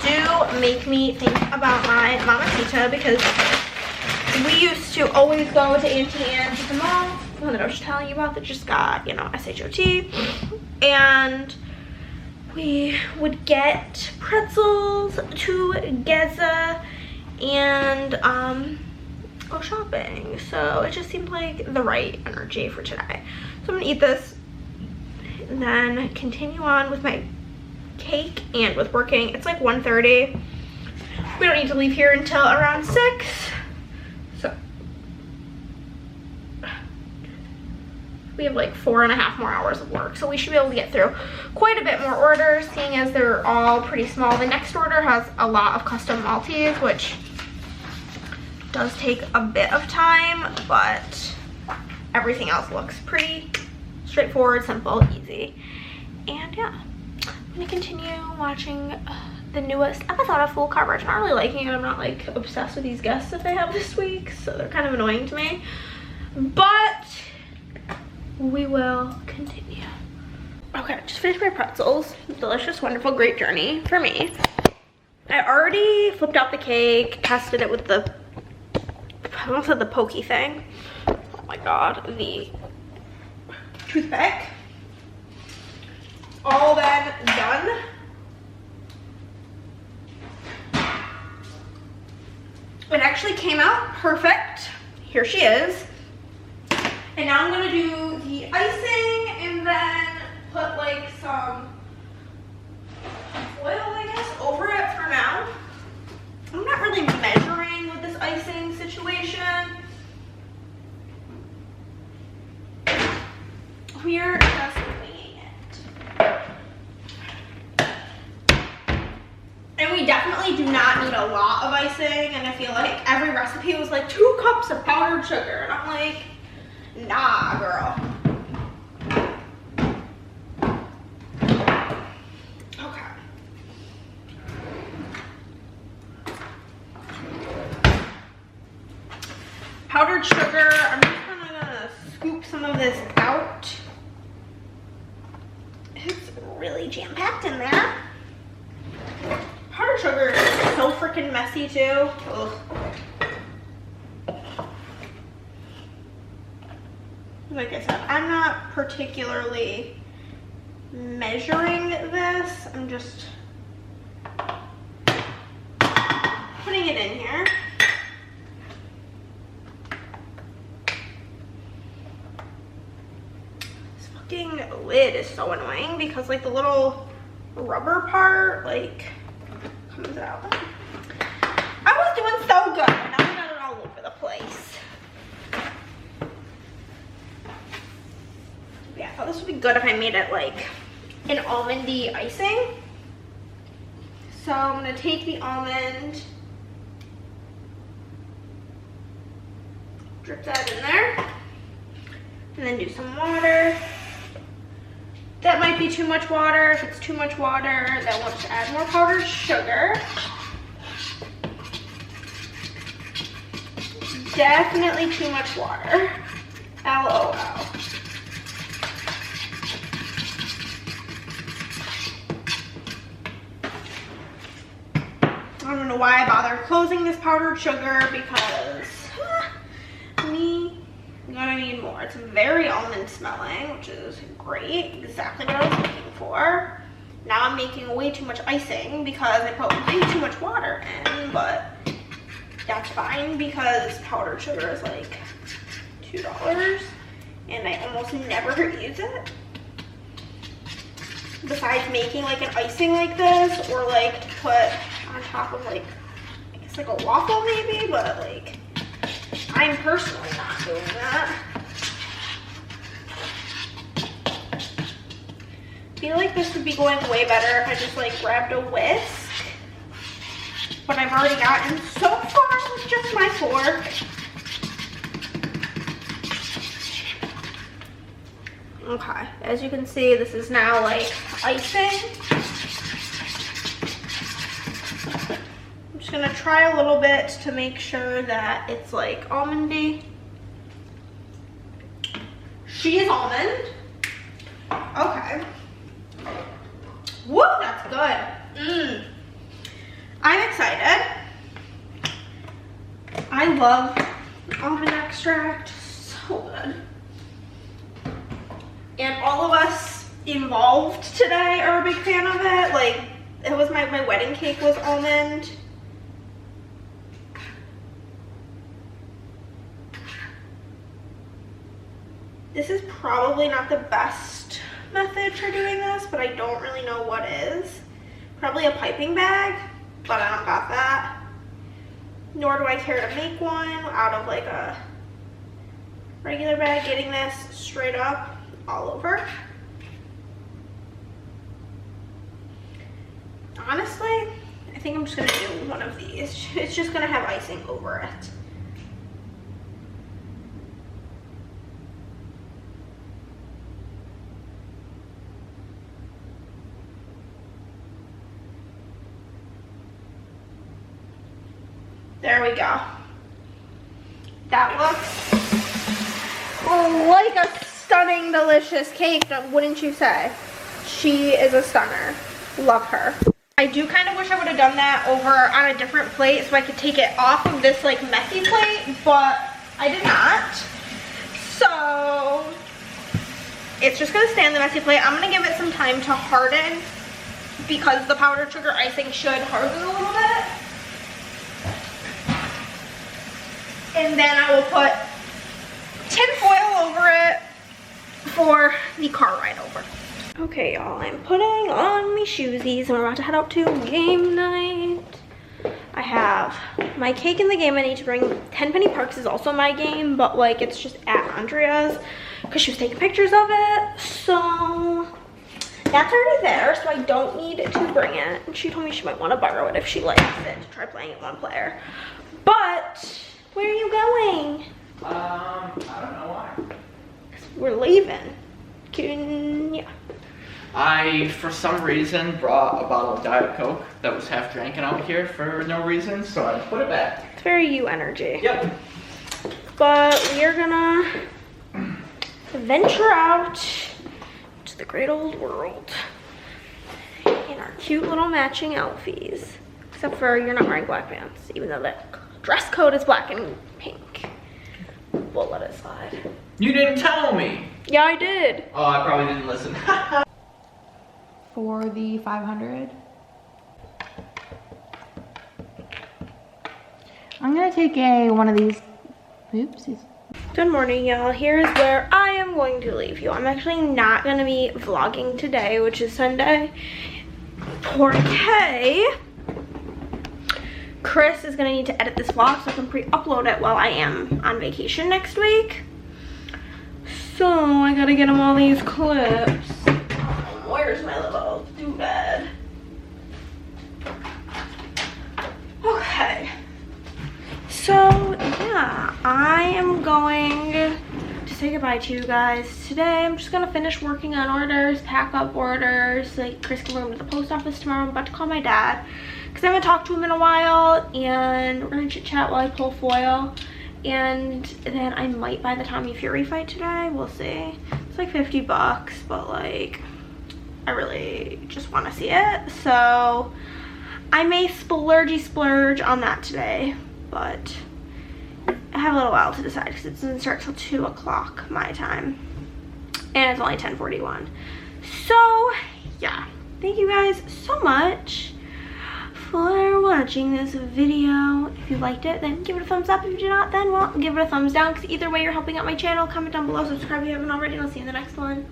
do make me think about my mamacita, because we used to always go to Auntie Anne's at the mall, the one that I was telling you about that just got, you know, SHOT, and we would get pretzels together and go shopping. So it just seemed like the right energy for today. So I'm gonna eat this and then continue on with my cake and with working. It's like 1:30. We don't need to leave here until around 6. So we have like 4.5 more hours of work. So we should be able to get through quite a bit more orders, seeing as they're all pretty small. The next order has a lot of custom Maltese, which does take a bit of time, but everything else looks pretty straightforward, simple, easy. And yeah, I'm gonna continue watching the newest episode of Full Coverage. I'm not really liking it. I'm not like obsessed with these guests that they have this week, so they're kind of annoying to me, but we will continue. Okay, just finished my pretzels. Delicious, wonderful, great journey for me. I already flipped out the cake, tested it with the, I almost said the pokey thing. Oh my god, the toothpick. All then done. It actually came out perfect. Here she is. And now I'm gonna do the icing and then put like some oil, I guess, over it for now. I'm not really measuring with this icing situation. We're just winging it. And we definitely do not need a lot of icing, and I feel like every recipe was like 2 cups of powdered sugar, and I'm like, nah, girl. Okay. Powdered sugar, I'm just kind of gonna scoop some of this out. It's really jam-packed in there. Powdered sugar is so freaking messy too. Ugh. Like I said, I'm not particularly measuring this. I'm just putting it in here. This fucking lid is so annoying because like the little rubber part like comes out. I was doing so good and now I got it all over the place. Yeah, I thought this would be good if I made it like an almondy icing. So I'm gonna take the almond, drip that in there, and then do some water. That might be too much water. If it's too much water, then we'll just add more powdered sugar. Definitely too much water. LOL. I don't know why I bother closing this powdered sugar because I'm gonna need more. It's very almond smelling, which is great. Exactly what I was looking for. Now I'm making way too much icing because I put way too much water in, but that's fine because powdered sugar is like $2 and I almost never use it. Besides making like an icing like this or like to put on top of like, I guess like a waffle maybe, but like I'm personally not doing that. I feel like this would be going way better if I just like grabbed a whisk, but I've already gotten so far with just my fork. Okay, as you can see, this is now like icing. I'm just gonna try a little bit to make sure that it's like almondy. She is almond. Okay. Woo, that's good. I'm excited. I love almond extract. So good. And all of us involved today are a big fan of it. Like, it was my wedding cake was almond. This is probably not the best method for doing this, but I don't really know what is. Probably a piping bag, but I don't got that. Nor do I care to make one out of like a regular bag. Getting this straight up all over. Honestly, I think I'm just gonna do one of these. It's just gonna have icing over it. There we go. That looks like a stunning, delicious cake, wouldn't you say? She is a stunner. Love her. I do kind of wish I would have done that over on a different plate so I could take it off of this like messy plate, but I did not. So it's just gonna stay on the messy plate. I'm gonna give it some time to harden because the powdered sugar icing should harden a little bit. And then I will put tin foil over it for the car ride over. Okay, y'all, I'm putting on my shoesies and we're about to head out to game night. I have my cake in the game I need to bring. 10 Penny Parks is also my game, but like it's just at Andrea's because she was taking pictures of it. So that's already there, so I don't need to bring it. And she told me she might want to borrow it if she likes it to try playing it one player. But where are you going? I don't know why. We're leaving. Yeah. I, for some reason, brought a bottle of Diet Coke that was half drinking out here for no reason, so I put it back. It's very you energy. Yep. But we are gonna venture out to the great old world in our cute little matching outfits. Except for you're not wearing black pants, even though the dress code is black and pink. We'll let it slide. You didn't tell me. Yeah, I did. Oh, I probably didn't listen. For the 500, I'm gonna take one of these. Oopsies. Good morning, y'all. Here's where I am going to leave you. I'm actually not gonna be vlogging today, which is Sunday. Poor Kay. Chris is gonna need to edit this vlog so I can pre-upload it while I am on vacation next week. So I gotta get him all these clips. Where's my little doodad? Okay. So yeah, I am going to say goodbye to you guys today. I'm just gonna finish working on orders, pack up orders. Like Chris can go to the post office tomorrow. I'm about to call my dad because I haven't talked to him in a while, and we're gonna chit chat while I pull foil. And then I might buy the Tommy Fury fight today. We'll see. It's like 50 bucks, but like I really just want to see it. So I may splurge on that today, but I have a little while to decide because it doesn't start till 2 o'clock my time. And it's only 10:41. So yeah, thank you guys so much for watching this video. If you liked it, then give it a thumbs up. If you did not, then well, give it a thumbs down, because either way you're helping out my channel. Comment down below, subscribe if you haven't already, and I'll see you in the next one.